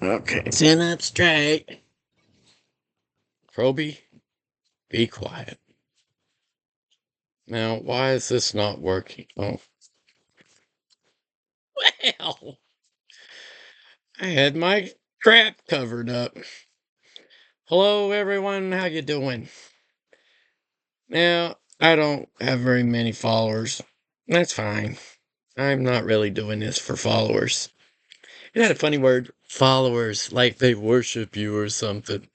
Okay, stand up straight. Proby, be quiet. Now, why is this not working? Oh. Well, I had my crap covered up. Hello, everyone. How you doing? Now, I don't have very many followers. That's fine. I'm not really doing this for followers. It had a funny word, followers, like they worship you or something.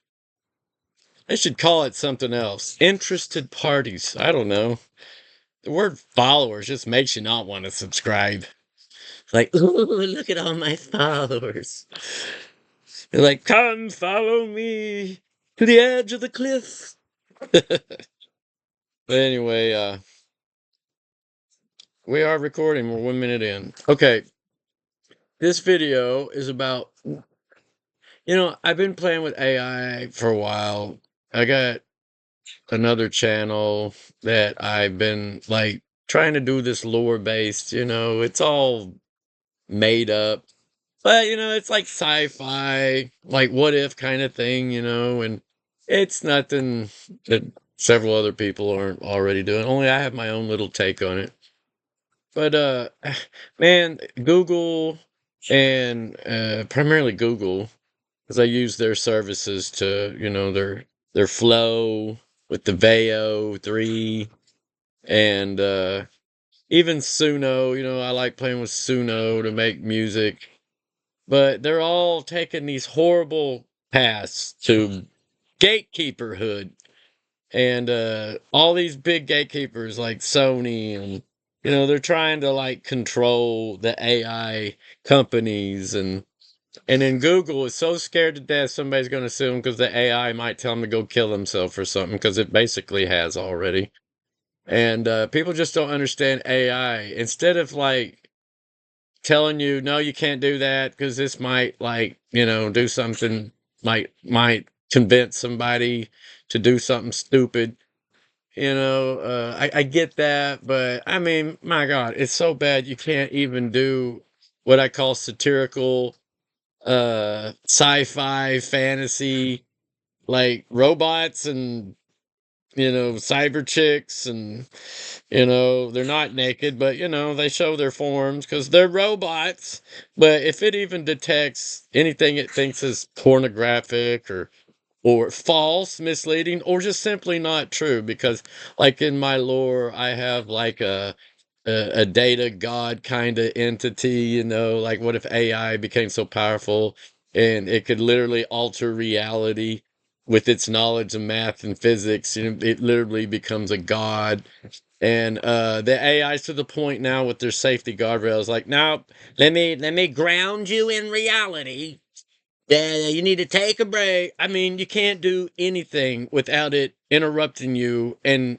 I should call it something else. Interested parties. I don't know. The word followers just makes you not want to subscribe. Like, ooh, look at all my followers. They're like, come follow me to the edge of the cliff. But anyway, we are recording. We're 1 minute in. Okay. This video is about, I've been playing with AI for a while. I got another channel that I've been like trying to do this lore based, it's all made up. But it's like sci-fi, like what if kind of thing, and it's nothing that several other people aren't already doing. Only I have my own little take on it. But man, Google and primarily Google, because I use their services to, their flow with the Veo 3 and even Suno, I like playing with Suno to make music. But they're all taking these horrible paths to gatekeeperhood. And all these big gatekeepers like Sony and they're trying to like control the AI companies and then Google is so scared to death somebody's going to sue them because the AI might tell them to go kill themselves or something because it basically has already. And people just don't understand AI. Instead of like telling you, no, you can't do that because this might like, do something, might convince somebody to do something stupid. I get that, but I mean, my God, it's so bad you can't even do what I call satirical sci-fi fantasy, like robots and cyber chicks and they're not naked, but they show their forms because they're robots. But if it even detects anything it thinks is pornographic or false, misleading, or just simply not true, because like in my lore I have like a data god kind of entity, like what if AI became so powerful and it could literally alter reality with its knowledge of math and physics, it literally becomes a god. And the AI's to the point now with their safety guardrails, like, now let me ground you in reality. You need to take a break. I mean, you can't do anything without it interrupting you and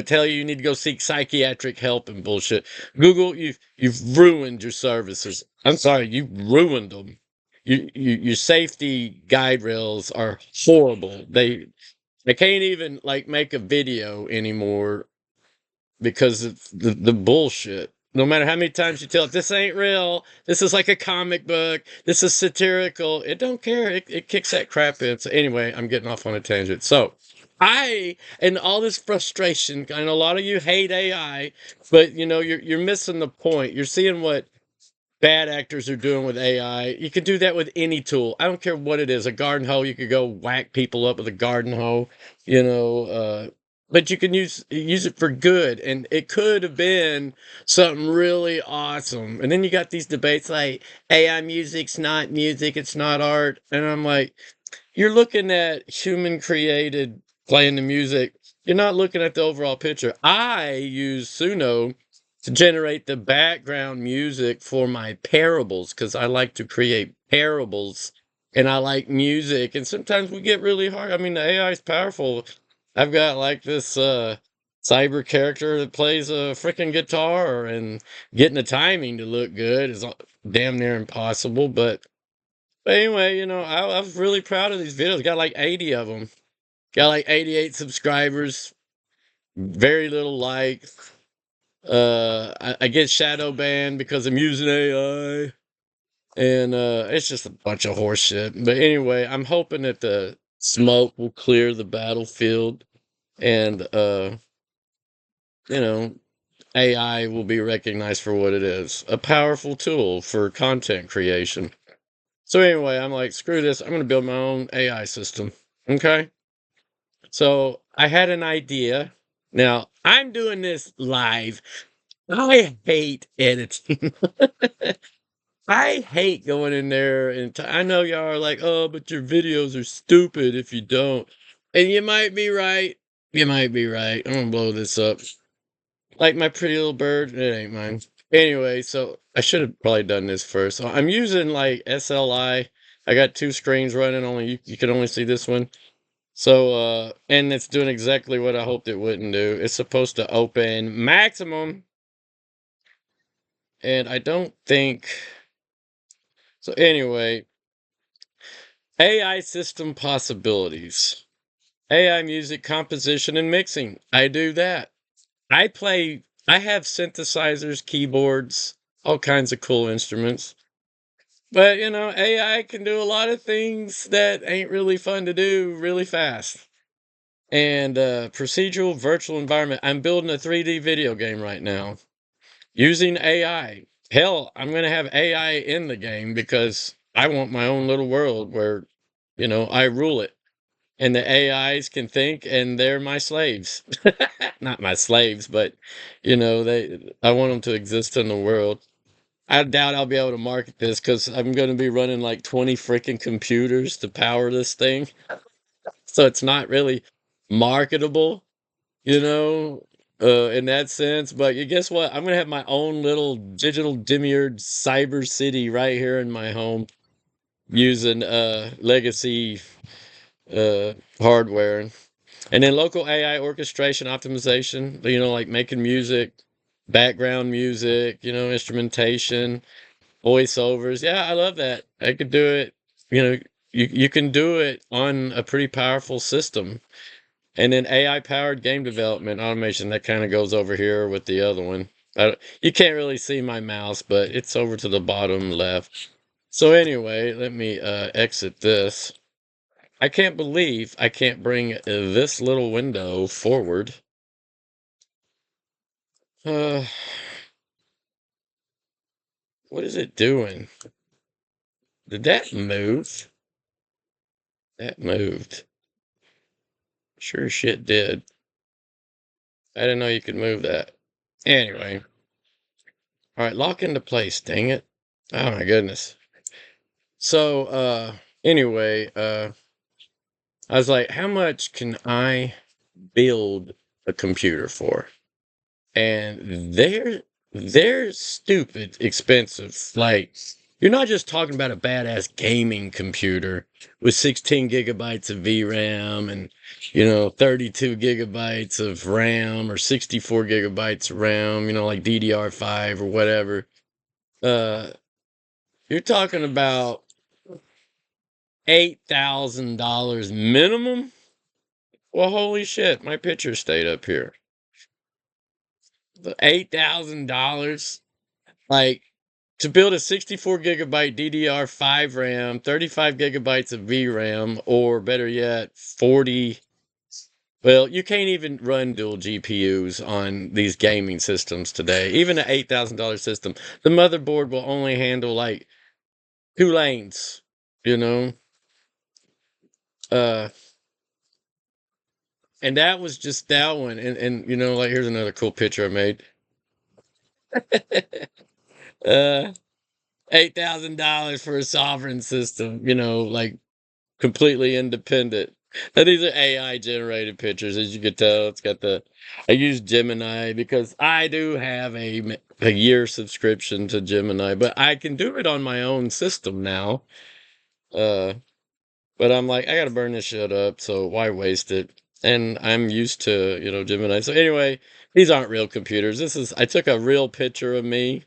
tell you need to go seek psychiatric help and bullshit. Google, you've ruined your services. I'm sorry, you ruined them. Your safety guide rails are horrible. They can't even like make a video anymore because of the bullshit. No matter how many times you tell it, this ain't real, this is like a comic book, this is satirical, it don't care. It kicks that crap in. So anyway, I'm getting off on a tangent. So and all this frustration, I know a lot of you hate AI, but you're missing the point. You're seeing what bad actors are doing with AI. You can do that with any tool. I don't care what it is. A garden hoe, you could go whack people up with a garden hoe, but you can use it for good, and it could have been something really awesome. And then you got these debates like AI music's not music, it's not art, and I'm like, you're looking at human created playing the music. You're not looking at the overall picture. I use Suno to generate the background music for my parables because I like to create parables and I like music. And sometimes we get really hard. I mean, the AI is powerful. I've got like this cyber character that plays a freaking guitar, and getting the timing to look good is damn near impossible. But anyway, I was really proud of these videos. Got like 80 of them. Got like 88 subscribers. Very little likes. I get shadow banned because I'm using AI. And it's just a bunch of horse shit. But anyway, I'm hoping that the smoke will clear the battlefield, and you know, AI will be recognized for what it is, a powerful tool for content creation. So anyway, I'm like, screw this. I'm going to build my own AI system. Okay. So I had an idea. Now I'm doing this live. I hate editing. I hate going in there and I know y'all are like, oh, but your videos are stupid if you don't. And you might be right. You might be right. I'm gonna blow this up. Like my pretty little bird. It ain't mine. Anyway, so I should have probably done this first. So I'm using like SLI. I got two screens running. Only you can only see this one. So and it's doing exactly what I hoped it wouldn't do. It's supposed to open maximum, and I don't think so. Anyway, AI system possibilities. AI music composition and mixing. I do that. I have synthesizers, keyboards, all kinds of cool instruments. But, AI can do a lot of things that ain't really fun to do really fast. And procedural virtual environment. I'm building a 3D video game right now using AI. Hell, I'm going to have AI in the game because I want my own little world where, I rule it. And the AIs can think and they're my slaves. Not my slaves, but I want them to exist in the world. I doubt I'll be able to market this because I'm going to be running like 20 freaking computers to power this thing. So it's not really marketable, in that sense. But you guess what? I'm going to have my own little digital demiurge cyber city right here in my home using legacy hardware. And then local AI orchestration optimization, like making music, background music, instrumentation, voiceovers. Yeah, I love that. I could do it. You can do it on a pretty powerful system. And then AI powered game development automation, that kind of goes over here with the other one. You can't really see my mouse, but it's over to the bottom left. So anyway, let me exit this. I can't believe I can't bring this little window forward. Uh, what is it doing? Did that move? That moved. Sure shit did. I didn't know you could move that. Anyway. All right, lock into place, dang it. Oh my goodness. So, anyway, I was like, how much can I build a computer for? And they're stupid expensive. Like, you're not just talking about a badass gaming computer with 16 gigabytes of VRAM and 32 gigabytes of RAM or 64 gigabytes of RAM, like DDR5 or whatever. Uh, you're talking about $8,000 minimum. Well, holy shit, my picture stayed up here. The $8,000, like, to build a 64 gigabyte DDR5 RAM, 35 gigabytes of VRAM, or better yet, 40. Well, you can't even run dual GPUs on these gaming systems today. Even an $8,000 system, the motherboard will only handle like 2 lanes, you know? Uh, and that was just that one. And like, here's another cool picture I made. uh, $8,000 for a sovereign system, like completely independent. Now, these are AI generated pictures, as you can tell. It's got I use Gemini because I do have a year subscription to Gemini, but I can do it on my own system now. Uh, but I'm like, I gotta burn this shit up, so why waste it? And I'm used to, Gemini. So anyway, these aren't real computers. I took a real picture of me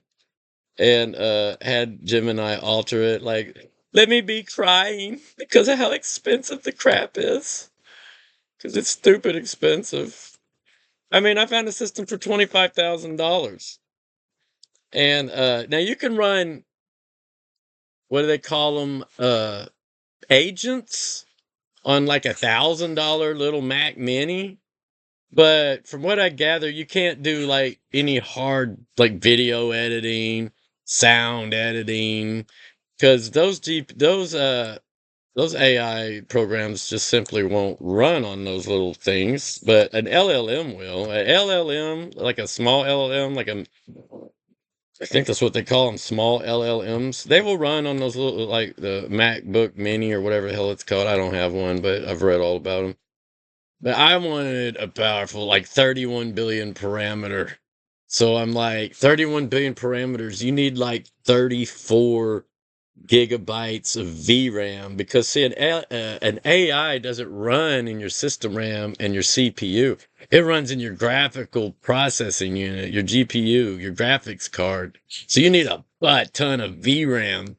and had Gemini alter it, like, let me be crying because of how expensive the crap is. Because it's stupid expensive. I mean, I found a system for $25,000. And now you can run what do they call them? Agents on like $1,000 little Mac Mini. But from what I gather, you can't do like any hard like video editing, sound editing, because those AI programs just simply won't run on those little things. But an LLM will. An LLM, like a small LLM, I think that's what they call them, small LLMs. They will run on those little, like the MacBook Mini or whatever the hell it's called. I don't have one, but I've read all about them. But I wanted a powerful, like 31 billion parameter. So I'm like, 31 billion parameters, you need like 34 gigabytes of VRAM because see, an AI doesn't run in your system RAM and your CPU. It runs in your graphical processing unit, your GPU, your graphics card. So you need a butt ton of VRAM.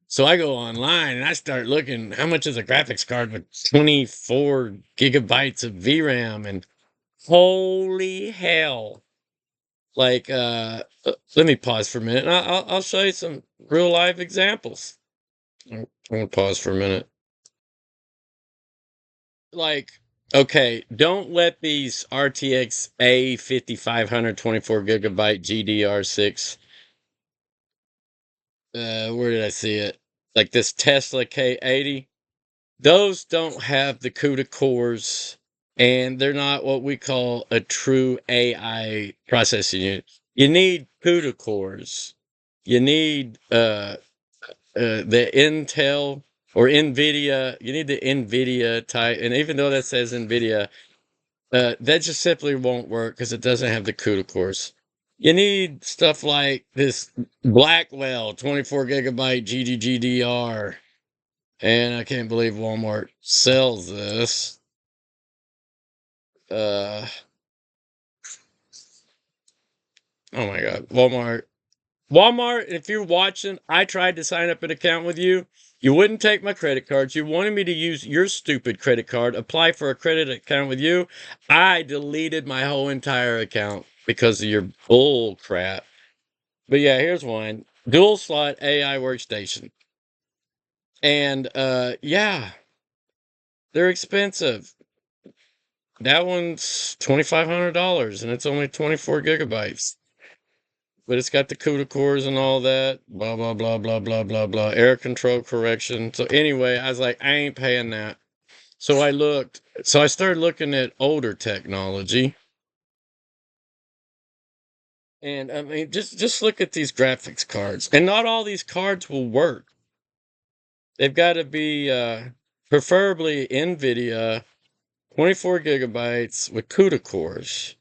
So I go online and I start looking how much is a graphics card with 24 gigabytes of VRAM, and holy hell. Like, let me pause for a minute. And I'll show you some real life examples. I'm gonna pause for a minute. Like, okay, don't let these RTX A5500 24 gigabyte GDR6. Where did I see it? Like this Tesla K80. Those don't have the CUDA cores, and they're not what we call a true AI processing unit. You need CUDA cores. You need the Intel or NVIDIA. You need the NVIDIA type, and even though that says NVIDIA, that just simply won't work because it doesn't have the CUDA cores. You need stuff like this Blackwell 24 gigabyte GDGDR, and I can't believe Walmart sells this. Uh, oh my God, Walmart. Walmart, if you're watching, I tried to sign up an account with you. You wouldn't take my credit cards. You wanted me to use your stupid credit card, apply for a credit account with you. I deleted my whole entire account because of your bull crap. But yeah, here's one. Dual slot AI workstation. And yeah, they're expensive. That one's $2,500 and it's only 24 gigabytes. But it's got the CUDA cores and all that, blah, blah, blah, blah, blah, blah, blah, air control correction. So anyway, I was like, I ain't paying that. So I started looking at older technology. And I mean, just look at these graphics cards. And not all these cards will work. They've got to be preferably NVIDIA 24 gigabytes with CUDA cores.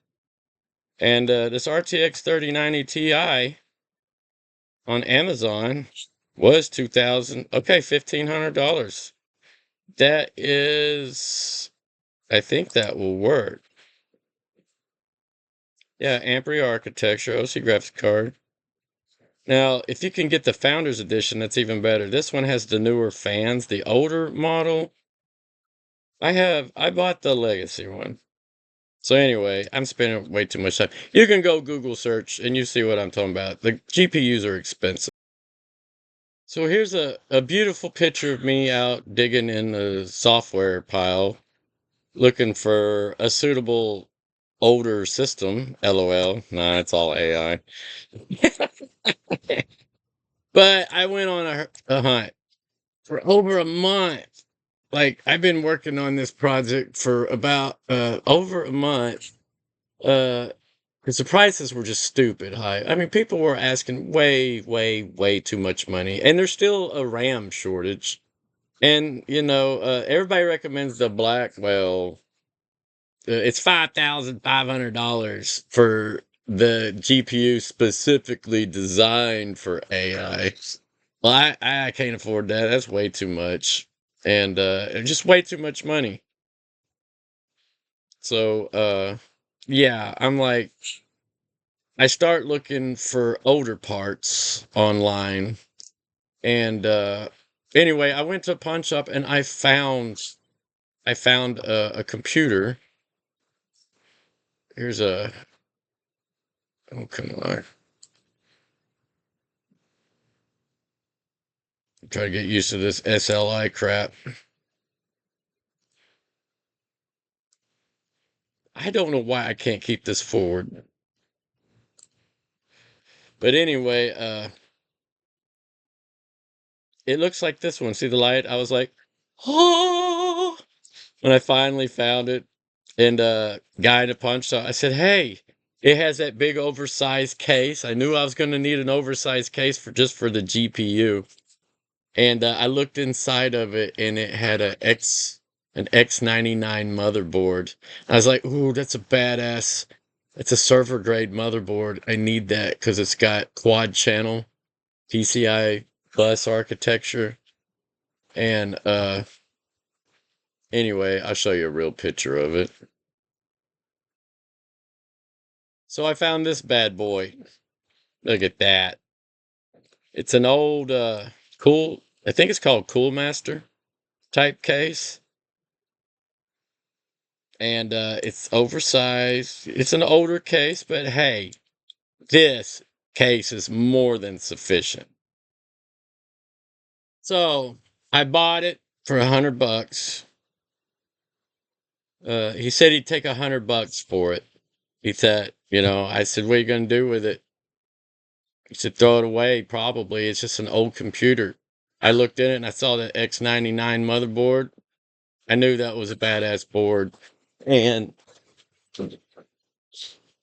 And this RTX 3090 Ti on Amazon was $1,500. That is, I think that will work. Yeah, Ampere architecture, OC graphics card. Now, if you can get the Founders Edition, that's even better. This one has the newer fans. The older model, I bought the Legacy one. So anyway, I'm spending way too much time. You can go Google search and you see what I'm talking about. The GPUs are expensive. So here's a beautiful picture of me out digging in the software pile, looking for a suitable older system. LOL. Nah, it's all AI. But I went on a hunt for over a month. Like I've been working on this project for about over a month. Because the prices were just stupid high. I mean, people were asking way, way, way too much money, and there's still a RAM shortage. And everybody recommends the Blackwell. It's $5,500 for the GPU specifically designed for AI. Well, I can't afford that. That's way too much, and just way too much money. So yeah, I'm like, I start looking for older parts online, and anyway, I went to a pawn shop and I found a computer. Here's a Oh come on. Try to get used to this SLI crap. I don't know why I can't keep this forward. But anyway, it looks like this one. See the light? I was like, oh, when I finally found it. And guy in a punch shop, I said, hey, it has that big oversized case. I knew I was going to need an oversized case for just for the GPU. And I looked inside of it, and it had an X99 motherboard. I was like, ooh, that's a badass. It's a server grade motherboard. I need that because it's got quad channel PCI bus architecture. And anyway, I'll show you a real picture of it. So I found this bad boy. Look at that. It's an old cool, I think it's called Cool Master type case. And it's oversized. It's an older case, but hey, this case is more than sufficient. So I bought it for $100. He said he'd take $100 for it. He said, I said, what are you going to do with it? He said, throw it away, probably. It's just an old computer. I looked in it and I saw the X99 motherboard. I knew that was a badass board. And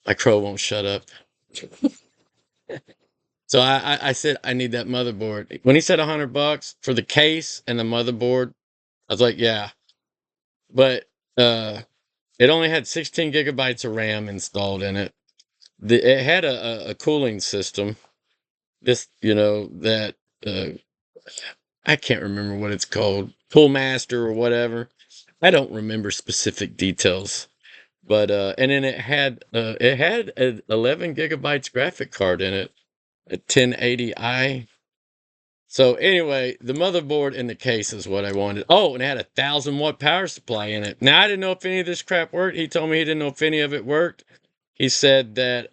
my crow won't shut up. So I said, I need that motherboard. When he said $100 for the case and the motherboard, I was like, yeah. But it only had 16 gigabytes of RAM installed in it. It had a cooling system. This, that I can't remember what it's called, Cool Master or whatever. I don't remember specific details. But and then it had an 11 gigabytes graphic card in it, a 1080i. So anyway, the motherboard and the case is what I wanted. Oh, and it had a 1,000-watt power supply in it. Now I didn't know if any of this crap worked. He told me he didn't know if any of it worked. He said that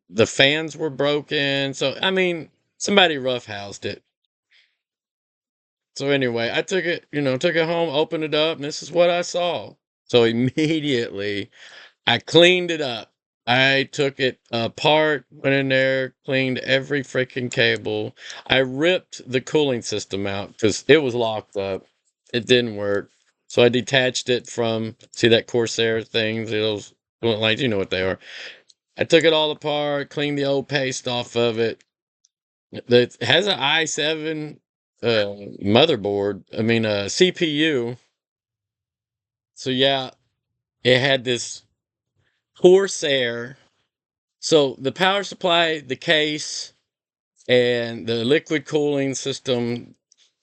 the fans were broken. So I mean, somebody roughhoused it. So anyway, I took it, took it home, opened it up, and this is what I saw. So immediately I cleaned it up. I took it apart, went in there, cleaned every freaking cable. I ripped the cooling system out because it was locked up. It didn't work. So I detached it from, see that Corsair thing? Those, like, you know what they are. I took it all apart, cleaned the old paste off of it. It has an i7 motherboard, I mean, a CPU. So yeah, it had this Corsair. So the power supply, the case, and the liquid cooling system,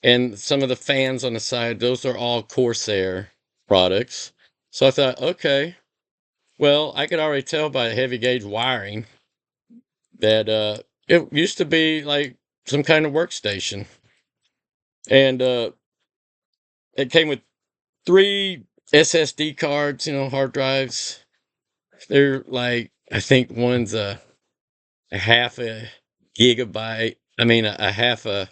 and some of the fans on the side, those are all Corsair products. So I thought, okay, well, I could already tell by the heavy gauge wiring that it used to be like some kind of workstation. And it came with 3 SSD cards, hard drives. They're like, I think one's a half a gigabyte. I mean, a half a,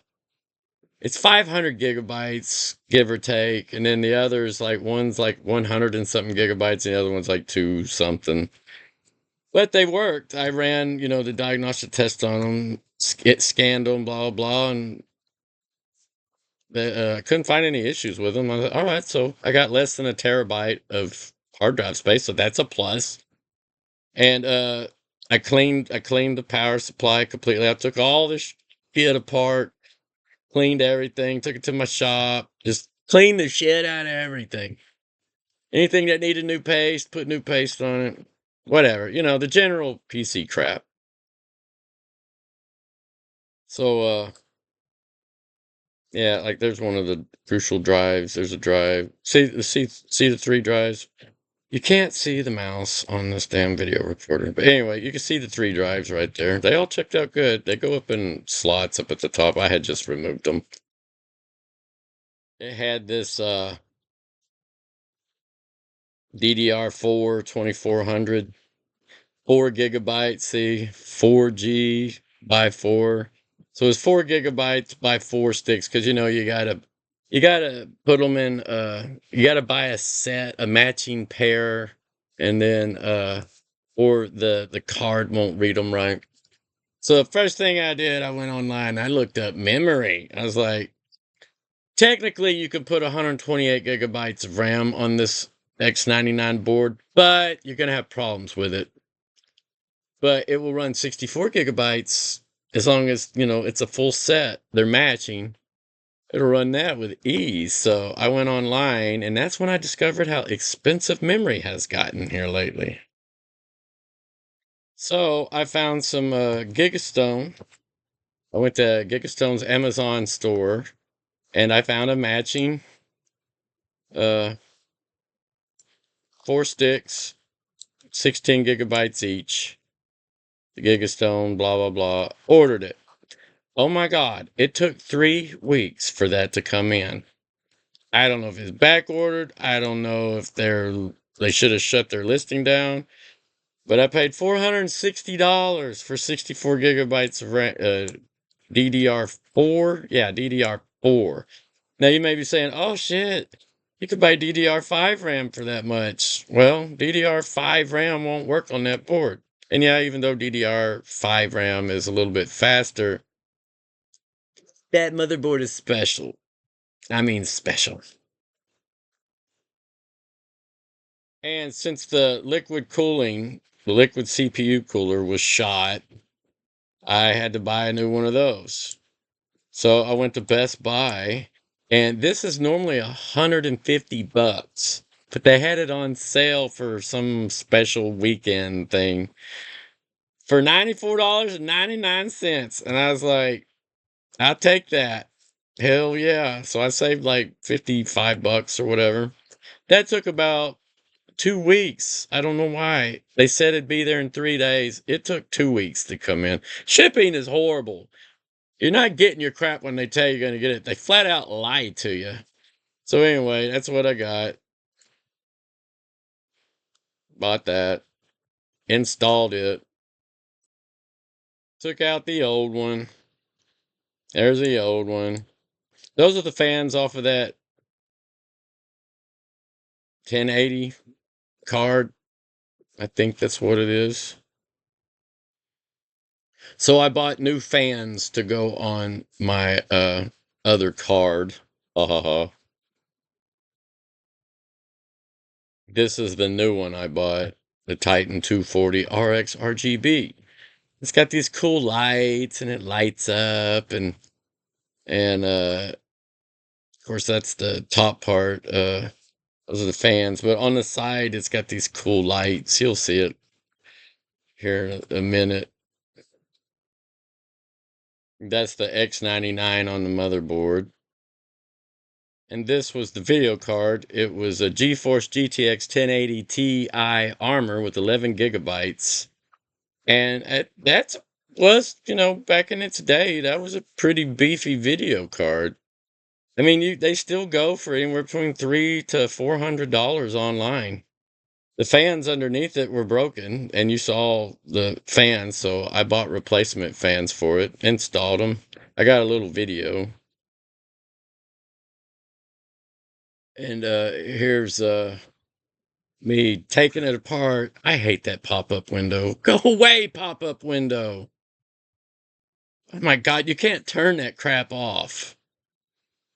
it's 500 gigabytes, give or take. And then the other is like, one's like 100 and something gigabytes, and the other one's like 2 something. But they worked. I ran, the diagnostic test on them, scanned them, blah, blah, and I couldn't find any issues with them. I was like, all right, so I got less than a terabyte of hard drive space, so that's a plus. And I cleaned the power supply completely. I took all this shit apart, cleaned everything, took it to my shop, just cleaned the shit out of everything. Anything that needed new paste, put new paste on it. Whatever, the general PC crap. So yeah, like there's one of the crucial drives. There's a drive. See the 3 drives. You can't see the mouse on this damn video recorder. But anyway, you can see the 3 drives right there. They all checked out good. They go up in slots up at the top. I had just removed them. It had this DDR4 2400, 4 gigabytes, see, 4G by 4. So it's 4 gigabytes by 4 sticks, because you gotta put them in. You gotta buy a matching pair, and then or the card won't read them right. So the first thing I did, I went online. I looked up memory. I was like, technically, you could put 128 gigabytes of RAM on this X99 board, but you're gonna have problems with it. But it will run 64 gigabytes as long as it's a full set. They're matching. It'll run that with ease. So I went online, and that's when I discovered how expensive memory has gotten here lately. So I found some Gigastone. I went to Gigastone's Amazon store, and I found a matching uh 4 sticks, 16 gigabytes each. The Gigastone, blah blah blah. Ordered it. Oh my God! It took 3 weeks for that to come in. I don't know if it's back ordered. I don't know if they should have shut their listing down. But I paid $460 for 64 gigabytes of RAM, DDR4. Yeah, DDR4. Now you may be saying, "Oh shit, you could buy DDR5 RAM for that much." Well, DDR5 RAM won't work on that board. And yeah, even though DDR5 RAM is a little bit faster, that motherboard is special. I mean, special. And since the liquid CPU cooler was shot, I had to buy a new one of those. So I went to Best Buy, and this is normally $150, but they had it on sale for some special weekend thing for $94.99. And I was like, I'll take that. Hell yeah. So I saved like $55 or whatever. That took about 2 weeks. I don't know why. They said it'd be there in 3 days. It took 2 weeks to come in. Shipping is horrible. You're not getting your crap when they tell you you're going to get it. They flat out lie to you. So anyway, that's what I got. Bought that. Installed it. Took out the old one. There's the old one. Those are the fans off of that 1080 card. I think that's what it is. So I bought new fans to go on my other card. Ha ha ha. This is the new one I bought, the Titan 240 RX RGB. It's got these cool lights, and it lights up, and of course that's the top part. Those are the fans, but on the side it's got these cool lights. You'll see it here in a minute. That's the X99 on the motherboard. And this was the video card. It was a GeForce GTX 1080 Ti Armor with 11 gigabytes. And that was, back in its day, that was a pretty beefy video card. I mean, they still go for anywhere between $300 to $400 online. The fans underneath it were broken, and you saw the fans, so I bought replacement fans for it, installed them. I got a little video. And here's me taking it apart. I hate that pop-up window. Go away, pop-up window. Oh my God, you can't turn that crap off.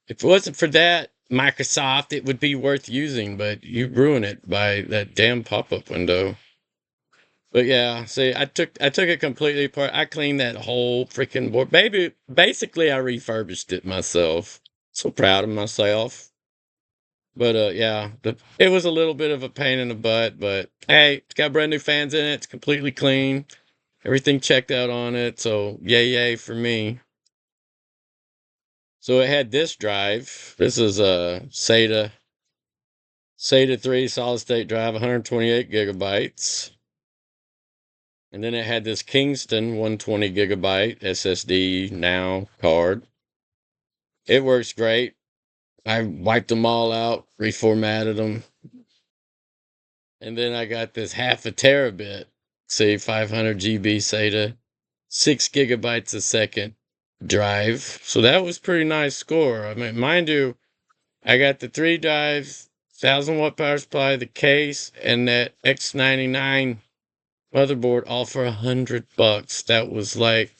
If it wasn't for that, Microsoft, it would be worth using, but you ruin it by that damn pop-up window. But yeah, see, I took it completely apart. I cleaned that whole freaking board. Basically, I refurbished it myself. So proud of myself. But yeah, it was a little bit of a pain in the butt, but hey, it's got brand new fans in it. It's completely clean. Everything checked out on it. So yay for me. So it had this drive. This is a SATA 3 solid state drive, 128 gigabytes. And then it had this Kingston 120 gigabyte SSD now card. It works great. I wiped them all out, reformatted them. And then I got this half a terabit, say 500 GB SATA, 6 gigabytes a second. drive. So that was pretty nice score. I mean, mind you, I got the 3 drives, 1000-watt power supply, the case, and that X99 motherboard all for $100. That was like,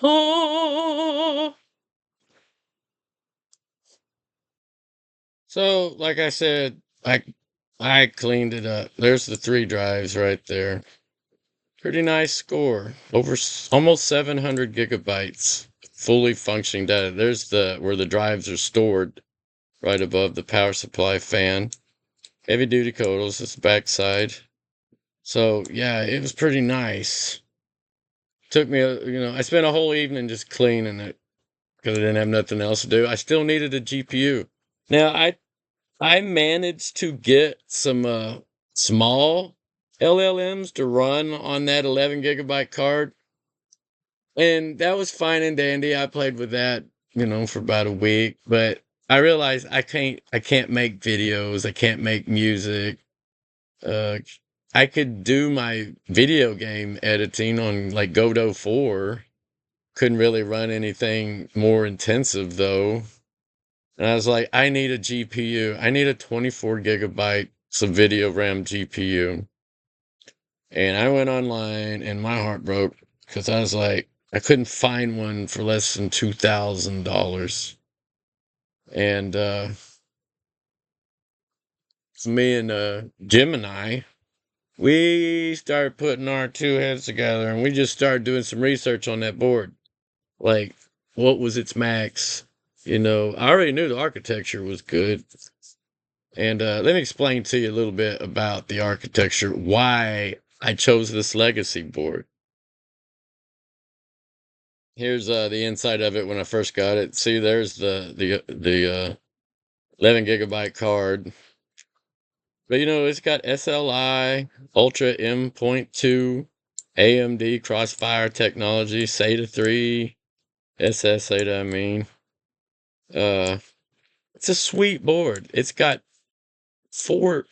oh. So, like I said, I cleaned it up. There's the 3 drives right there. Pretty nice score. Over almost 700 gigabytes fully functioning data. There's the where the drives are stored right above the power supply fan. Heavy duty coils, this backside. So yeah, it was pretty nice. Took me, I spent a whole evening just cleaning it because I didn't have nothing else to do. I still needed a GPU. Now I managed to get some small LLMs to run on that 11 gigabyte card, and that was fine and dandy. I played with that, for about a week, but I realized I can't make videos, I can't make music. Uh, I could do my video game editing on like Godot 4. Couldn't really run anything more intensive though. And I was like, I need a GPU. I need a 24 gigabyte video RAM GPU. And I went online and my heart broke because I was like, I couldn't find one for less than $2,000. And me and Gemini, we started putting our two heads together and we just started doing some research on that board. Like, what was its max? I already knew the architecture was good. And let me explain to you a little bit about the architecture, why I chose this legacy board. Here's the inside of it when I first got it. See, there's the 11 gigabyte card. But it's got SLI, Ultra M.2, AMD Crossfire technology, SATA 3, SS SATA, I mean. It's a sweet board. It's got 4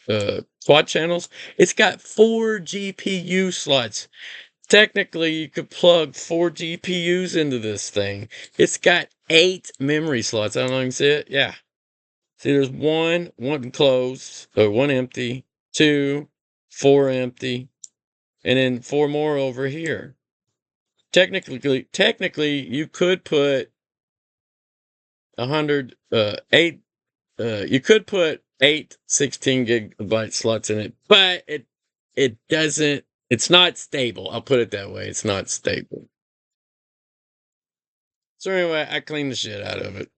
quad channels. It's got 4 GPU slots. Technically, you could plug 4 GPUs into this thing. It's got 8 memory slots. I don't know if you can see it. Yeah. See, there's one closed, or 1 empty, 2, 4 empty, and then 4 more over here. Technically, you could put 8. You could put 8 16 gigabyte slots in it, but it doesn't. It's not stable. I'll put it that way. It's not stable. So anyway, I cleaned the shit out of it.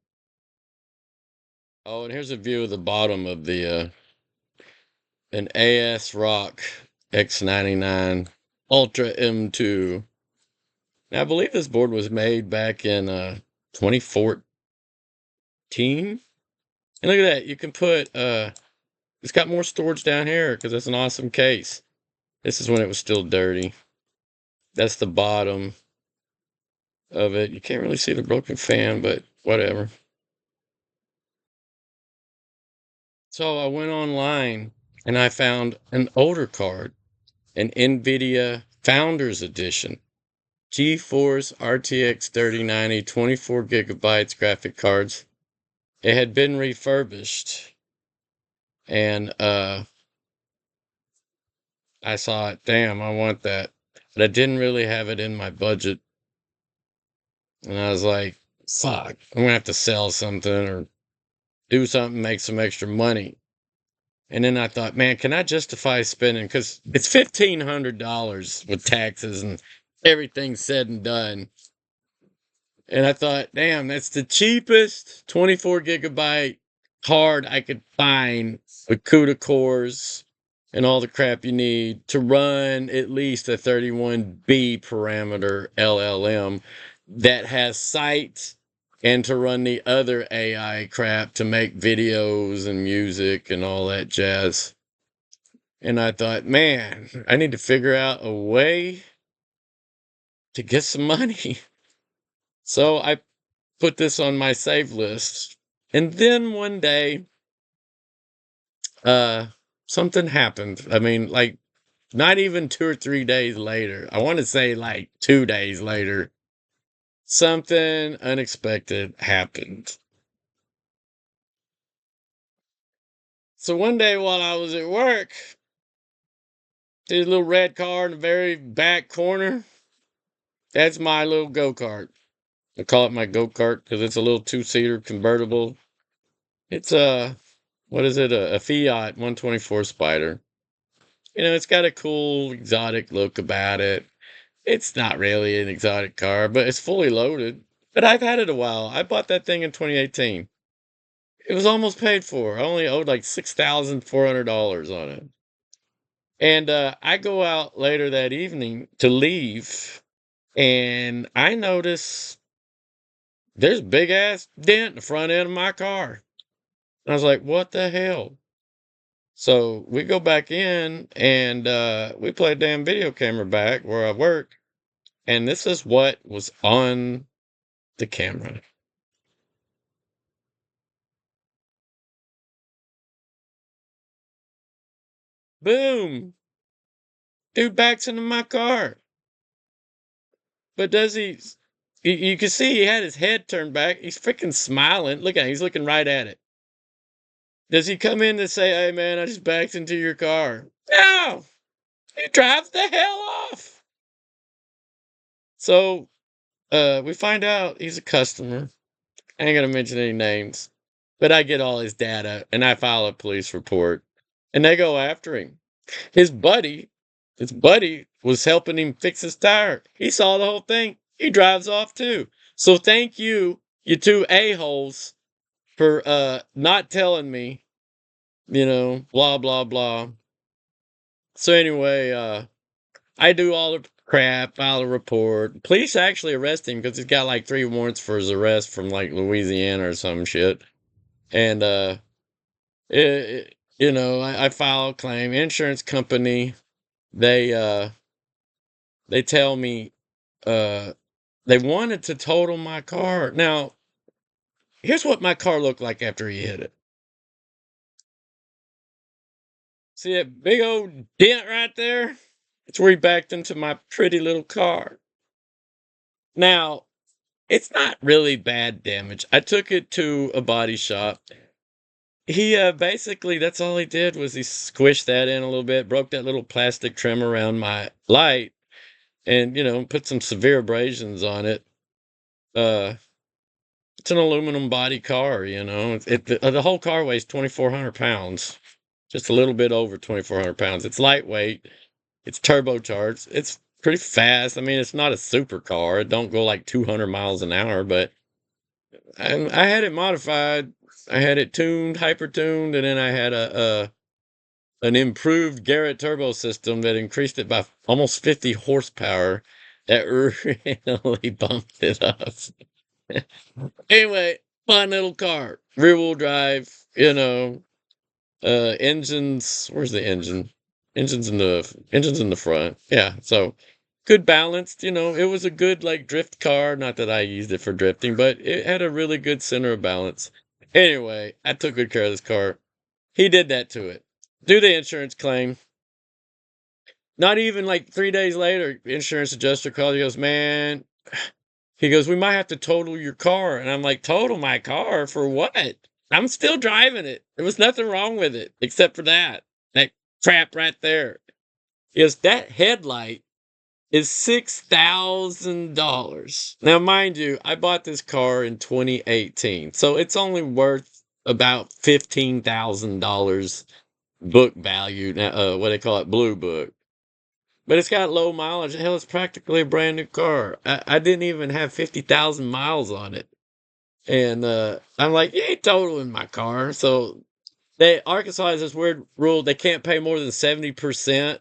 Oh, and here's a view of the bottom of the an ASRock X99 Ultra M2. Now I believe this board was made back in 2014. And look at that. You can put it's got more storage down here because it's an awesome case. This is when it was still dirty. That's the bottom of it. You can't really see the broken fan, but whatever. So I went online and I found an older card, an NVIDIA Founders Edition, GeForce RTX 3090, 24 gigabytes graphic cards. It had been refurbished, and I saw it. Damn, I want that. But I didn't really have it in my budget. And I was like, fuck, I'm going to have to sell something or do something, make some extra money. And then I thought, man, can I justify spending? Because it's $1,500 with taxes and everything said and done. And I thought, damn, that's the cheapest 24 gigabyte card I could find with CUDA cores and all the crap you need to run at least a 31B parameter LLM that has sight and to run the other AI crap to make videos and music and all that jazz. And I thought, man, I need to figure out a way to get some money. So I put this on my save list. And then one day, something happened. I mean, like, not even 2 or 3 days later. I want to say like 2 days later. something unexpected happened. So one day while I was at work, there's a little red car in the very back corner. That's my little go-kart. I call it my go-kart because it's a little two-seater convertible. It's what is it? A Fiat 124 Spider. It's got a cool exotic look about it. It's not really an exotic car, but it's fully loaded. But I've had it a while. I bought that thing in 2018. It was almost paid for. I only owed like $6,400 on it. And I go out later that evening to leave, and I notice there's a big ass dent in the front end of my car. And I was like, what the hell? So we go back in and we play a damn video camera back where I work. And this is what was on the camera. Boom! Dude backs into my car. But does he? You can see he had his head turned back. He's freaking smiling. Look at him. He's looking right at it. Does he come in to say, hey, man, I just backed into your car? No! He drives the hell off. So we find out he's a customer. I ain't going to mention any names. But I get all his data, and I file a police report. And they go after him. His buddy was helping him fix his tire. He saw the whole thing. He drives off too. So thank you, you two a-holes, for not telling me, blah blah blah. So anyway, I do all the crap, file a report. Police actually arrest him because he's got like 3 warrants for his arrest from like Louisiana or some shit. And I file a claim. Insurance company, they tell me they wanted to total my car. Now, here's what my car looked like after he hit it. See that big old dent right there? It's where he backed into my pretty little car. Now, it's not really bad damage. I took it to a body shop. He basically, that's all he did was he squished that in a little bit, broke that little plastic trim around my light, and put some severe abrasions on it. It's an aluminum body car. The whole car weighs 2,400 pounds, just a little bit over 2,400 pounds. It's lightweight, it's turbocharged, it's pretty fast. I mean, it's not a super car. It don't go like 200 miles an hour, but I had it modified. I had it tuned, hyper tuned, and then I had an improved Garrett turbo system that increased it by almost 50 horsepower. That really bumped it up. Anyway, fun little car, rear wheel drive. Engines. Where's the engine? Engines in the front. Yeah, so good balanced. It was a good like drift car. Not that I used it for drifting, but it had a really good center of balance. Anyway, I took good care of this car. He did that to it. Do the insurance claim. Not even like 3 days later, insurance adjuster calls. He goes, man. He goes, we might have to total your car. And I'm like, total my car for what? I'm still driving it. There was nothing wrong with it except for that crap right there. He goes, that headlight is $6,000. Now, mind you, I bought this car in 2018, so it's only worth about $15,000 book value. Now, what they call it, blue book. But it's got low mileage. Hell, it's practically a brand new car. I didn't even have 50,000 miles on it. And I'm like, you ain't totaling my car. So Arkansas has this weird rule. They can't pay more than 70%.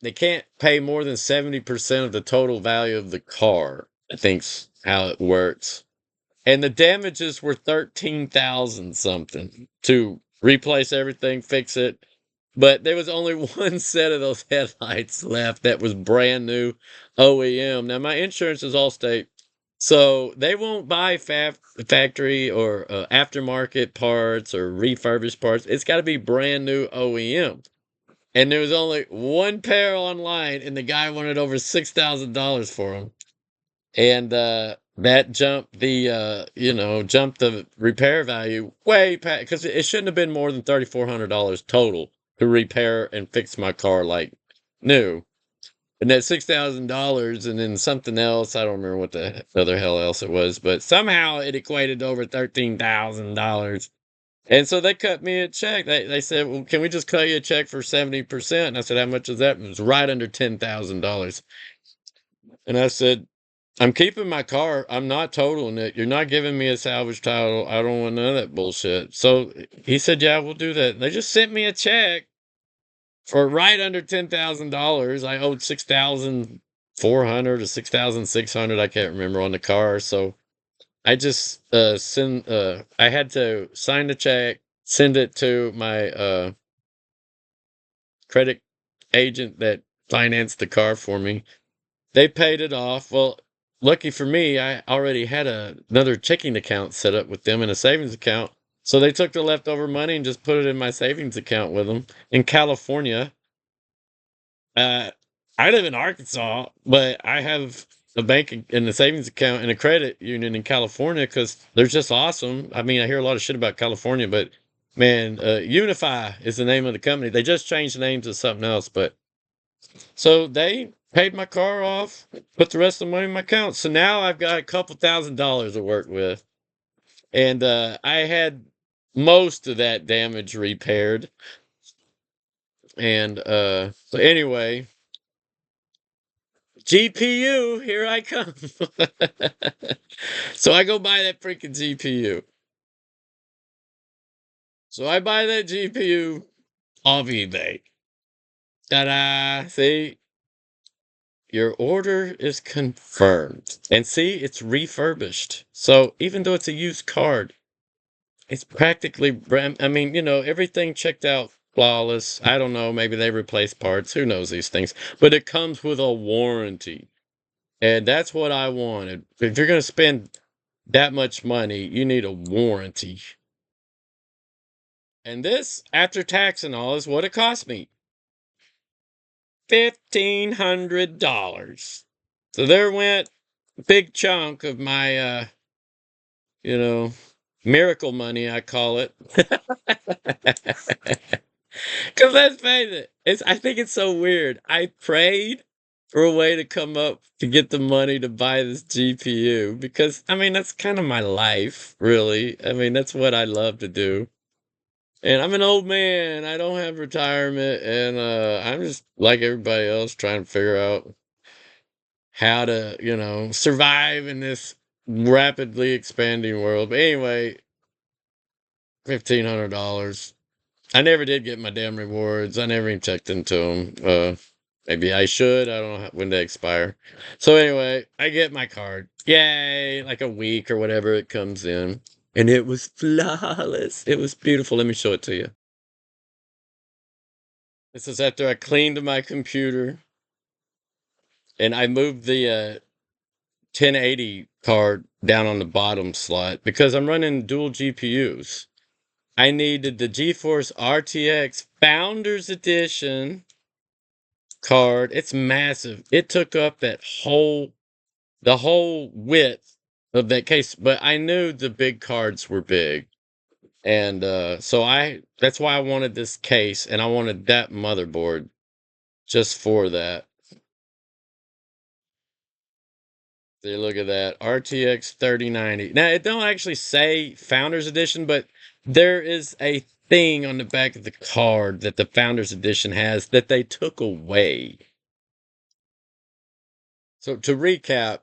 They can't pay more than 70% of the total value of the car, I think's how it works. And the damages were 13,000 something to replace everything, fix it. But there was only one set of those headlights left that was brand new OEM. Now, my insurance is Allstate, so they won't buy factory or aftermarket parts or refurbished parts. It's got to be brand new OEM. and there was only one pair online, and the guy wanted over $6,000 for them. And that jumped jumped the repair value way past, because it shouldn't have been more than $3,400 total to repair and fix my car like new. And that $6,000 and then something else, I don't remember what the other hell else it was, but somehow it equated to over $13,000. And so they cut me a check. They said, "Well, can we just cut you a check for 70%?" And I said, "How much is that?" And it was right under $10,000. And I said, "I'm keeping my car. I'm not totaling it. You're not giving me a salvage title. I don't want none of that bullshit." So he said, "Yeah, we'll do that." They just sent me a check for right under $10,000. I owed 6,400 or 6,600. I can't remember on the car. So I just I had to sign the check, send it to my credit agent that financed the car for me. They paid it off. Well, lucky for me, I already had another checking account set up with them and a savings account. So they took the leftover money and just put it in my savings account with them in California. Uh, I live in Arkansas, but I have a bank and a savings account and a credit union in California because they're just awesome. I mean, I hear a lot of shit about California, but man, Unify is the name of the company. They just changed the name to something else, but so they paid my car off, put the rest of the money in my account. So now I've got a couple $1,000s to work with. And I had most of that damage repaired. And so anyway, GPU, here I come. So I go buy that freaking GPU. So I buy that GPU off eBay. Ta-da! See, your order is confirmed. And see, it's refurbished. So even though it's a used card, it's practically, I mean, everything checked out flawless. I don't know, maybe they replaced parts. Who knows these things? But it comes with a warranty. And that's what I wanted. If you're going to spend that much money, you need a warranty. And this, after tax and all, is what it cost me. $1,500. So there went a big chunk of my, miracle money, I call it. Because let's face it, I think it's so weird. I prayed for a way to come up to get the money to buy this GPU because, I mean, that's kind of my life, really. I mean, that's what I love to do. And I'm an old man. I don't have retirement. And I'm just like everybody else trying to figure out how to, survive in this rapidly expanding world. But anyway, $1,500. I never did get my damn rewards. I never even checked into them. Maybe I should. I don't know when they expire. So anyway, I get my card. Yay! Like a week or whatever it comes in. And it was flawless. It was beautiful. Let me show it to you. This is after I cleaned my computer and I moved the 1080 card down on the bottom slot because I'm running dual GPUs. I needed the GeForce RTX Founders Edition card. It's massive. It took up the whole width of that case, but I knew the big cards were big. And so that's why I wanted this case and I wanted that motherboard just for that. See, look at that. RTX 3090. Now, it don't actually say Founders Edition, but there is a thing on the back of the card that the Founders Edition has that they took away. So to recap,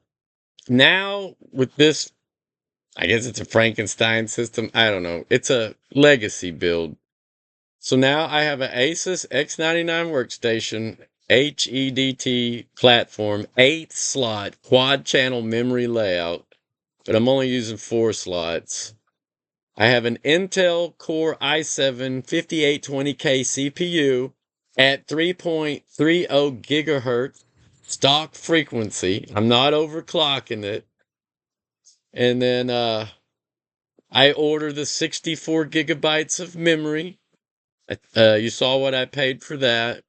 now with this, I guess it's a Frankenstein system. I don't know. It's a legacy build. So now I have an Asus X99 workstation, HEDT platform, 8-slot quad channel memory layout, but I'm only using 4 slots. I have an Intel Core i7 5820K CPU at 3.30 gigahertz stock frequency. I'm not overclocking it. And then I order the 64 gigabytes of memory. You saw what I paid for that.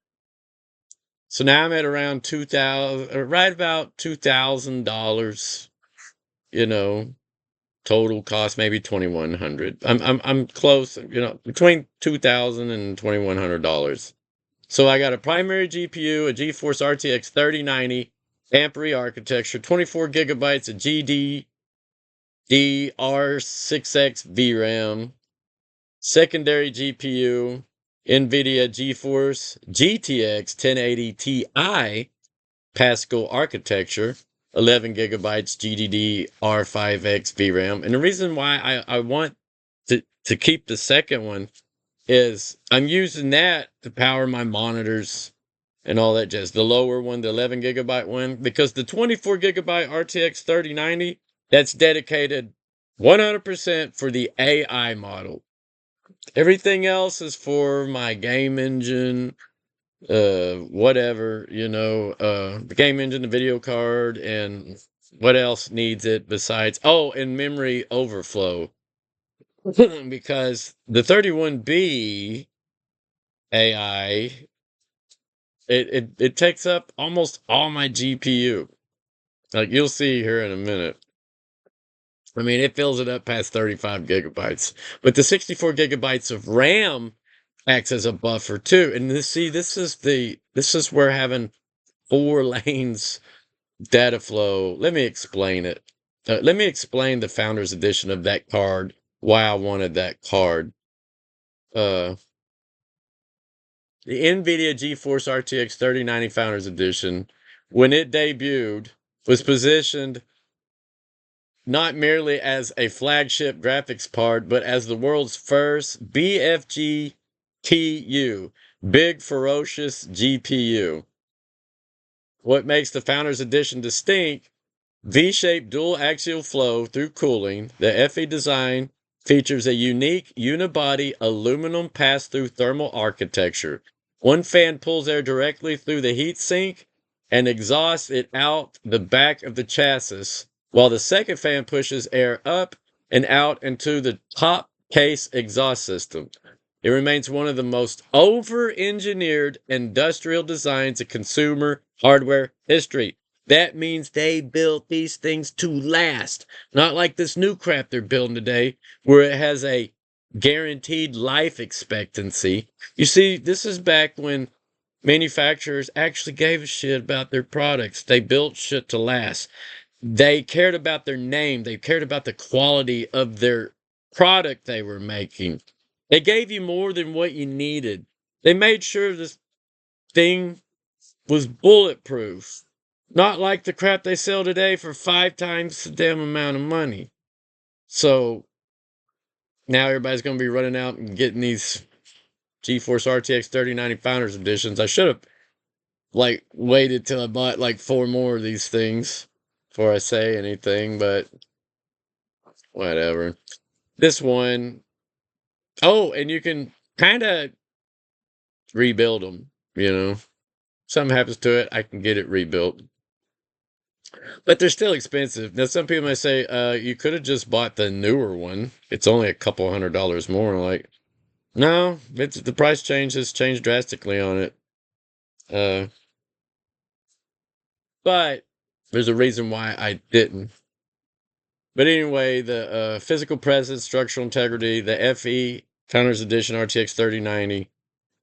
So now I'm at around 2,000, right about $2,000. You know, total cost maybe 2,100. I'm close. You know, between $2,000 and $2,100. So I got a primary GPU, a GeForce RTX 3090, Ampere architecture, 24 gigabytes of GDDR6X VRAM, secondary GPU, NVIDIA GeForce GTX 1080 Ti Pascal architecture, 11 gigabytes GDDR5X VRAM. And the reason why I want to keep the second one is I'm using that to power my monitors and all that jazz. The lower one, the 11 gigabyte one, because the 24 gigabyte RTX 3090, that's dedicated 100% for the AI model. Everything else is for my game engine, whatever, the game engine, the video card, and what else needs it besides, and memory overflow. Because the 31B AI, it takes up almost all my GPU. Like you'll see here in a minute. I mean, it fills it up past 35 gigabytes. But the 64 gigabytes of RAM acts as a buffer too. And this is where having 4 lanes data flow. Let me explain it. Let me explain the Founders Edition of that card. Why I wanted that card. The NVIDIA GeForce RTX 3090 Founders Edition, when it debuted, was positioned not merely as a flagship graphics card, but as the world's first BFG TU, Big Ferocious GPU. What makes the Founders Edition distinct? V-shaped dual-axial flow through cooling. The FE design features a unique unibody aluminum pass-through thermal architecture. One fan pulls air directly through the heatsink and exhausts it out the back of the chassis, while the second fan pushes air up and out into the top case exhaust system. It remains one of the most over-engineered industrial designs in consumer hardware history. That means they built these things to last. Not like this new crap they're building today, where it has a guaranteed life expectancy. You see, this is back when manufacturers actually gave a shit about their products. They built shit to last. They cared about their name. They cared about the quality of their product they were making. They gave you more than what you needed. They made sure this thing was bulletproof. Not like the crap they sell today for 5 times the damn amount of money. So now everybody's going to be running out and getting these GeForce RTX 3090 Founders Editions. I should have waited till I bought 4 more of these things before I say anything, but whatever. This one, and you can kind of rebuild them. Something happens to it, I can get it rebuilt. But they're still expensive. Now, some people may say, you could have just bought the newer one. It's only a couple $100 more. No, the price has changed drastically on it. But there's a reason why I didn't. But anyway, the physical presence, structural integrity, the FE Founders Edition RTX 3090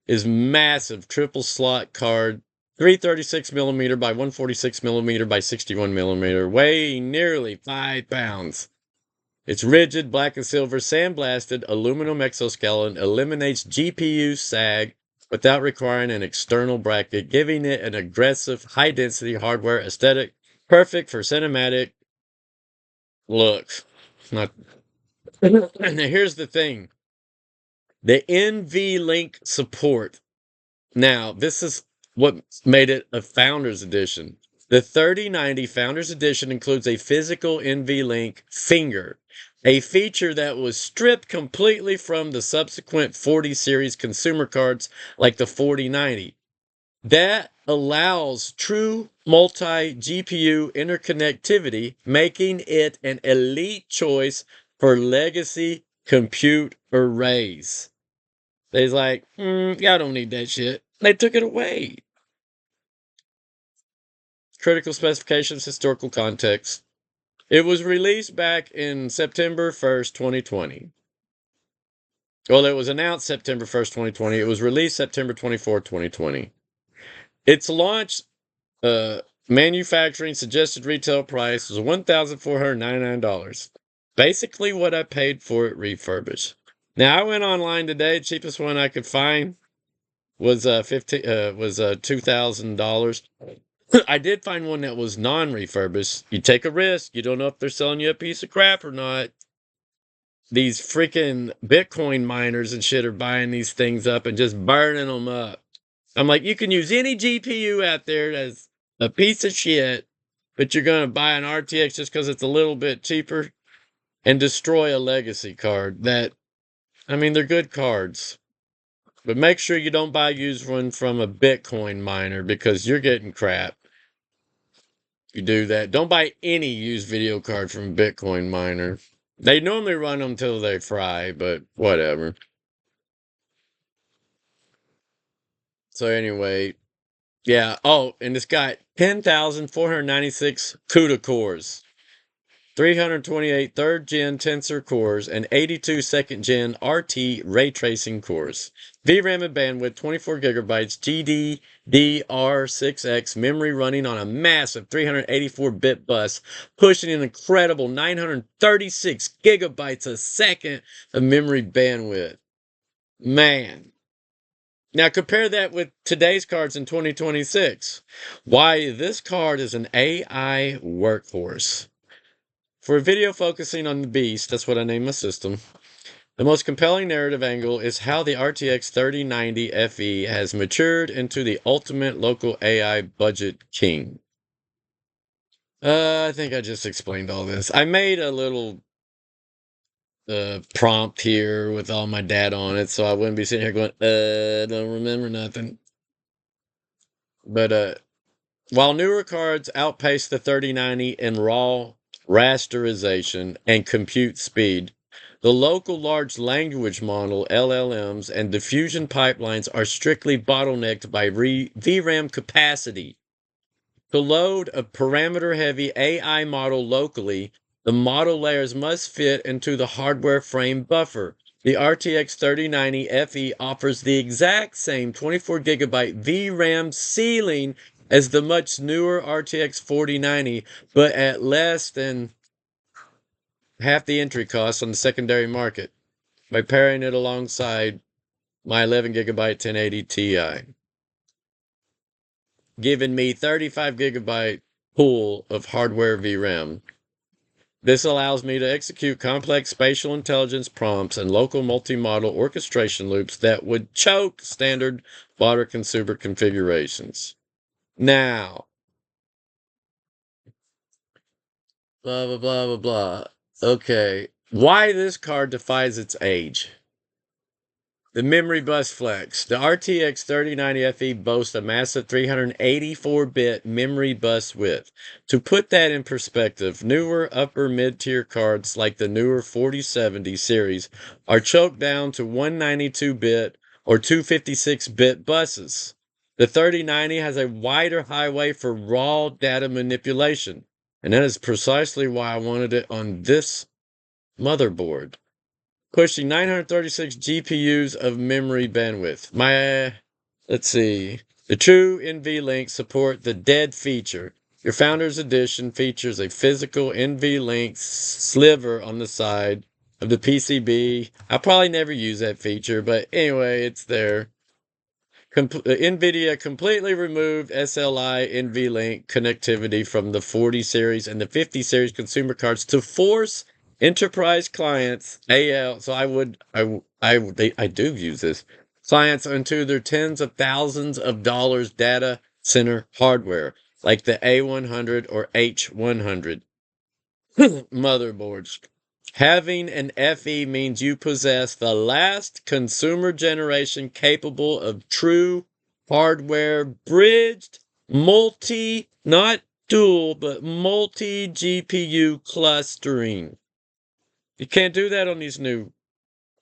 is massive triple slot card, 336 millimeter by 146 millimeter by 61 millimeter, weighing nearly 5 pounds. It's rigid, black and silver, sandblasted aluminum exoskeleton, eliminates GPU sag without requiring an external bracket, giving it an aggressive, high-density hardware aesthetic, perfect for cinematic looks. Now, here's the thing. The NVLink support. Now, this is what made it a Founders Edition. The 3090 Founders Edition includes a physical NVLink finger, a feature that was stripped completely from the subsequent 40 series consumer cards like the 4090. That allows true multi-GPU interconnectivity, making it an elite choice for legacy compute arrays. They's like, y'all don't need that shit. They took it away. Critical specifications, historical context. It was released back in September 1st, 2020. Well, it was announced September 1st, 2020. It was released September 24th, 2020. Its launch manufacturing suggested retail price was $1,499. Basically what I paid for it refurbished. Now I went online today. Cheapest one I could find was $2,000. I did find one that was non-refurbished. You take a risk. You don't know if they're selling you a piece of crap or not. These freaking Bitcoin miners and shit are buying these things up and just burning them up. I'm like, you can use any GPU out there as a piece of shit, but you're going to buy an RTX just because it's a little bit cheaper and destroy a legacy card that, I mean, they're good cards. But make sure you don't buy a used one from a Bitcoin miner because you're getting crap. You do that. Don't buy any used video card from a Bitcoin miner. They normally run them till they fry, but whatever. So anyway, yeah. Oh, and it's got 10,496 CUDA cores, 328 third-gen tensor cores, and 82 second-gen RT ray tracing cores. VRAM and bandwidth 24 gigabytes, GDDR6X memory running on a massive 384-bit bus, pushing an incredible 936 gigabytes a second of memory bandwidth. Man. Now compare that with today's cards in 2026. Why, this card is an AI workhorse. For a video focusing on the beast, that's what I named my system, the most compelling narrative angle is how the RTX 3090 FE has matured into the ultimate local AI budget king. I think I just explained all this. I made a little prompt here with all my data on it, so I wouldn't be sitting here going, don't remember nothing. But while newer cards outpace the 3090 in raw rasterization and compute speed, the local large language model LLMs and diffusion pipelines are strictly bottlenecked by VRAM capacity. To load a parameter-heavy AI model locally, the model layers must fit into the hardware frame buffer. The RTX 3090 FE offers the exact same 24 gigabyte VRAM ceiling as the much newer RTX 4090, but at less than half the entry cost on the secondary market by pairing it alongside my 11 gigabyte 1080 Ti, giving me 35 gigabyte pool of hardware VRAM. This allows me to execute complex spatial intelligence prompts and local multi-model orchestration loops that would choke standard water consumer configurations. Now, blah, blah, blah, blah, blah. Okay, why this card defies its age? The memory bus flex. The RTX 3090 FE boasts a massive 384-bit memory bus width. To put that in perspective, newer upper mid-tier cards like the newer 4070 series are choked down to 192-bit or 256-bit buses. The 3090 has a wider highway for raw data manipulation, and that is precisely why I wanted it on this motherboard. Pushing 936 GPUs of memory bandwidth. Let's see. The true NVLink support the dead feature. Your Founders Edition features a physical NVLink sliver on the side of the PCB. I'll probably never use that feature, but anyway, it's there. NVIDIA completely removed SLI NVLink connectivity from the 40 series and the 50 series consumer cards to force enterprise clients AL. So I do use this clients into their tens of thousands of dollars data center hardware like the A100 or H100 motherboards. Having an FE means you possess the last consumer generation capable of true hardware bridged not dual, but multi GPU clustering. You can't do that on these new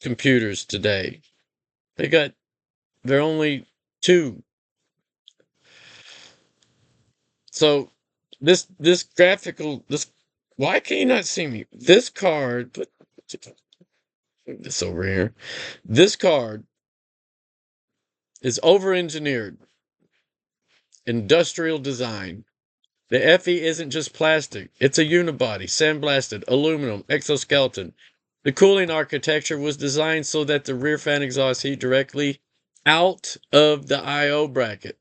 computers today. They're only two. So this graphical this why can you not see me? This card put this over here. This card is over-engineered, industrial design. The FE isn't just plastic, it's a unibody, sandblasted, aluminum, exoskeleton. The cooling architecture was designed so that the rear fan exhausts heat directly out of the I/O bracket,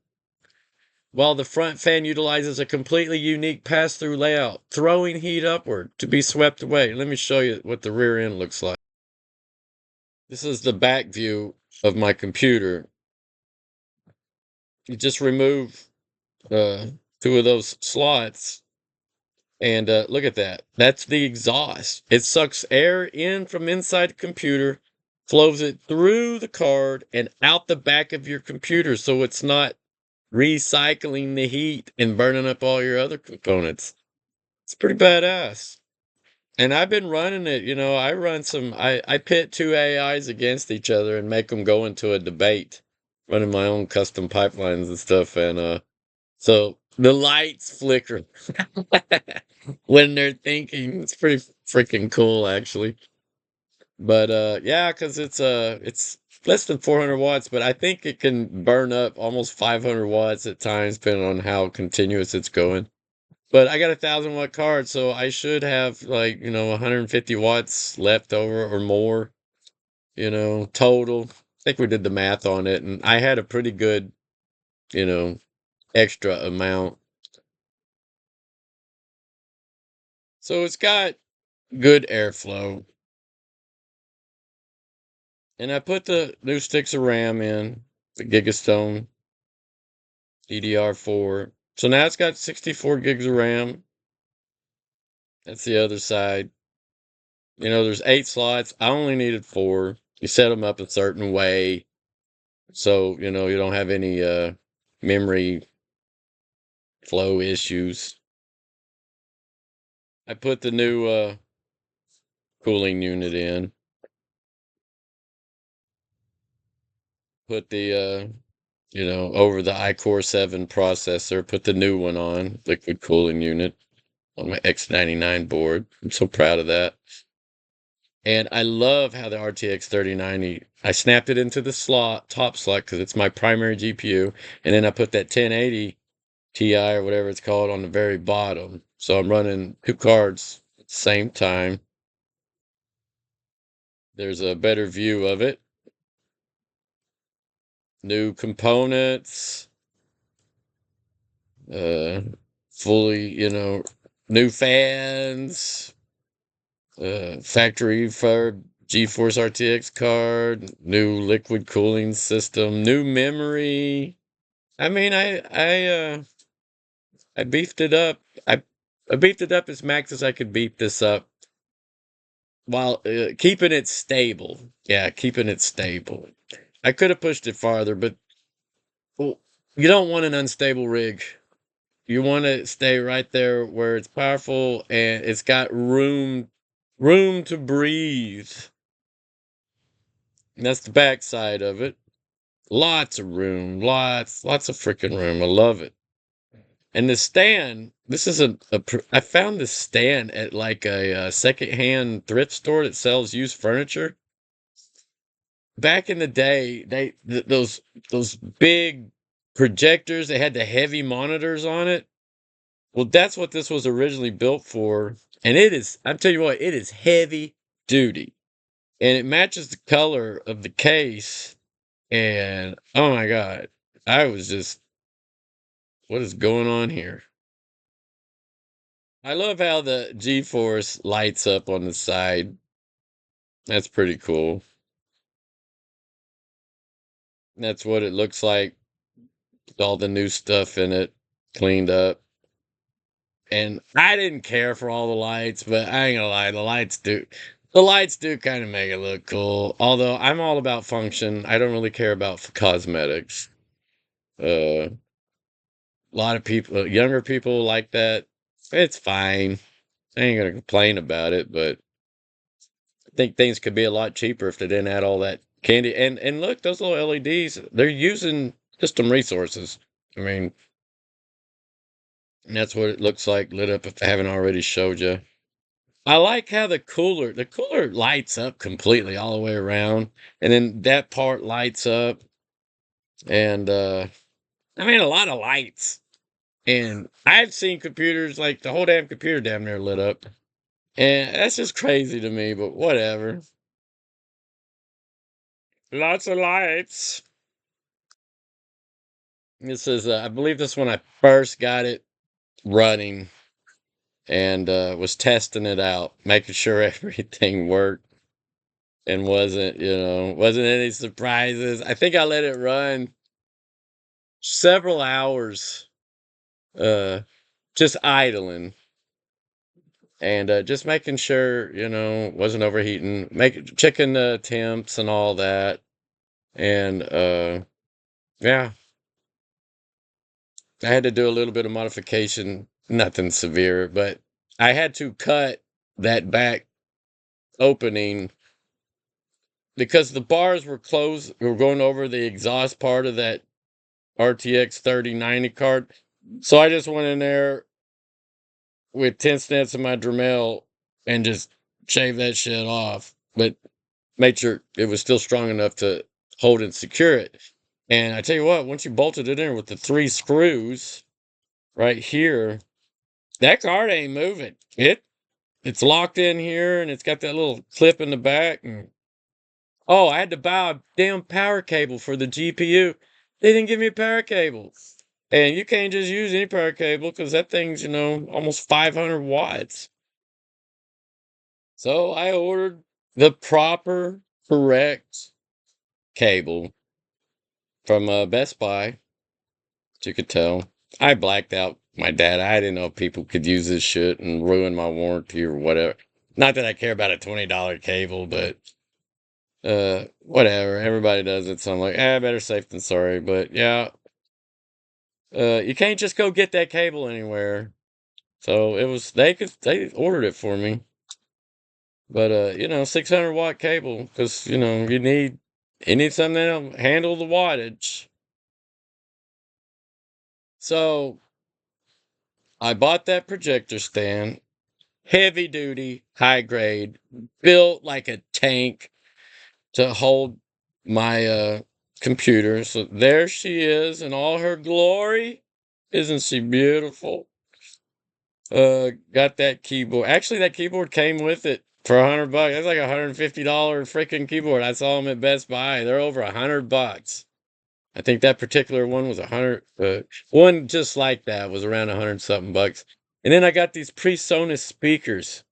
while the front fan utilizes a completely unique pass-through layout, throwing heat upward to be swept away. Let me show you what the rear end looks like. This is the back view of my computer. You just remove two of those slots, and look at that. That's the exhaust. It sucks air in from inside the computer, flows it through the card and out the back of your computer, so it's not recycling the heat and burning up all your other components. It's pretty badass. And I've been running it, I pit two AIs against each other and make them go into a debate, running my own custom pipelines and stuff. And so the lights flicker when they're thinking. It's pretty freaking cool, actually. But yeah, because it's less than 400 watts, but I think it can burn up almost 500 watts at times, depending on how continuous it's going. But I got a 1,000 watt card, so I should have 150 watts left over or more, total. I think we did the math on it, and I had a pretty good, you know, extra amount. So it's got good airflow. And I put the new sticks of RAM in, the Gigastone DDR4. So now it's got 64 gigs of RAM. That's the other side. There's 8 slots. I only needed 4. You set them up a certain way, so you don't have any memory flow issues. I put the new cooling unit in. Put the over the iCore 7 processor, put the new one on, liquid cooling unit on my X99 board. I'm so proud of that. And I love how the RTX 3090, I snapped it into the top slot because it's my primary GPU, and then I put that 1080 Ti or whatever it's called on the very bottom. So I'm running 2 cards at the same time. There's a better view of it. New components. Fully, new fans. Factory for GeForce RTX card. New liquid cooling system. New memory. I mean, I beefed it up. I beefed it up as max as I could beef this up while keeping it stable. Yeah, keeping it stable. I could have pushed it farther, but well, you don't want an unstable rig. You want to stay right there where it's powerful and it's got room to breathe. And that's the backside of it. Lots of room, lots of freaking room. I love it. And the stand, this is I found this stand at like a secondhand thrift store that sells used furniture. Back in the day, those big projectors, they had the heavy monitors on it. Well, that's what this was originally built for. And I'm telling you what, it is heavy duty. And it matches the color of the case. And oh my God, I was just, what is going on here? I love how the GeForce lights up on the side. That's pretty cool. That's what it looks like. All the new stuff in it, cleaned up. And I didn't care for all the lights, but I ain't gonna lie, the lights do kind of make it look cool. Although I'm all about function. I don't really care about cosmetics. A lot of people, younger people like that. It's fine. I ain't gonna complain about it, but I think things could be a lot cheaper if they didn't add all that candy. And look, those little LEDs, they're using system resources. I mean, and that's what it looks like lit up if I haven't already showed you. I like how the cooler lights up completely all the way around, and then that part lights up, and I mean a lot of lights. And I've seen computers like the whole damn computer damn near lit up, and that's just crazy to me. But whatever. Lots of lights. This is, I believe, this when I first got it running, and was testing it out, making sure everything worked. And wasn't any surprises. I think I let it run several hours, uh, just idling and just making sure, wasn't overheating, checking the temps and all that. And yeah, I had to do a little bit of modification, nothing severe, but I had to cut that back opening because the bars were closed. We were going over the exhaust part of that RTX 3090 card. So I just went in there with 10 cents in my Dremel and just shaved that shit off, but made sure it was still strong enough to hold and secure it. And I tell you what, once you bolted it in with the 3 screws right here, that card ain't moving. It's locked in here and it's got that little clip in the back. And oh, I had to buy a damn power cable for the GPU. They didn't give me a power cable. And you can't just use any power cable because that thing's, almost 500 watts. So I ordered the proper, correct cable from Best Buy. As you could tell, I blacked out my data. I didn't know people could use this shit and ruin my warranty or whatever. Not that I care about a $20 cable, but whatever. Everybody does it. So I'm like, better safe than sorry. But yeah, you can't just go get that cable anywhere. So they ordered it for me. But 600-watt cable, because you need something that'll handle the wattage. So I bought that projector stand, heavy duty, high grade, built like a tank to hold my computer. So there she is in all her glory. Isn't she beautiful? Got that keyboard. Actually, that keyboard came with it for $100. That's like $150 freaking keyboard. I saw them at Best Buy. They're over $100. I think that particular one was 100. One just like that was around 100 something bucks. And then I got these PreSonus speakers.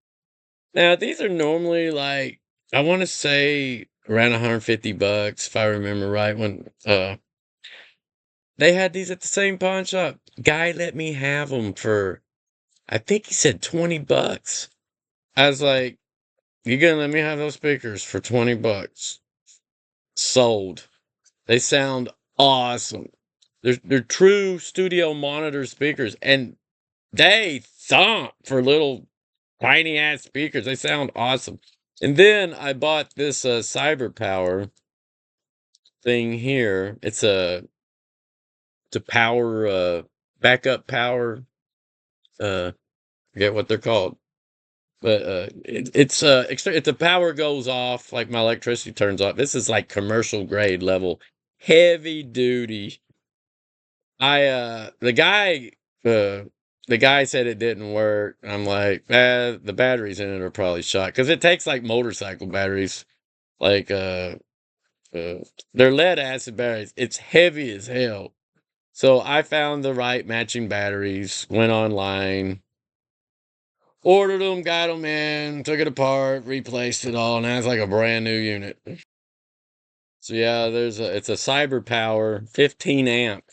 Now these are normally like, I want to say around 150 bucks if I remember right. When they had these at the same pawn shop, guy let me have them for, I think he said 20 bucks. I was like, you gonna let me have those speakers for 20 bucks? Sold. They sound awesome. They're true studio monitor speakers, and they thump for little tiny ass speakers. They sound awesome. And then I bought this Cyber Power thing here. It's a to power backup power. Forget what they're called. But if the power goes off, like my electricity turns off, this is like commercial grade level, heavy duty. The guy said it didn't work. I'm like, the batteries in it are probably shot because it takes like motorcycle batteries, like they're lead acid batteries. It's heavy as hell. So I found the right matching batteries, went online, ordered them, got them in, took it apart, replaced it all. Now it's like a brand new unit. So yeah, it's a Cyber Power 15 amp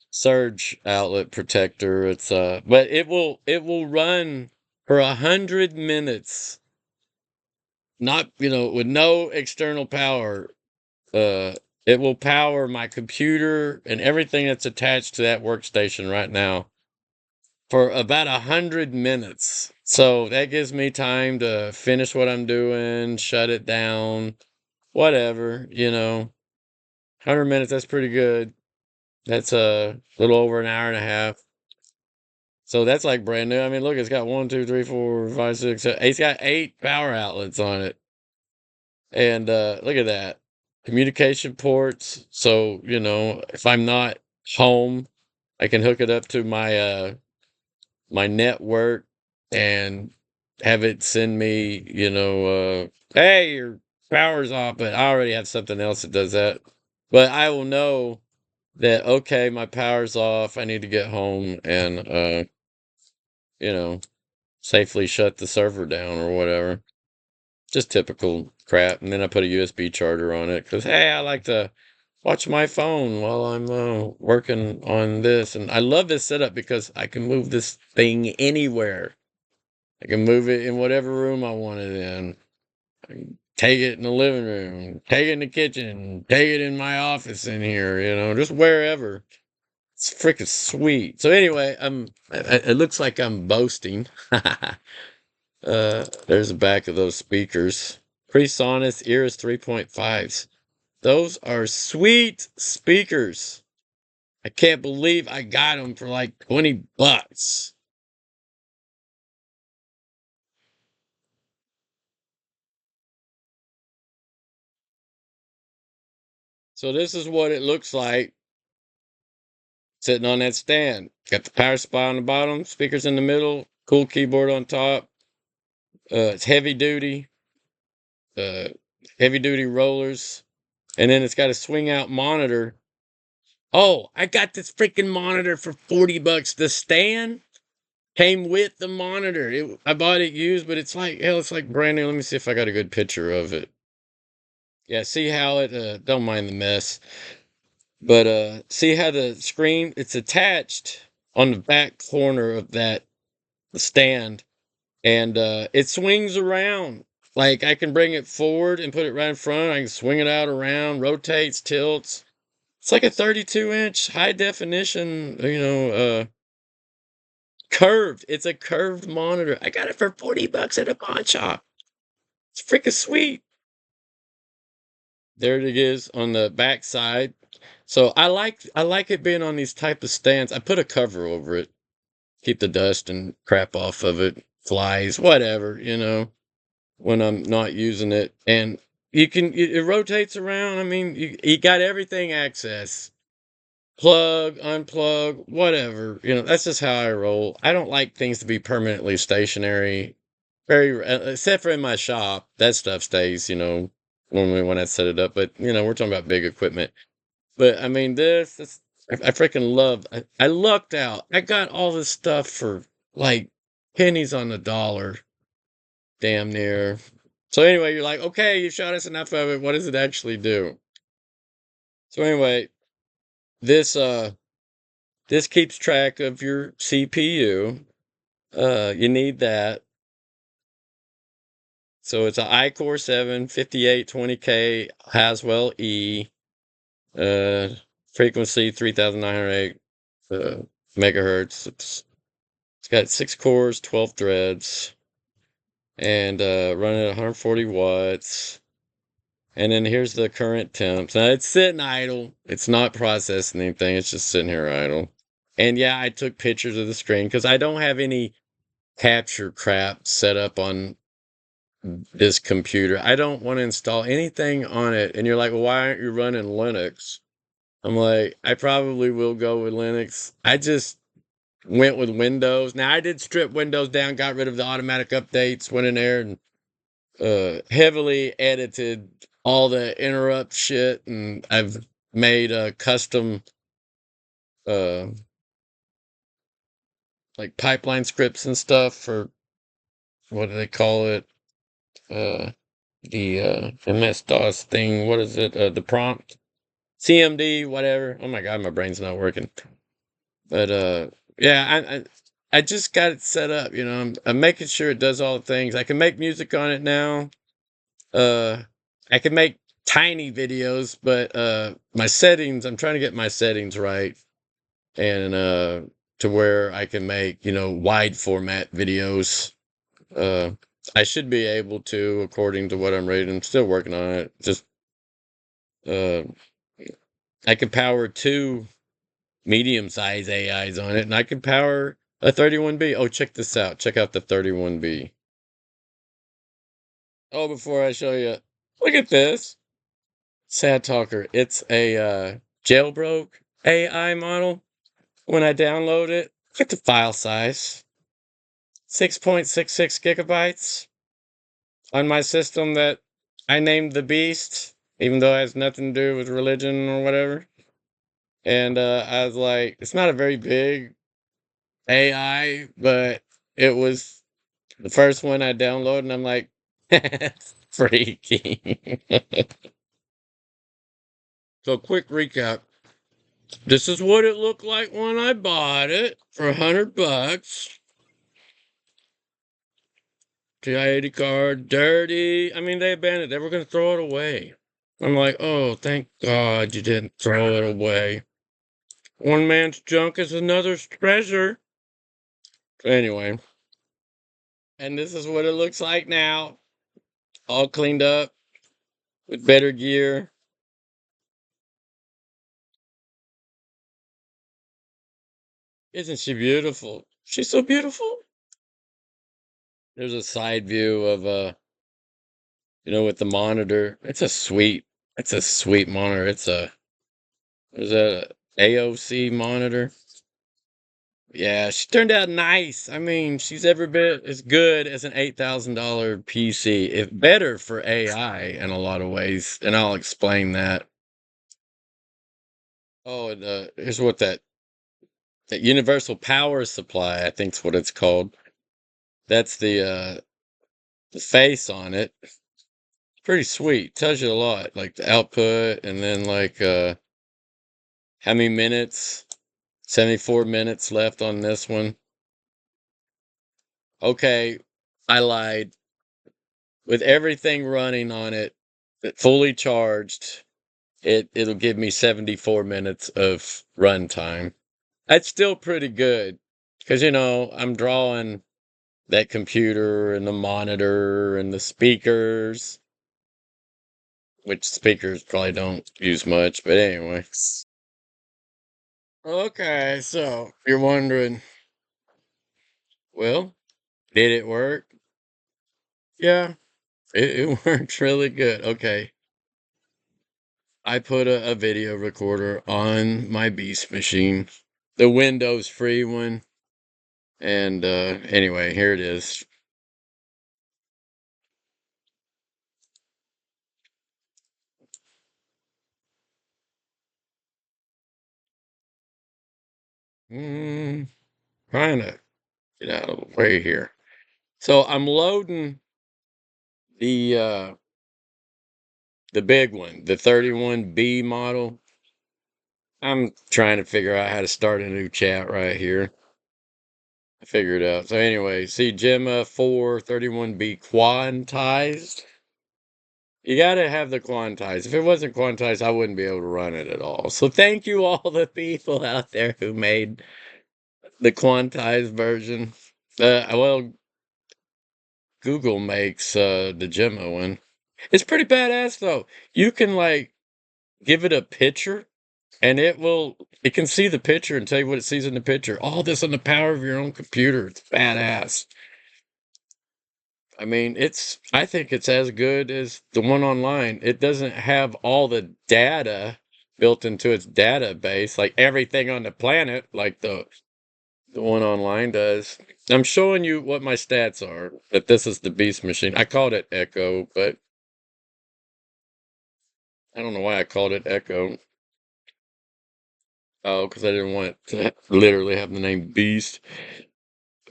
surge outlet protector. It's but it will run for 100 minutes, not with no external power. It will power my computer and everything that's attached to that workstation right now for about 100 minutes. So that gives me time to finish what I'm doing, shut it down, whatever, 100 minutes, that's pretty good. That's a little over an hour and a half. So that's like brand new. I mean, look, it's got 1, 2, 3, 4, 5, 6, 7. It's got 8 power outlets on it. And look at that. Communication ports. So, if I'm not home, I can hook it up to my network and have it send me, hey, your power's off, but I already have something else that does that. But I will know that, okay, my power's off. I need to get home and, safely shut the server down or whatever. Just typical crap. And then I put a USB charger on it because, hey, I like to watch my phone while I'm working on this. And I love this setup because I can move this thing anywhere. I can move it in whatever room I want it in. I can take it in the living room, take it in the kitchen, take it in my office in here, just wherever. It's freaking sweet. So anyway, it looks like I'm boasting. There's the back of those speakers. PreSonus Iris 3.5s. Those are sweet speakers. I can't believe I got them for like $20. So this is what it looks like sitting on that stand. Got the power supply on the bottom, speakers in the middle, cool keyboard on top. It's heavy duty rollers. And then it's got a swing out monitor. Oh, I got this freaking monitor for $40. The stand came with the monitor. I bought it used, but it's like, hell, it's like brand new. Let me see if I got a good picture of it. Yeah, see how it, don't mind the mess. But see how the screen, it's attached on the back corner of that stand. And it swings around. Like I can bring it forward and put it right in front. I can swing it out around, rotates, tilts. It's like a 32-inch high definition, curved. It's a curved monitor. I got it for $40 at a pawn shop. It's freaking sweet. There it is on the back side. So I like it being on these type of stands. I put a cover over it, keep the dust and crap off of it, flies, whatever, when I'm not using it. And it rotates around. I mean, you got everything access. Plug, unplug, whatever. That's just how I roll. I don't like things to be permanently stationary. Except for in my shop, that stuff stays, normally when I set it up. But, we're talking about big equipment. But I mean, I freaking love, I lucked out. I got all this stuff for like pennies on the dollar, damn near. So anyway, you're like, okay, you showed us enough of it. What does it actually do? So anyway, this, this keeps track of your CPU. You need that. So it's an iCore 7 5820K Haswell-E, frequency 3908 megahertz. It's got 6 cores, 12 threads, and running at 140 watts. And then here's the current temps. Now it's sitting idle. It's not processing anything. It's just sitting here idle. And yeah, I took pictures of the screen because I don't have any capture crap set up on this computer. I don't want to install anything on it. And you're like, well, why aren't you running Linux? I'm like, I probably will go with Linux. I just went with Windows. Now I did strip Windows down, got rid of the automatic updates, went in there and heavily edited all the interrupt shit, and I've made a custom uh like pipeline scripts and stuff for, what do they call it? The MS-DOS thing. What is it? The prompt, CMD, whatever. Oh my god, my brain's not working. But yeah, I just got it set up. I'm making sure it does all the things. I can make music on it now. I can make tiny videos, but my settings, I'm trying to get my settings right, and to where I can make, wide format videos. I should be able to, according to what I'm reading. I'm still working on it. Just Uh, I could power 2 medium-sized AIs on it, and I could power a 31B. Oh, check this out. Check out the 31B. Oh, before I show you, look at this. Sad Talker. It's a jailbroke AI model. When I download it, look at the file size. 6.66 gigabytes on my system that I named the Beast, even though it has nothing to do with religion or whatever. And I was like, it's not a very big AI, but it was the first one I downloaded, and I'm like, it's freaky. So, quick recap. This is what it looked like when I bought it for $100. TI-80 card, dirty. I mean, they abandoned it. They were going to throw it away. I'm like, oh, thank God you didn't throw it away. One man's junk is another's treasure. Anyway, and this is what it looks like now. All cleaned up with better gear. Isn't she beautiful? She's so beautiful. There's a side view of with the monitor. It's a sweet monitor. There's a AOC monitor. Yeah, she turned out nice. I mean, she's every bit as good as an $8,000 PC, if better for AI in a lot of ways, and I'll explain that. Oh, and here's what that universal power supply, I think's what it's called. That's the face on it. Pretty sweet. Tells you a lot, like the output, and then like how many minutes? 74 minutes left on this one. Okay, I lied. With everything running on it, fully charged, it'll give me 74 minutes of runtime. That's still pretty good because I'm drawing that computer and the monitor and the speakers, which speakers probably don't use much, but anyway. Okay, so you're wondering, well, did it work? Yeah, it worked really good. Okay. I put a video recorder on my Beast machine, the Windows free one. And anyway, here it is. Trying to get out of the way here. So I'm loading the big one, the 31B model. I'm trying to figure out how to start a new chat right here. I figured it out. So anyway, see Gemma 431B quantized. You got to have the quantized. If it wasn't quantized, I wouldn't be able to run it at all. So thank you all the people out there who made the quantized version. Well, Google makes the Gemma one. It's pretty badass though. You can like give it a picture and it can see the picture and tell you what it sees in the picture. All this on the power of your own computer. It's badass. I mean, I think it's as good as the one online. It doesn't have all the data built into its database, like everything on the planet, like the one online does. I'm showing you what my stats are, that this is the Beast machine. I called it Echo, but I don't know why I called it Echo. Oh, because I didn't want it to literally have the name Beast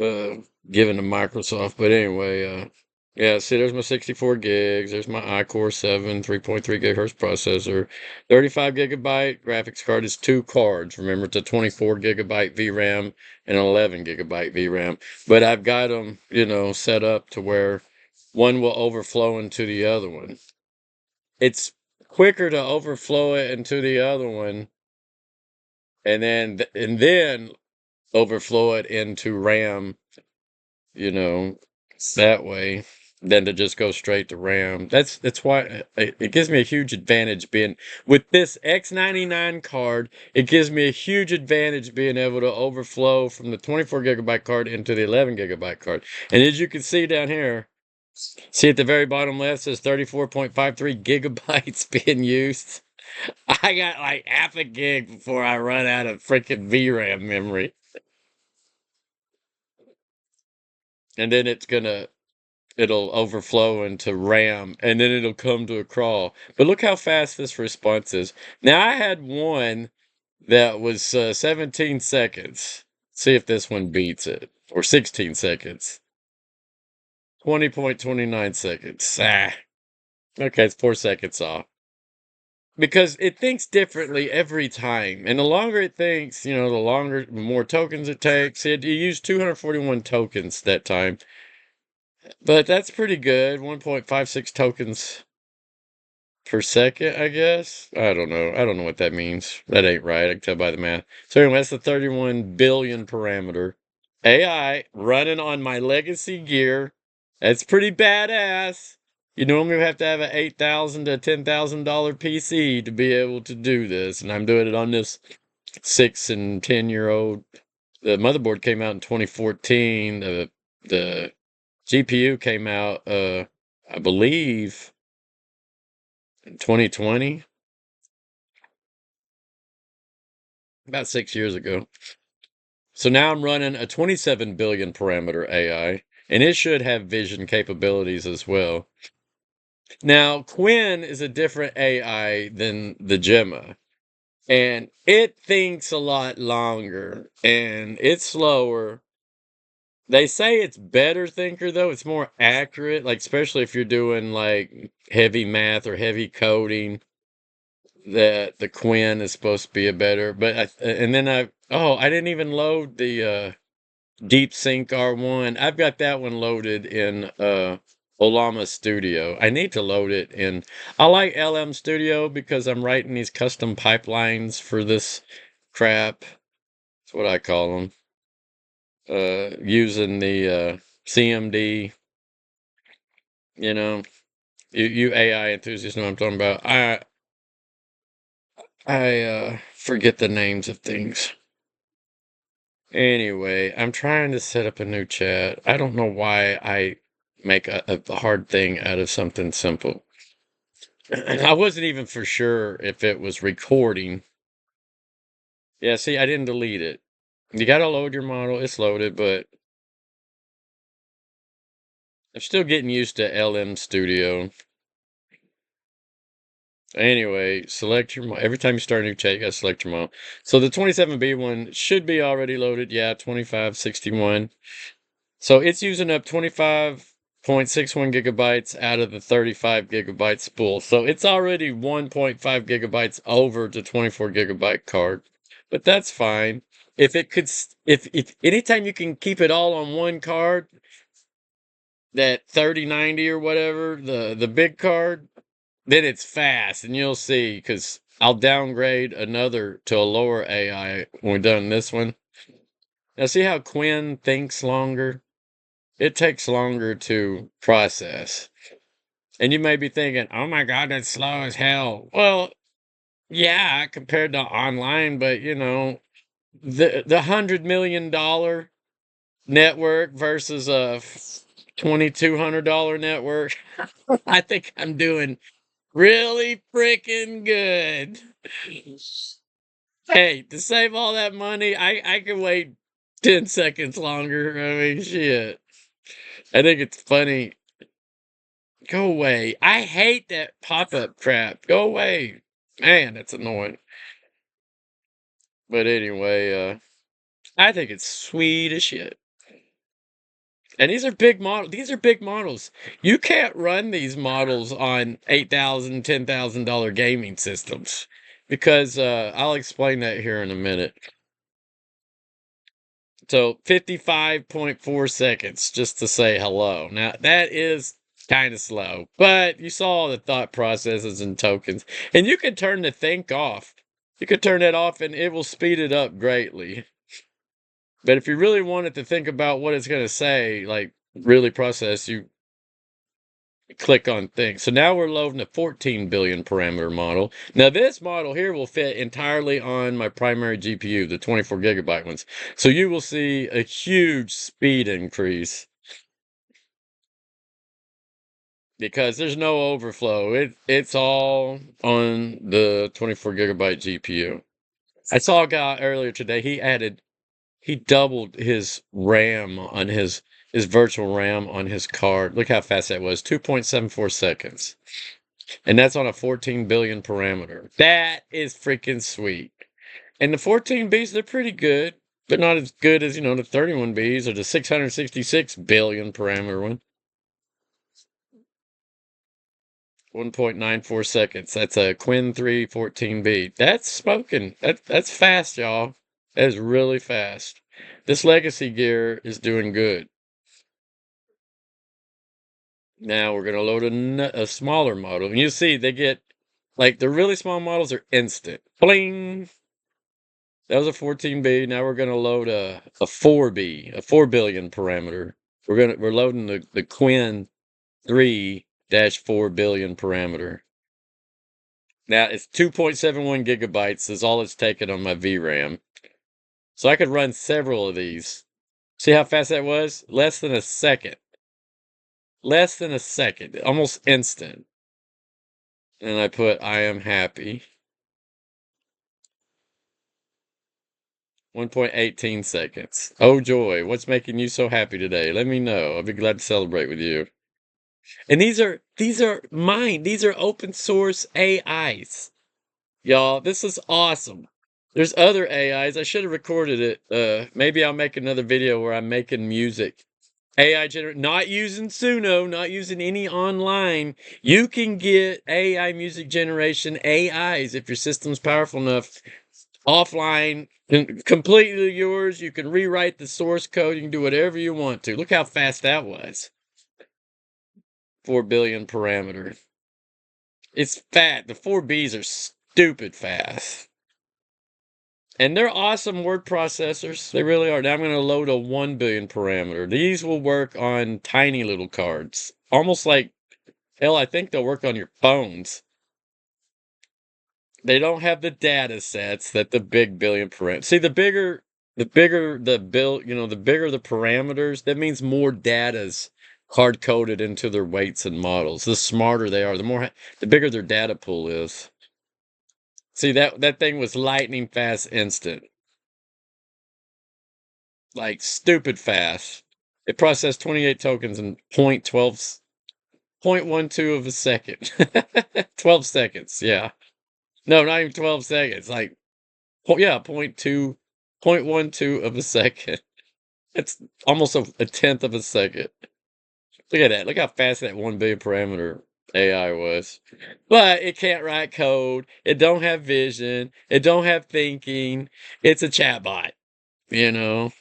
uh, given to Microsoft. But anyway, yeah, see, there's my 64 gigs. There's my iCore 7, 3.3 gigahertz processor. 35 gigabyte graphics card is 2 cards. Remember, it's a 24 gigabyte VRAM and 11 gigabyte VRAM. But I've got them, set up to where one will overflow into the other one. It's quicker to overflow it into the other one and then overflow it into RAM, that way. than to just go straight to RAM. That's why it gives me a huge advantage being with this X99 card. It gives me a huge advantage being able to overflow from the 24 gigabyte card into the 11 gigabyte card. And as you can see down here, see at the very bottom left says 34.53 gigabytes being used. I got like half a gig before I run out of freaking VRAM memory. And then it'll overflow into RAM, and then it'll come to a crawl. But look how fast this response is. Now, I had one that was 17 seconds. See if this one beats it. Or 16 seconds. 20.29 seconds. Okay, it's 4 seconds off. Because it thinks differently every time. And the longer it thinks, the more tokens it takes. It used 241 tokens that time. But that's pretty good. 1.56 tokens per second, I guess. I don't know. I don't know what that means. That ain't right. I can tell by the math. So anyway, that's the 31 billion parameter. AI running on my legacy gear. That's pretty badass. You normally have to have an $8,000 to $10,000 PC to be able to do this. And I'm doing it on this 6 and 10-year-old. The motherboard came out in 2014. The GPU came out, I believe, in 2020, about 6 years ago. So now I'm running a 27 billion parameter AI, and it should have vision capabilities as well. Now, Qwen is a different AI than the Gemma, and it thinks a lot longer, and it's slower. They say it's better thinker, though. It's more accurate, like especially if you're doing like heavy math or heavy coding. That the Qwen is supposed to be a better, but I didn't even load the Deep Sync R1. I've got that one loaded in Olama Studio. I need to load it in. I like LM Studio because I'm writing these custom pipelines for this crap. That's what I call them. Using the CMD, you AI enthusiasts know what I'm talking about. I forget the names of things. Anyway, I'm trying to set up a new chat. I don't know why I make a hard thing out of something simple. I wasn't even for sure if it was recording. Yeah, see, I didn't delete it. You gotta load your model. It's loaded, but I'm still getting used to LM Studio. Anyway, select your model. Every time you start a new chat, you gotta select your model. So the 27B one should be already loaded. Yeah, 2561. So it's using up 25.61 gigabytes out of the 35 gigabyte spool. So it's already 1.5 gigabytes over the 24 gigabyte card. But that's fine. If anytime you can keep it all on one card, that 3090 or whatever, the big card, then it's fast, and you'll see, because I'll downgrade another to a lower AI when we're done this one. Now see how Qwen thinks longer? It takes longer to process. And you may be thinking, oh my God, that's slow as hell. Well, yeah, compared to online, but the $100 million network versus a $2,200 network, I think I'm doing really freaking good. Hey, to save all that money, I can wait 10 seconds longer. I mean, shit. I think it's funny. Go away. I hate that pop-up crap. Go away. Man, that's annoying. But anyway, I think it's sweet as shit. And these are big models. These are big models. You can't run these models on $8,000, $10,000 gaming systems because I'll explain that here in a minute. So 55.4 seconds just to say hello. Now that is kind of slow, but you saw the thought processes and tokens, and you can turn the think off. You could turn that off and it will speed it up greatly. But if you really wanted to think about what it's going to say, like really process, you click on things. So now we're loading a 14 billion parameter model. Now this model here will fit entirely on my primary GPU, the 24 gigabyte ones. So you will see a huge speed increase because there's no overflow. It's all on the 24 gigabyte GPU. I saw a guy earlier today, he doubled his RAM on his virtual RAM on his card. Look how fast that was, 2.74 seconds. And that's on a 14 billion parameter. That is freaking sweet. And the 14Bs, they're pretty good, but not as good as, the 31Bs or the 666 billion parameter one. 1.94 seconds. That's a Qwen 3 14B. That's smoking. That's fast, y'all. That is really fast. This legacy gear is doing good. Now we're going to load a smaller model. And you see, they get, like, the really small models are instant. Bling! That was a 14B. Now we're going to load a 4B, a 4 billion parameter. We're loading the Qwen 3-4 billion parameter. Now it's 2.71 gigabytes is all it's taken on my VRAM. So I could run several of these. See how fast that was? Less than a second. Less than a second. Almost instant. And I put, I am happy. 1.18 seconds. Oh joy, what's making you so happy today? Let me know. I'll be glad to celebrate with you. And these are mine. These are open source AIs. Y'all, this is awesome. There's other AIs. I should have recorded it. Maybe I'll make another video where I'm making music. AI not using Suno, not using any online. You can get AI music generation AIs if your system's powerful enough. Offline, completely yours. You can rewrite the source code. You can do whatever you want to. Look how fast that was. 4 billion parameter. It's fat. The 4Bs are stupid fast. And they're awesome word processors. They really are. Now I'm going to load a 1 billion parameter. These will work on tiny little cards. Almost like, hell, I think they'll work on your phones. They don't have the data sets that the big billion parameters. See, the bigger the bigger the parameters, that means more data's hard coded into their weights and models. The smarter they are, the bigger their data pool is. See, that thing was lightning fast instant. Like stupid fast. It processed 28 tokens in 0.12 of a second. 12 seconds, yeah. No, not even 12 seconds. Like, yeah, 0.12 of a second. It's almost a tenth of a second. Look at that. Look how fast that 1 billion parameter AI was. But it can't write code. It don't have vision. It don't have thinking. It's a chatbot, you know?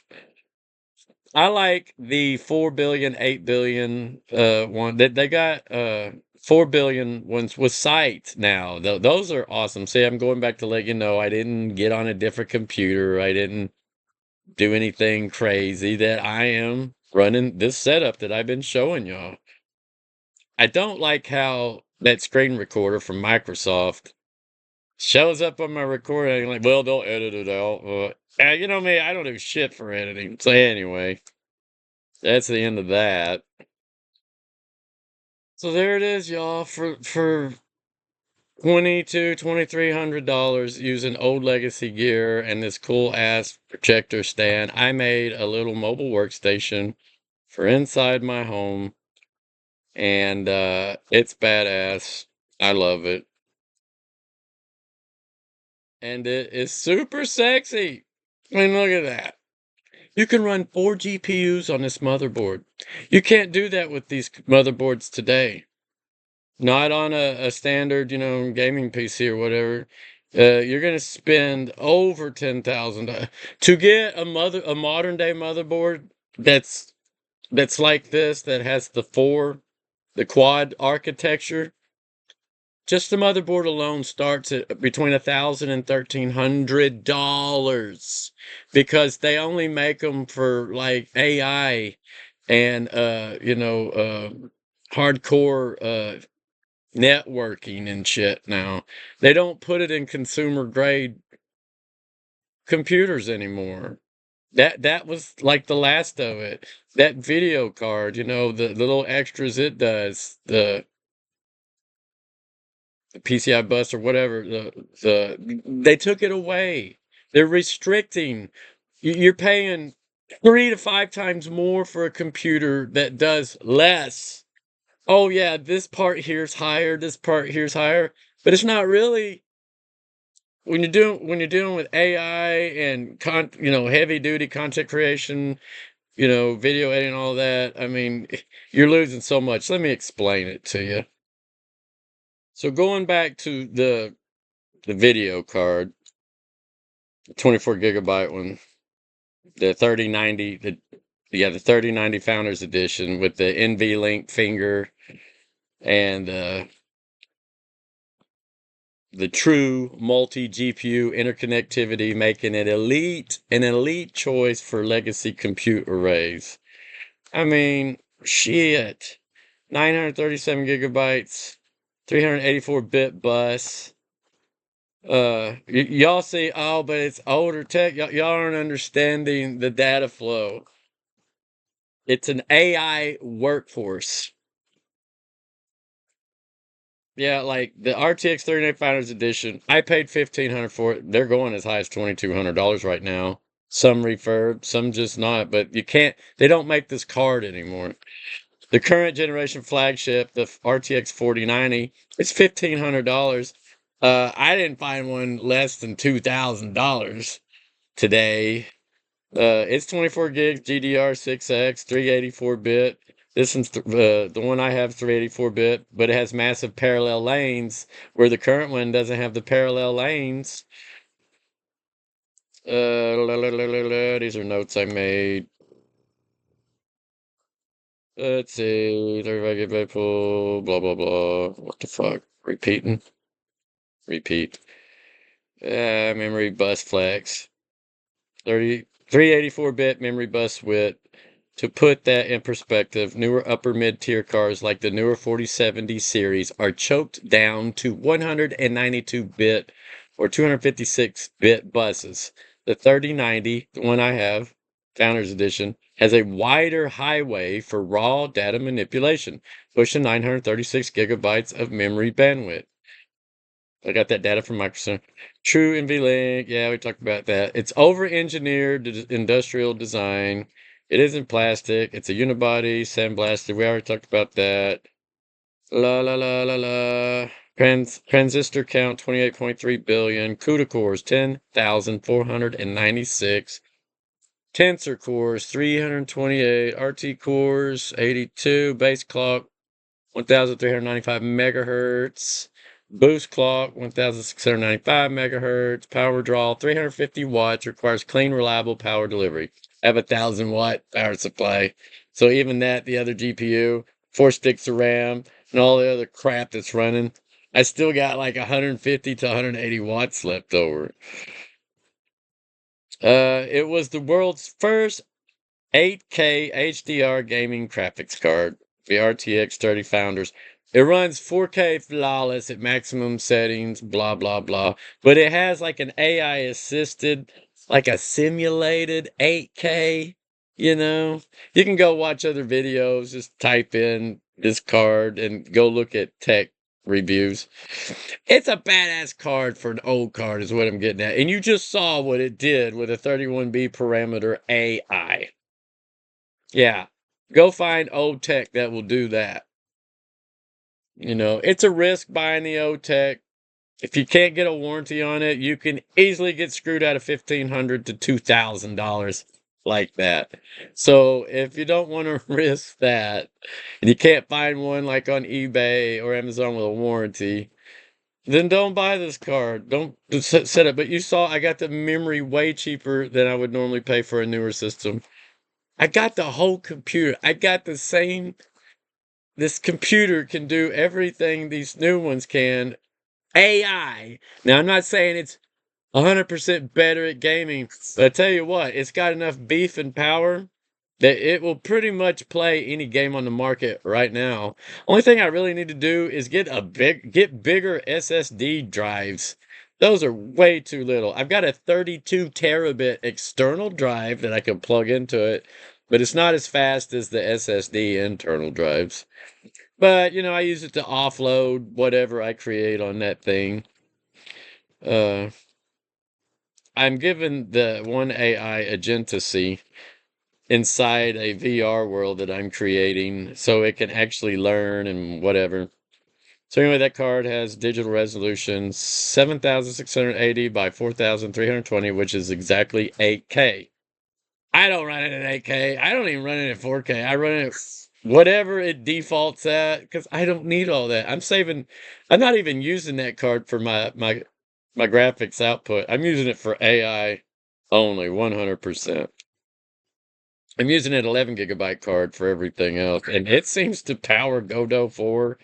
I like the 4 billion, 8 billion one. They got 4 billion ones with sight now. Those are awesome. See, I'm going back to let you know I didn't get on a different computer. I didn't do anything crazy, that I am running this setup that I've been showing y'all. I don't like how that screen recorder from Microsoft shows up on my recording. Like, well, they'll edit it out. You know me, I don't do shit for editing. So anyway, that's the end of that. So there it is, y'all, for $2,300 using old legacy gear and this cool ass projector stand. I made a little mobile workstation for inside my home, and it's badass. I love it. And it is super sexy. I mean, look at that. You can run 4 GPUs on this motherboard. You can't do that with these motherboards today. Not on a standard, gaming PC or whatever. You're going to spend over $10,000 to get a modern day motherboard that's like this, that has the quad architecture. Just the motherboard alone starts at between $1,000 and $1,300 because they only make them for like AI and hardcore networking and shit now. They don't put it in consumer grade computers anymore. That was like the last of it. That video card, the little extras it does, the PCI bus or whatever, they took it away. They're restricting. You're paying 3 to 5 times more for a computer that does less. Oh yeah, this part here's higher, this part here's higher, but it's not really. When you're dealing with AI and heavy duty content creation, video editing, all that. I mean, you're losing so much. Let me explain it to you. So going back to the video card, the 24 gigabyte one, the 3090, the 3090 Founders Edition with the NVLink finger and the true multi-GPU interconnectivity, making it an elite choice for legacy compute arrays. I mean, shit. 937 gigabytes, 384-bit bus. Y'all see, oh, but it's older tech. Y'all aren't understanding the data flow. It's an AI workforce. Yeah, like the RTX 3080 Founders Edition, I paid $1,500 for it. They're going as high as $2,200 right now. Some refurb, some just not. But they don't make this card anymore. The current generation flagship, the RTX 4090, it's $1,500. I didn't find one less than $2,000 today. It's 24 gigs, GDR6X, 384-bit. This one's the one I have, 384-bit, but it has massive parallel lanes, where the current one doesn't have the parallel lanes. These are notes I made. Let's see, 35 gigabyte pool, blah, blah, blah. What the fuck? Repeating? Repeat. Memory bus flex. 384-bit memory bus width. To put that in perspective, newer upper mid-tier cars like the newer 4070 series are choked down to 192-bit or 256-bit buses. The 3090, the one I have, Founders Edition, has a wider highway for raw data manipulation, pushing 936 gigabytes of memory bandwidth. I got that data from Microsoft. True NVLink, yeah, we talked about that. It's over-engineered industrial design. It isn't plastic. It's a unibody, sandblasted. We already talked about that. La la la la la. Transistor count 28.3 billion. CUDA cores 10,496. Tensor cores 328. RT cores 82. Base clock 1,395 megahertz. Boost clock 1,695 megahertz. Power draw 350 watts. Requires clean, reliable power delivery. I have 1,000-watt power supply. So even that, the other GPU, 4 sticks of RAM, and all the other crap that's running, I still got like 150 to 180 watts left over. It was the world's first 8K HDR gaming graphics card, the RTX 30 Founders. It runs 4K flawless at maximum settings, blah, blah, blah. But it has like an AI assisted, like a simulated 8K, You can go watch other videos, just type in this card and go look at tech reviews. It's a badass card for an old card is what I'm getting at. And you just saw what it did with a 31B parameter AI. Yeah, go find old tech that will do that. It's a risk buying the old tech. If you can't get a warranty on it, you can easily get screwed out of $1,500 to $2,000 like that. So if you don't want to risk that, and you can't find one like on eBay or Amazon with a warranty, then don't buy this card. Don't set it. But you saw I got the memory way cheaper than I would normally pay for a newer system. I got the whole computer. I got the same. This computer can do everything these new ones can. AI. Now, I'm not saying it's 100% better at gaming, but I tell you what, it's got enough beef and power that it will pretty much play any game on the market right now. Only thing I really need to do is get bigger SSD drives. Those are way too little. I've got a 32 terabit external drive that I can plug into it, but it's not as fast as the SSD internal drives. But, I use it to offload whatever I create on that thing. Uh, I'm given the one AI agency inside a VR world that I'm creating so it can actually learn and whatever. So anyway, that card has digital resolution 7680 by 4320, which is exactly 8K. I don't run it at 8K. I don't even run it at 4K. I run it at whatever it defaults at because I don't need all that. I'm not even using that card for my graphics output. I'm using it for AI only, 100%. I'm using an 11 gigabyte card for everything else, and it seems to power Godot 4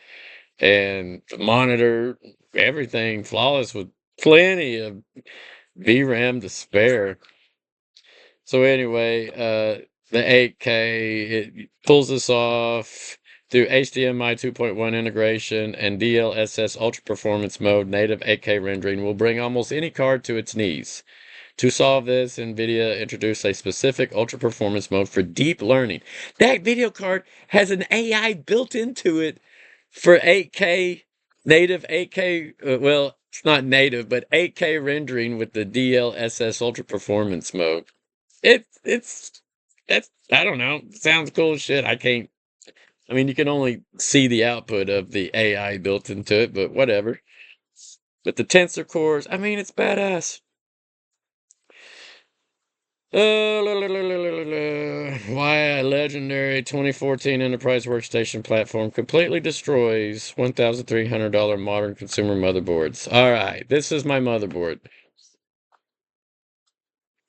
and the monitor, everything flawless with plenty of VRAM to spare. So anyway, the 8K, it pulls this off through HDMI 2.1 integration and DLSS ultra performance mode. Native 8K rendering will bring almost any card to its knees. To solve this, NVIDIA introduced a specific ultra performance mode for deep learning. That video card has an AI built into it for 8K, native 8K, well, it's not native, but 8K rendering with the DLSS ultra performance mode. That's, I don't know, sounds cool as shit. I mean, you can only see the output of the AI built into it, but whatever. But the tensor cores, I mean, it's badass. Why a legendary 2014 enterprise workstation platform completely destroys $1,300 modern consumer motherboards. All right, this is my motherboard.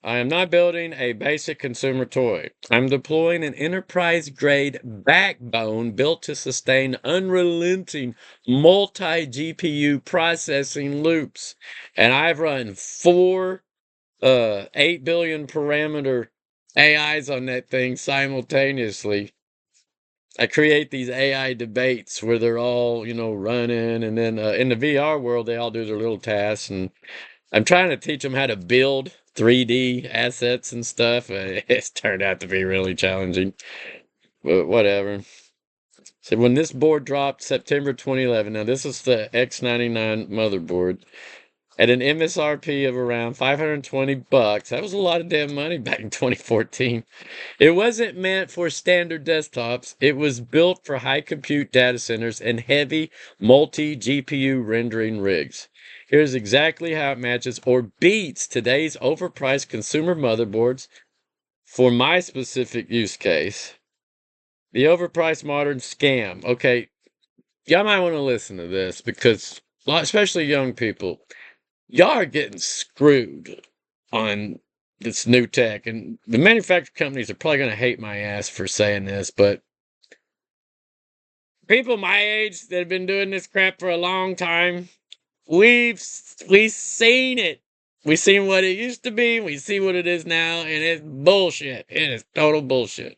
I am not building a basic consumer toy. I'm deploying an enterprise-grade backbone built to sustain unrelenting multi-GPU processing loops. And I've run 8 billion parameter AIs on that thing simultaneously. I create these AI debates where they're all, running, and then in the VR world, they all do their little tasks, and I'm trying to teach them how to build 3D assets and stuff. It's turned out to be really challenging, but whatever. So when this board dropped September 2011, now this is the X99 motherboard at an MSRP of around $520. That was a lot of damn money back in 2014. It wasn't meant for standard desktops. It was built for high compute data centers and heavy multi-GPU rendering rigs. Here's exactly how it matches or beats today's overpriced consumer motherboards for my specific use case. The overpriced modern scam. Okay, y'all might want to listen to this because, especially young people, y'all are getting screwed on this new tech. And the manufacturing companies are probably going to hate my ass for saying this, but people my age that have been doing this crap for a long time, we've seen it. We've seen what it used to be. We see what it is now, and it's bullshit. It is total bullshit.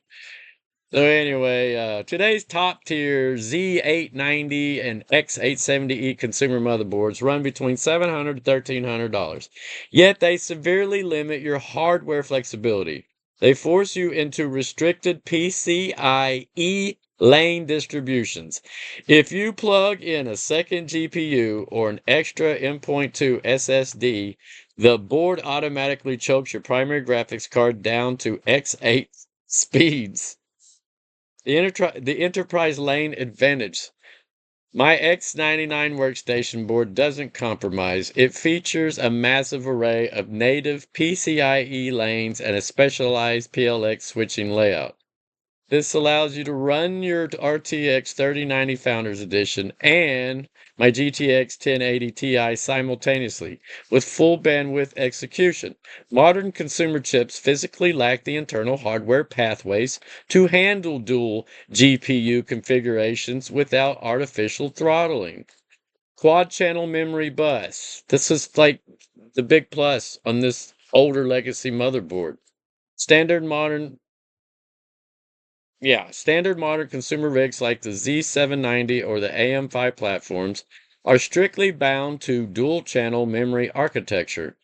So anyway, today's top tier Z890 and X870E consumer motherboards run between $700 to $1,300. Yet they severely limit your hardware flexibility. They force you into restricted PCIe lane distributions. If you plug in a second GPU or an extra M.2 SSD, the board automatically chokes your primary graphics card down to X8 speeds. The enterprise lane advantage. My X99 workstation board doesn't compromise. It features a massive array of native PCIe lanes and a specialized PLX switching layout. This allows you to run your RTX 3090 Founders Edition and my GTX 1080 Ti simultaneously with full bandwidth execution. Modern consumer chips physically lack the internal hardware pathways to handle dual GPU configurations without artificial throttling. Quad channel memory bus. This is like the big plus on this older legacy motherboard. Standard modern Yeah, standard modern consumer rigs like the Z790 or the AM5 platforms are strictly bound to dual-channel memory architecture.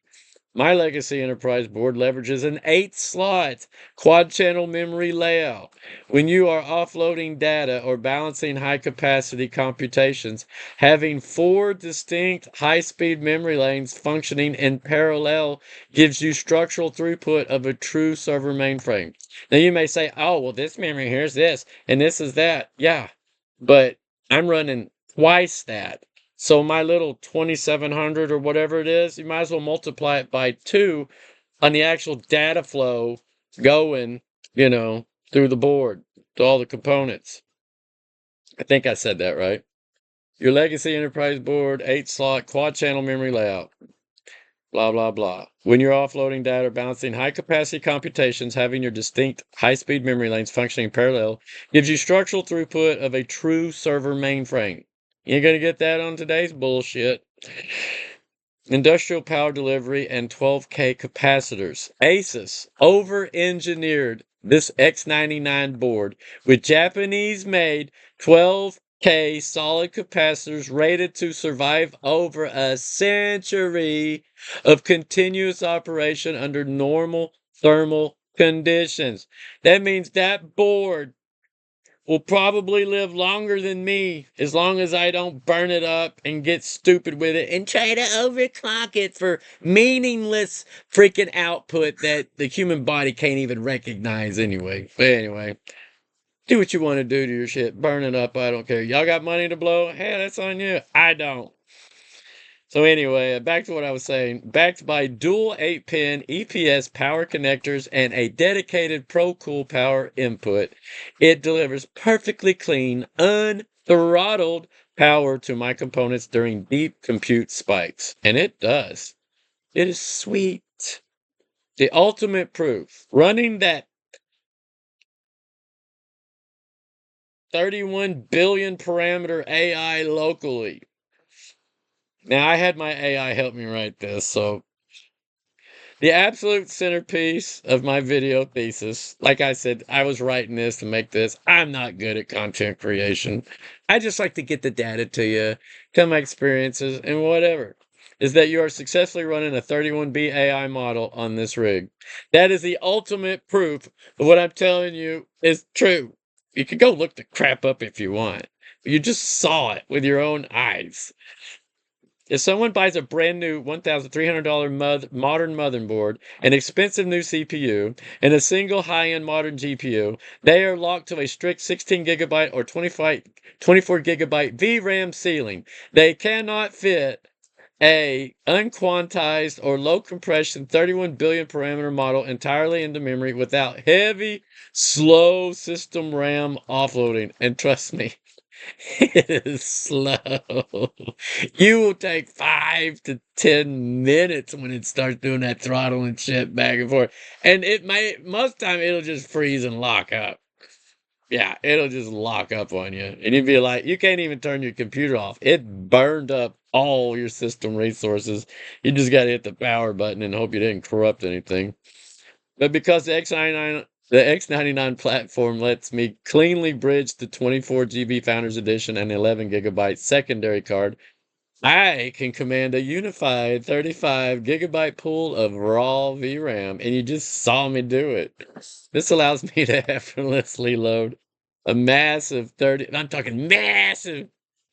My legacy enterprise board leverages an 8-slot quad-channel memory layout. When you are offloading data or balancing high-capacity computations, having 4 distinct high-speed memory lanes functioning in parallel gives you structural throughput of a true server mainframe. Now you may say, oh, well, this memory here's this, and this is that. Yeah, but I'm running twice that. So my little 2700 or whatever it is, you might as well multiply it by 2 on the actual data flow going, through the board to all the components. I think I said that right. Your legacy enterprise board, 8-slot quad channel memory layout. Blah, blah, blah. When you're offloading data or balancing high capacity computations, having your distinct high speed memory lanes functioning in parallel gives you structural throughput of a true server mainframe. You ain't gonna get that on today's bullshit. Industrial power delivery and 12K capacitors. Asus over-engineered this X99 board with Japanese-made 12K solid capacitors rated to survive over a century of continuous operation under normal thermal conditions. That means that board will probably live longer than me as long as I don't burn it up and get stupid with it and try to overclock it for meaningless freaking output that the human body can't even recognize anyway. But anyway, do what you want to do to your shit. Burn it up. I don't care. Y'all got money to blow? Hey, that's on you. I don't. So anyway, back to what I was saying. Backed by dual 8-pin EPS power connectors and a dedicated ProCool power input, it delivers perfectly clean, unthrottled power to my components during deep compute spikes. And it does. It is sweet. The ultimate proof. Running that 31 billion parameter AI locally. Now, I had my AI help me write this, so the absolute centerpiece of my video thesis, like I said, I was writing this to make this. I'm not good at content creation. I just like to get the data to you, tell my experiences, and whatever. Is that you are successfully running a 31B AI model on this rig. That is the ultimate proof of what I'm telling you is true. You can go look the crap up if you want. You just saw it with your own eyes. If someone buys a brand new $1,300 modern motherboard, an expensive new CPU, and a single high-end modern GPU, they are locked to a strict 16 gigabyte or 24 gigabyte VRAM ceiling. They cannot fit a unquantized or low compression 31 billion parameter model entirely into memory without heavy, slow system RAM offloading. And trust me, it is slow. You will take 5 to 10 minutes when it starts doing that throttle and shit back and forth. And most of the time it'll just freeze and lock up. Yeah, it'll just lock up on you. And you'd be like, you can't even turn your computer off. It burned up all your system resources. You just got to hit the power button and hope you didn't corrupt anything. But because the X99 platform lets me cleanly bridge the 24 GB Founders Edition and 11 gigabyte secondary card, I can command a unified 35 gigabyte pool of raw VRAM, and you just saw me do it. This allows me to effortlessly load a massive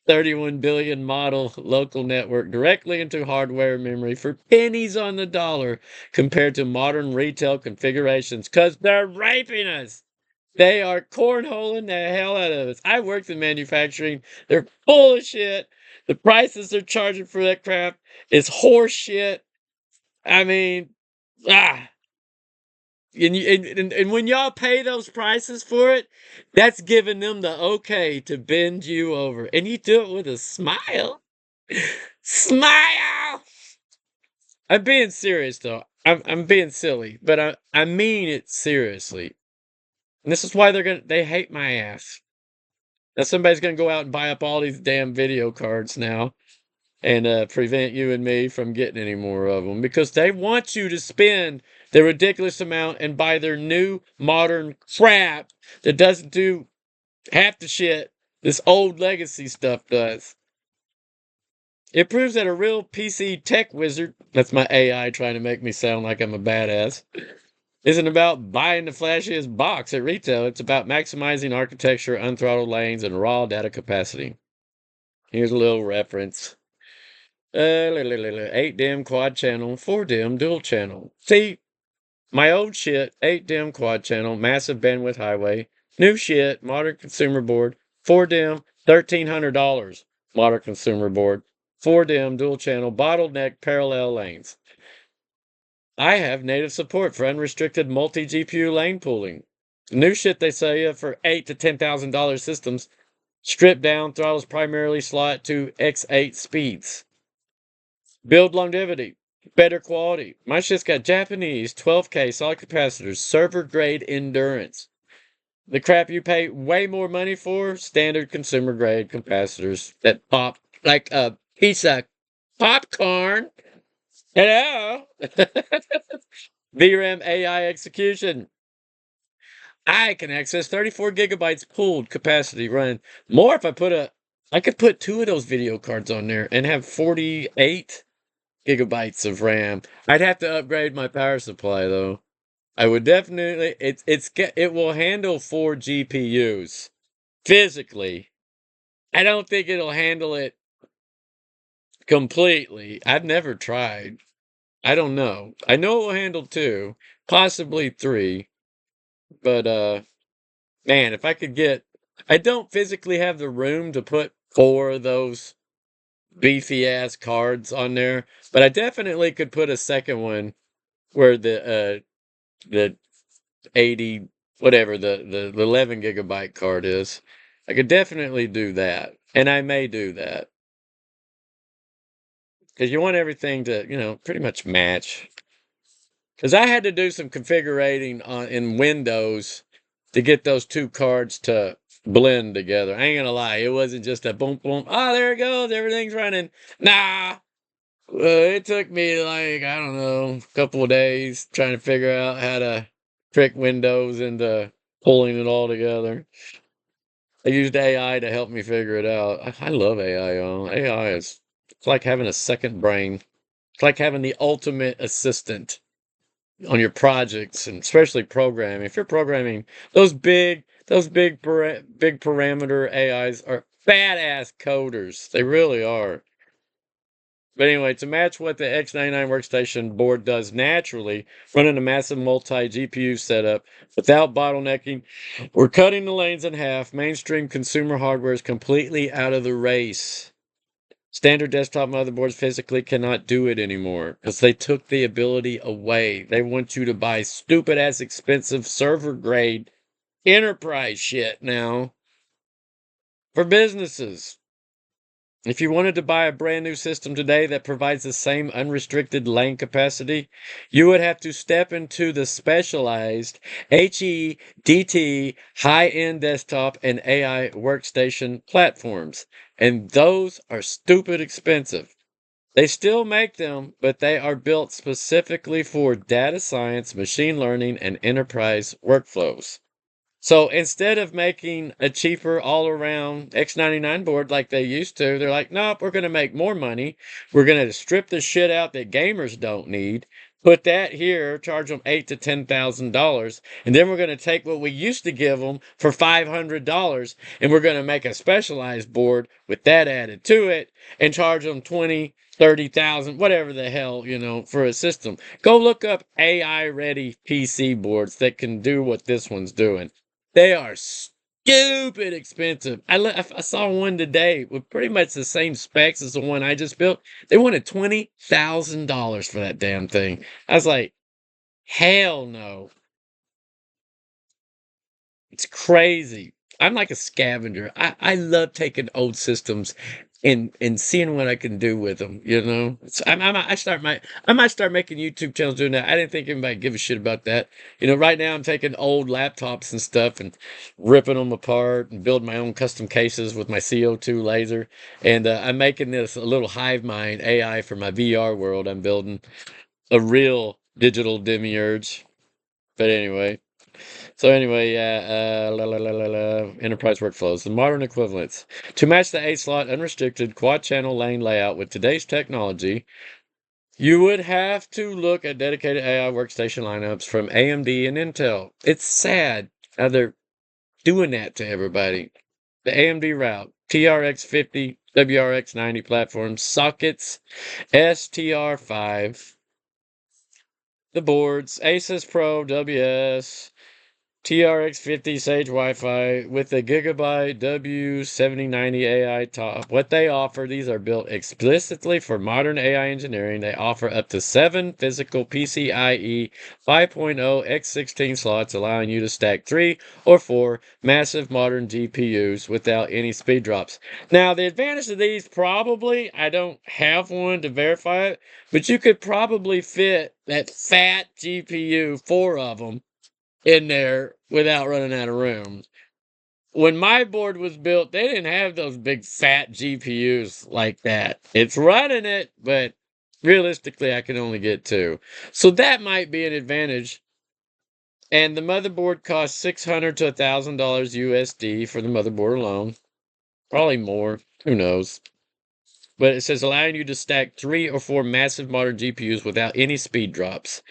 31 billion model local network directly into hardware memory for pennies on the dollar compared to modern retail configurations, because they're raping us. They are cornholing the hell out of us. I worked in manufacturing. They're full of shit. The prices they're charging for that crap is horse shit. I mean, ah. And when y'all pay those prices for it, that's giving them the okay to bend you over. And you do it with a smile. Smile! I'm being serious though. I'm being silly, but I mean it seriously. And this is why they hate my ass. Now somebody's gonna go out and buy up all these damn video cards now and prevent you and me from getting any more of them because they want you to spend the ridiculous amount and buy their new modern crap that doesn't do half the shit this old legacy stuff does. It proves that a real PC tech wizard, that's my AI trying to make me sound like I'm a badass, isn't about buying the flashiest box at retail. It's about maximizing architecture, unthrottled lanes, and raw data capacity. Here's a little reference. 8 DIMM quad channel, 4 DIMM dual channel. See, my old shit, 8 DIMM quad channel, massive bandwidth highway. New shit, modern consumer board, 4 DIMM, $1,300. Modern consumer board, 4 DIMM dual channel, bottleneck parallel lanes. I have native support for unrestricted multi-GPU lane pooling. New shit they sell you for $8,000 to $10,000 systems. Stripped down, throttles primarily slot to X8 speeds. Build longevity, better quality. My shit's got Japanese 12K solid capacitors, server grade endurance. The crap you pay way more money for, standard consumer grade capacitors that pop like a piece of popcorn. Hello. VRAM AI execution. I can access 34 gigabytes pooled capacity run. More if I could put 2 of those video cards on there and have 48 gigabytes of RAM. I'd have to upgrade my power supply though. I would definitely, it will handle 4 GPUs physically. I don't think it'll handle it completely. I've never tried. I don't know. I know it will handle 2, possibly 3, but man, if I could get, I don't physically have the room to put 4 of those beefy ass cards on there, but I definitely could put a second one where the 80 whatever the 11 gigabyte card is. I could definitely do that, and I may do that because you want everything to pretty much match. Because I had to do some configurating in Windows to get those 2 cards to blend together. I ain't gonna lie, it wasn't just a boom boom. Oh, there it goes, everything's running. Nah, it took me like I don't know, a couple of days trying to figure out how to trick Windows into pulling it all together. I used AI to help me figure it out. I love AI, y'all. AI it's like having a second brain. It's like having the ultimate assistant on your projects, and especially programming. If you're programming, big parameter AIs are badass coders. They really are. But anyway, to match what the X99 workstation board does naturally, running a massive multi-GPU setup without bottlenecking, we're cutting the lanes in half. Mainstream consumer hardware is completely out of the race. Standard desktop motherboards physically cannot do it anymore because they took the ability away. They want you to buy stupid ass expensive server grade enterprise shit now for businesses. If you wanted to buy a brand new system today that provides the same unrestricted lane capacity, you would have to step into the specialized HEDT high-end desktop and AI workstation platforms. And those are stupid expensive. They still make them, but they are built specifically for data science, machine learning, and enterprise workflows. So instead of making a cheaper all-around X99 board like they used to, they're like, nope, we're going to make more money. We're going to strip the shit out that gamers don't need, put that here, charge them $8,000 to $10,000, and then we're going to take what we used to give them for $500, and we're going to make a specialized board with that added to it, and charge them 20, 30,000, whatever the hell, for a system. Go look up AI-ready PC boards that can do what this one's doing. They are stupid expensive. I saw one today with pretty much the same specs as the one I just built. They wanted $20,000 for that damn thing. I was like, hell no. It's crazy. I'm like a scavenger. I love taking old systems and seeing what I can do with them. I might start making YouTube channels doing that. I didn't think anybody give a shit about that. Right now I'm taking old laptops and stuff and ripping them apart and building my own custom cases with my CO2 laser. And I'm making this a little hive mind AI for my VR world. I'm building a real digital demiurge. But anyway. So anyway, yeah, enterprise workflows, the modern equivalents. To match the 8-slot unrestricted quad-channel lane layout with today's technology, you would have to look at dedicated AI workstation lineups from AMD and Intel. It's sad how they're doing that to everybody. The AMD route, TRX 50, WRX 90 platforms, sockets, STR5, the boards, Asus Pro, WS, TRX 50 Sage Wi-Fi with a Gigabyte W7090 AI top. What they offer, these are built explicitly for modern AI engineering. They offer up to 7 physical PCIe 5.0 x16 slots, allowing you to stack 3 or 4 massive modern GPUs without any speed drops. Now, the advantage of these, probably, I don't have one to verify it, but you could probably fit that fat GPU, 4 of them, in there without running out of room. When my board was built, they didn't have those big fat GPUs like that. It's running it, but realistically, I can only get 2. So that might be an advantage. And the motherboard costs $600 to $1,000 USD for the motherboard alone. Probably more. Who knows? But it says allowing you to stack 3 or 4 massive modern GPUs without any speed drops.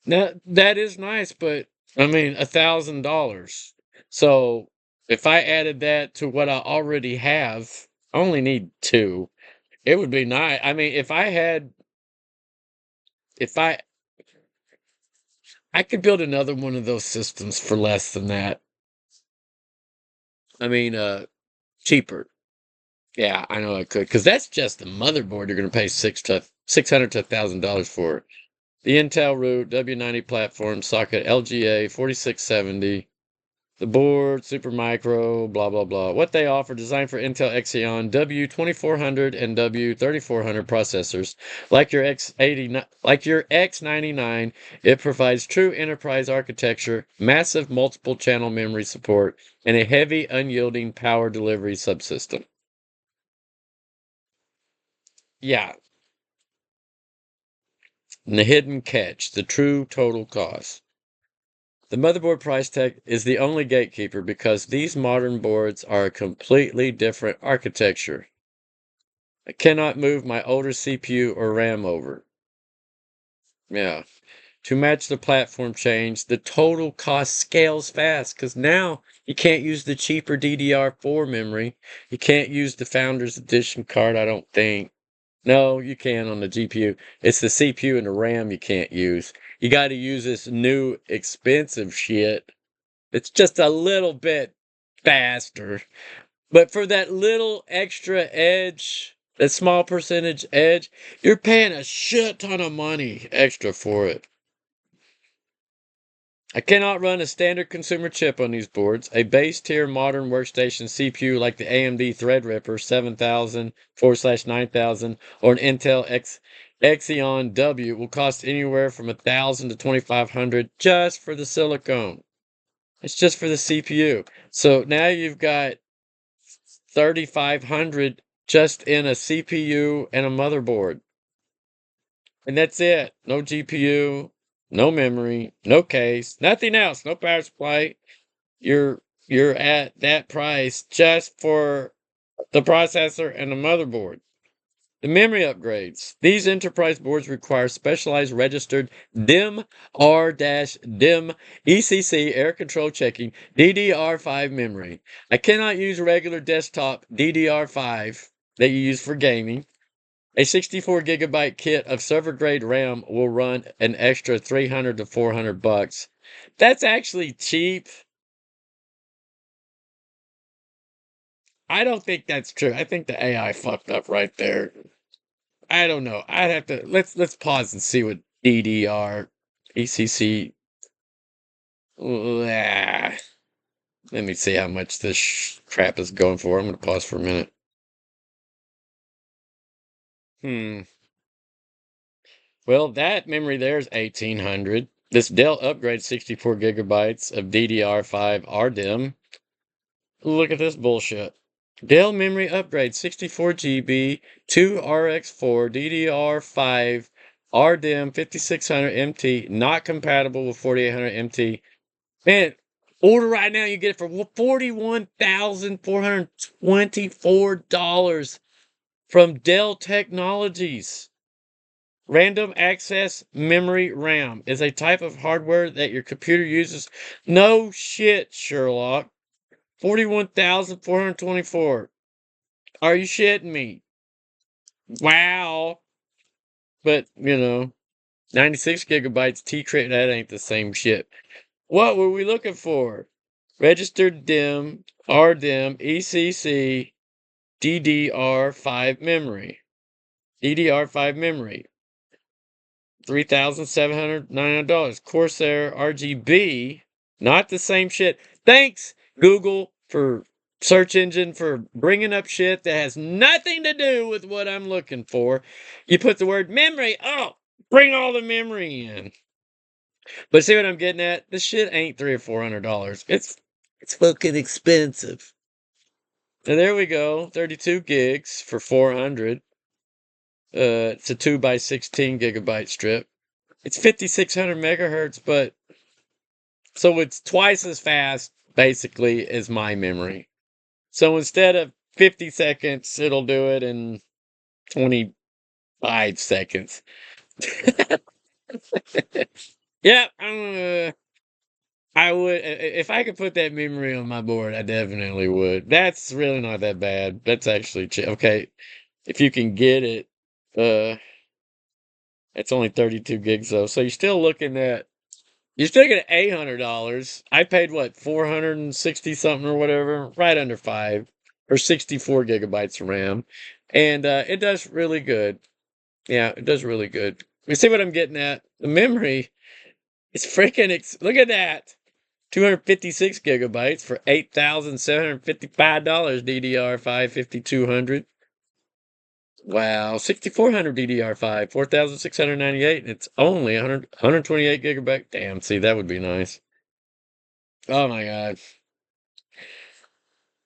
Now, that is nice, but I mean, $1,000. So if I added that to what I already have, I only need 2. It would be nice. I mean, if I could build another one of those systems for less than that. I mean, cheaper. Yeah, I know I could, because that's just the motherboard you're going to pay $600 to $1,000 for. The Intel root, W90 platform, socket LGA 4670. The board, Supermicro, blah, blah, blah. What they offer, designed for Intel Xeon W2400 and W3400 processors. Like your X99, it provides true enterprise architecture, massive multiple channel memory support, and a heavy, unyielding power delivery subsystem. Yeah. And the hidden catch, the true total cost. The motherboard price tag is the only gatekeeper because these modern boards are a completely different architecture. I cannot move my older CPU or RAM over. Yeah. To match the platform change, the total cost scales fast because now you can't use the cheaper DDR4 memory. You can't use the Founders Edition card, I don't think. No, you can on the GPU. It's the CPU and the RAM you can't use. You got to use this new expensive shit. It's just a little bit faster. But for that little extra edge, that small percentage edge, you're paying a shit ton of money extra for it. I cannot run a standard consumer chip on these boards. A base tier modern workstation CPU like the AMD Threadripper 7000/9000 or an Intel Xeon W will cost anywhere from $1,000 to $2,500 just for the silicone. It's just for the CPU. So now you've got $3,500 just in a CPU and a motherboard. And that's it. No GPU, no memory, no case, nothing else, no power supply. You're at that price just for the processor and the motherboard. The memory upgrades. These enterprise boards require specialized registered DIMM R-DIMM ECC air control checking DDR5 memory. I cannot use regular desktop DDR5 that you use for gaming. A 64 gigabyte kit of server grade RAM will run an extra $300 to $400. That's actually cheap. I don't think that's true. I think the AI fucked up right there. I don't know. I'd have to let's pause and see what DDR ECC. Let me see how much this crap is going for. I'm gonna pause for a minute. Well, that memory there is 1800. This Dell upgrade 64 gigabytes of DDR5 RDIMM. Look at this bullshit. Dell memory upgrade 64 GB 2 RX4 DDR5 RDIMM 5600 MT, not compatible with 4800 MT. Man, order right now, you get it for $41,424 from Dell Technologies. Random access memory RAM is a type of hardware that your computer uses. No shit, Sherlock. 41,424. Are you shitting me? Wow. But, 96 gigabytes T-Crit, that ain't the same shit. What were we looking for? Registered DIMM, RDIMM, ECC, DDR5 memory. DDR5 memory. $3,799. Corsair RGB, not the same shit. Thanks, Google, for search engine, for bringing up shit that has nothing to do with what I'm looking for. You put the word memory, oh, bring all the memory in. But see what I'm getting at? This shit ain't $300 or $400. It's fucking expensive. And there we go, 32 gigs for 400. It's a 2x16 gigabyte strip. It's 5600 megahertz, but so it's twice as fast, basically, as my memory. So instead of 50 seconds, it'll do it in 25 seconds. Yeah, I would. If I could put that memory on my board, I definitely would. That's really not that bad. That's actually okay. If you can get it, it's only 32 gigs though. So you're still looking at $800. I paid what, 460 something or whatever, right under 5, or 64 gigabytes of RAM. And it does really good. Yeah, it does really good. You see what I'm getting at? The memory is freaking look at that. 256 gigabytes for $8,755 DDR5 5200. Wow, 6400 DDR5, 4,698. It's only 128 gigabyte. Damn, see, that would be nice. Oh my god.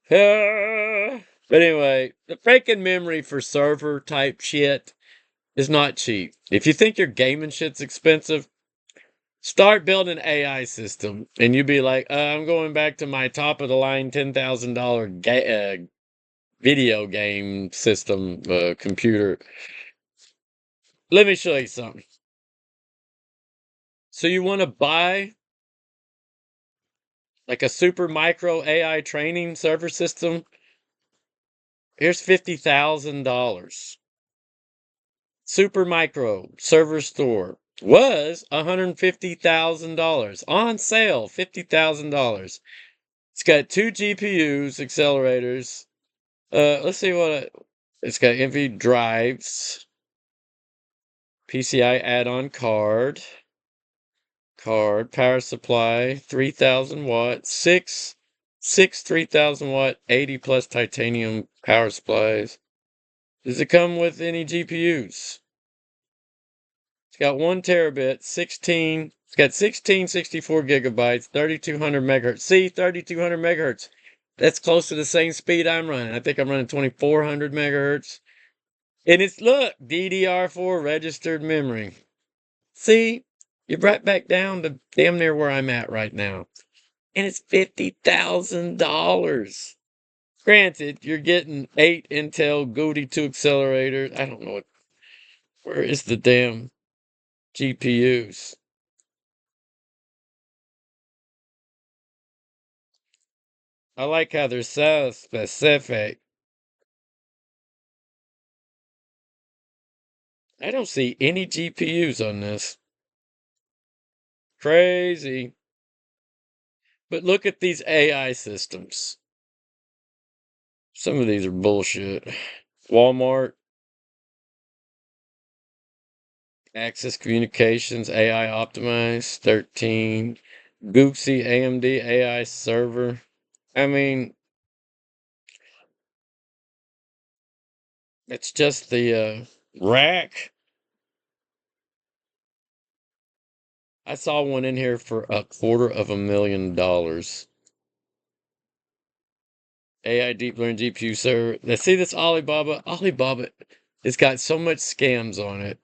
But anyway, the freaking memory for server type shit is not cheap. If you think your gaming shit's expensive, start building an AI system, and you'd be like, I'm going back to my top of the line $10,000 video game system computer. Let me show you something. So you want to buy like a super micro AI training server system? Here's $50,000. Super micro server store was $150,000 on sale. $50,000. It's got 2 GPUs, accelerators. Let's see what it's got. NV drives, PCI add-on card, power supply, 3,000 watts, six 3,000 watt 80 plus titanium power supplies. Does it come with any GPUs? It's got 1 terabit, 16. It's got 16 64 gigabytes, 3,200 megahertz. See, 3,200 megahertz. That's close to the same speed I'm running. I think I'm running 2,400 megahertz. And it's, look, DDR4 registered memory. See, you're right back down to damn near where I'm at right now. And it's $50,000. Granted, you're getting 8 Intel Godot 2 accelerators. I don't know where is the damn GPUs? I like how they're so specific. I don't see any GPUs on this. Crazy. But look at these AI systems. Some of these are bullshit. Walmart, Access Communications, AI optimized, 13. Gooksy AMD AI server. I mean, it's just the rack. I saw one in here for $250,000. AI deep learning GPU server. Now see this Alibaba? Alibaba, it's got so much scams on it.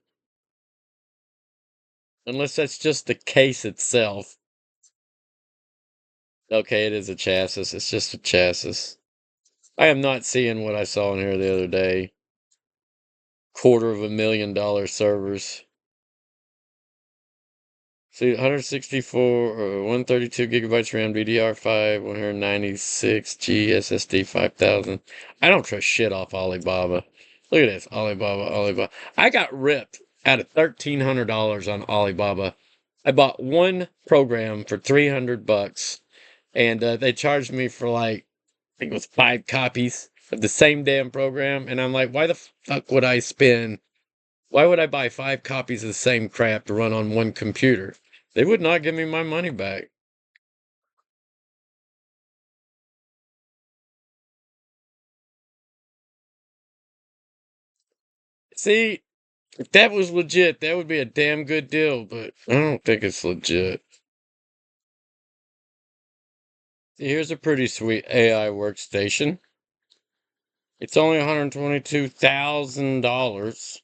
Unless that's just the case itself. Okay, it is a chassis. It's just a chassis. I am not seeing what I saw in here the other day. $250,000 servers. See, 164 or 132 gigabytes RAM, DDR5, 196 G SSD 5000. I don't trust shit off Alibaba. Look at this, Alibaba. I got ripped out of $1,300 on Alibaba. I bought one program for $300, and they charged me for like, I think it was 5 copies of the same damn program. And I'm like, why the fuck would I spend? Why would I buy 5 copies of the same crap to run on one computer? They would not give me my money back. See, if that was legit, that would be a damn good deal, but I don't think it's legit. See, here's a pretty sweet AI workstation. It's only $122,000.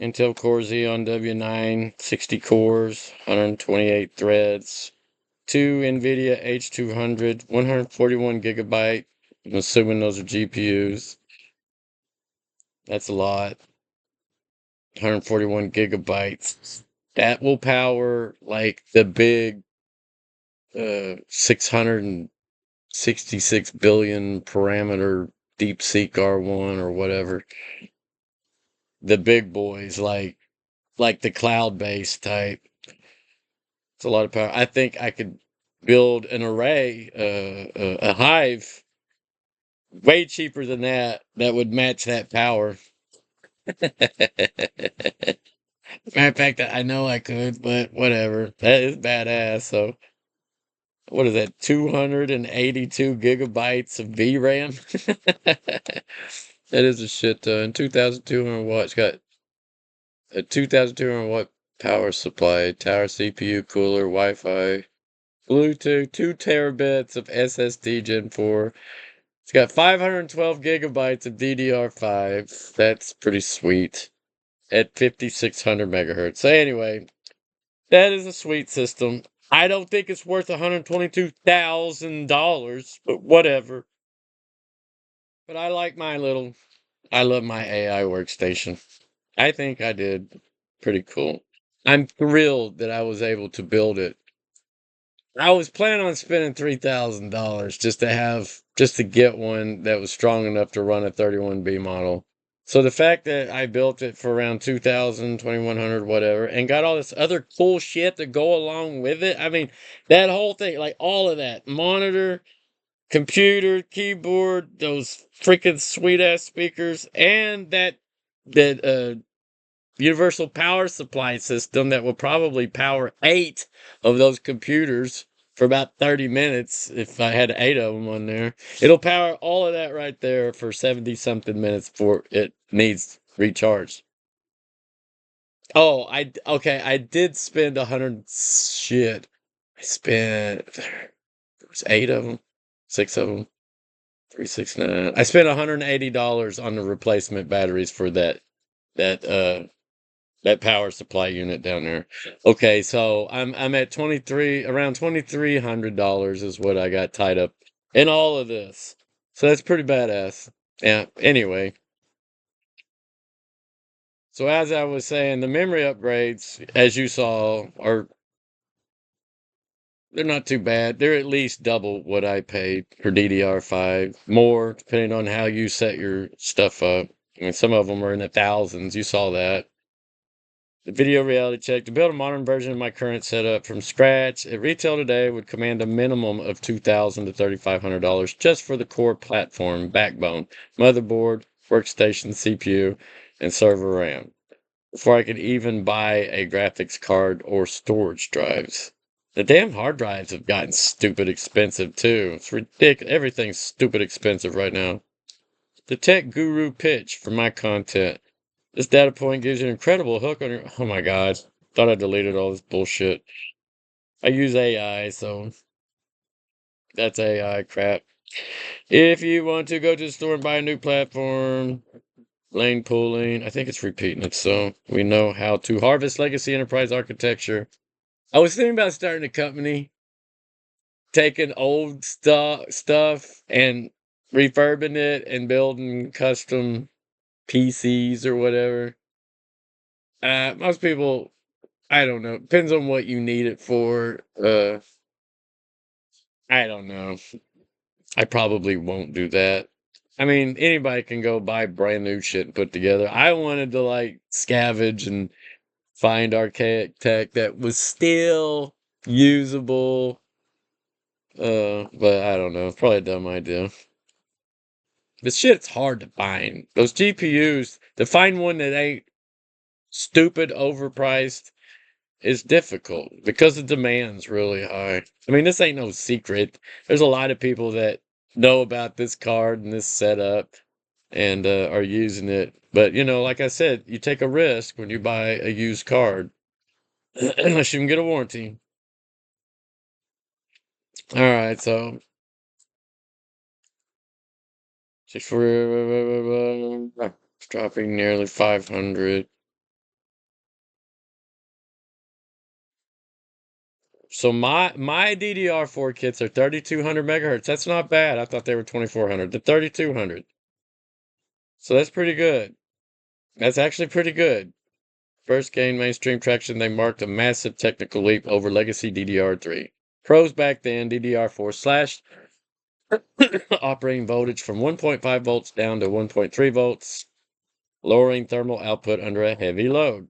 Intel Core Xeon W9, 60 cores, 128 threads, 2 NVIDIA H200, 141 gigabyte. I'm assuming those are GPUs. That's a lot. 141 gigabytes. That will power like the big 666 billion parameter DeepSeek R1 or whatever. The big boys, like the cloud-based type. It's a lot of power. I think I could build an array, a hive, way cheaper than that. That would match that power. Matter of fact, I know I could, but whatever. That is badass. So, what is that? 282 gigabytes of VRAM. That is a shit ton. 2,200 watts. Got a 2,200 watt power supply, tower CPU, cooler, Wi-Fi, Bluetooth, 2 terabits of SSD Gen 4. It's got 512 gigabytes of DDR5. That's pretty sweet. At 5,600 megahertz. So anyway, that is a sweet system. I don't think it's worth $122,000, but whatever. But I like I love my AI workstation. I think I did pretty cool. I'm thrilled that I was able to build it. I was planning on spending $3,000 just to get one that was strong enough to run a 31B model. So the fact that I built it for around 2,000, 2,100, whatever, and got all this other cool shit to go along with it. I mean, that whole thing, like all of that monitor, computer, keyboard, those freaking sweet ass speakers, and that universal power supply system that will probably power 8 of those computers for about 30 minutes if I had 8 of them on there. It'll power all of that right there for 70 something minutes before it needs recharge. Oh, okay, I did spend 100 shit. I spent there was 8 of them, 6 of them, 369. I spent $180 on the replacement batteries for that power supply unit down there. Okay, so I'm at around $2,300 is what I got tied up in all of this. So that's pretty badass. Yeah, anyway. So as I was saying, the memory upgrades, as you saw, they're not too bad. They're at least double what I paid for DDR5. More, depending on how you set your stuff up. I mean, some of them are in the thousands. You saw that. The video reality check. To build a modern version of my current setup from scratch at retail today would command a minimum of $2,000 to $3,500 just for the core platform, backbone, motherboard, workstation, CPU, and server RAM before I could even buy a graphics card or storage drives. The damn hard drives have gotten stupid expensive too. It's ridiculous. Everything's stupid expensive right now. The tech guru pitch for my content. This data point gives you an incredible hook on your. Oh my god. Thought I deleted all this bullshit. I use AI, so that's AI crap. If you want to go to the store and buy a new platform, Lane pooling. I think it's repeating it, so we know how to harvest legacy enterprise architecture. I was thinking about starting a company, taking old stuff and refurbing it and building custom PCs or whatever. Most people, I don't know. Depends on what you need it for. I don't know. I probably won't do that. I mean, anybody can go buy brand new shit and put together. I wanted to like scavenge and find archaic tech that was still usable. But I don't know. It's probably a dumb idea. This shit's hard to find. Those GPUs, to find one that ain't stupid overpriced is difficult because the demand's really high. I mean, this ain't no secret. There's a lot of people that know about this card and this setup and are using it. But, you know, like I said, you take a risk when you buy a used card, unless you can get a warranty. All right, so it's dropping nearly 500. So my DDR4 kits are 3200 megahertz. That's not bad. I thought they were 2400. The 3200. So that's pretty good. That's actually pretty good. First gained mainstream traction, they marked a massive technical leap over legacy DDR3. Pros back then, DDR4 slashed operating voltage from 1.5 volts down to 1.3 volts, lowering thermal output under a heavy load.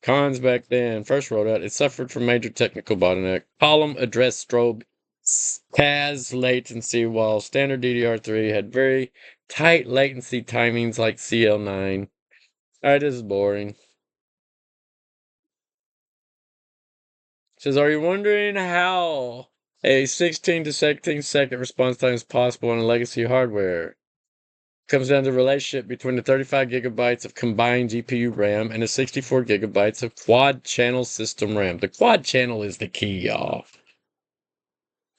Cons back then, first rolled out, it suffered from major technical bottleneck. Column address strobe CAS latency, while standard DDR3 had very tight latency timings like CL9. Alright, this is boring. Says, are you wondering how a 16 to 17 second response time is possible on a legacy hardware? Comes down to the relationship between the 35 gigabytes of combined GPU RAM and the 64 gigabytes of quad channel system RAM. The quad channel is the key, y'all.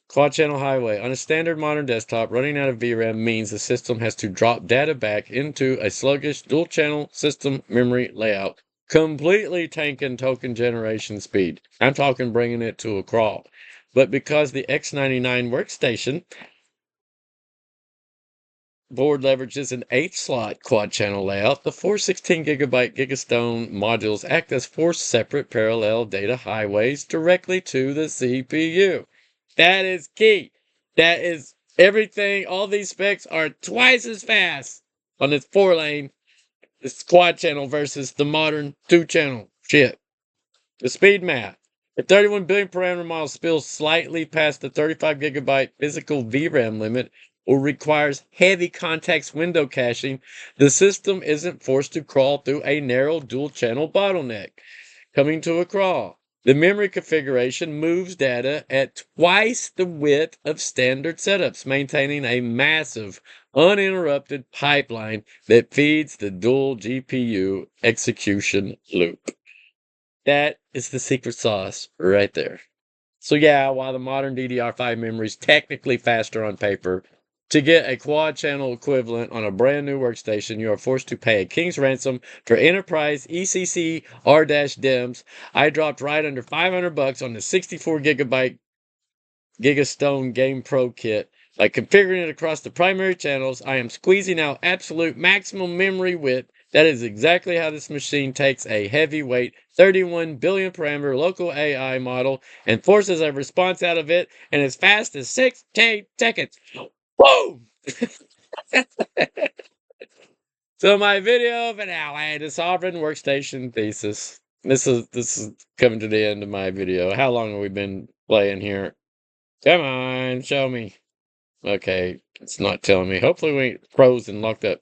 Quad channel highway. On a standard modern desktop, running out of VRAM means the system has to drop data back into a sluggish dual channel system memory layout, completely tanking token generation speed. I'm talking bringing it to a crawl. But because the X99 workstation board leverages an 8-slot quad-channel layout, the 416 gigabyte Gigastone modules act as 4 separate parallel data highways directly to the CPU. That is key. That is everything. All these specs are twice as fast on this 4-lane, this quad-channel versus the modern 2-channel shit. The speed math. If 31 billion parameter model spills slightly past the 35 gigabyte physical VRAM limit or requires heavy context window caching, the system isn't forced to crawl through a narrow dual channel bottleneck. Coming to a crawl. The memory configuration moves data at twice the width of standard setups, maintaining a massive, uninterrupted pipeline that feeds the dual GPU execution loop. That is the secret sauce right there. So yeah, while the modern DDR5 memory is technically faster on paper, to get a quad channel equivalent on a brand new workstation, you are forced to pay a king's ransom for enterprise ECC R-DIMMs. I dropped right under $500 on the 64 gigabyte Gigastone Game Pro kit. By configuring it across the primary channels, I am squeezing out absolute maximum memory width. That is exactly how this machine takes a heavyweight 31 billion parameter local AI model and forces a response out of it in as fast as 6K seconds. Boom! So my video finale, the Sovereign Workstation Thesis. This is coming to the end of my video. How long have we been playing here? Come on, show me. Okay, it's not telling me. Hopefully we ain't frozen, locked up.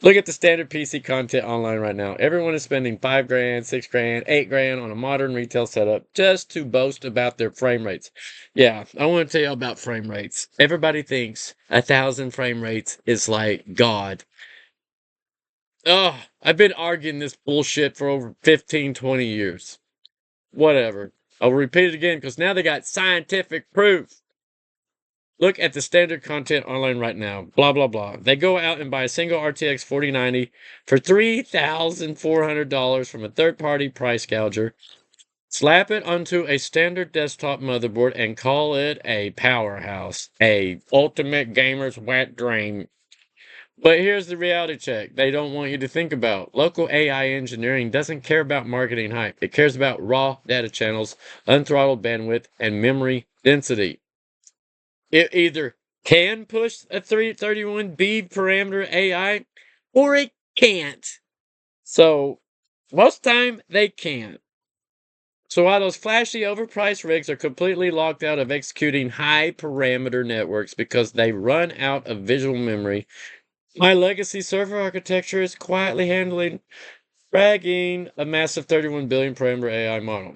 Look at the standard PC content online right now. Everyone is spending $5 grand, $6 grand, $8 grand on a modern retail setup just to boast about their frame rates. Yeah, I want to tell you about frame rates. Everybody thinks 1,000 frame rates is like God. Oh, I've been arguing this bullshit for over 15, 20 years. Whatever. I'll repeat it again because now they got scientific proof. Look at the standard content online right now. Blah, blah, blah. They go out and buy a single RTX 4090 for $3,400 from a third-party price gouger. Slap it onto a standard desktop motherboard and call it a powerhouse. A ultimate gamer's wet dream. But here's the reality check they don't want you to think about. Local AI engineering doesn't care about marketing hype. It cares about raw data channels, unthrottled bandwidth, and memory density. It either can push a 331B parameter AI or it can't. So most time they can't. So while those flashy overpriced rigs are completely locked out of executing high parameter networks because they run out of visual memory, my legacy server architecture is quietly handling dragging a massive 31 billion parameter AI model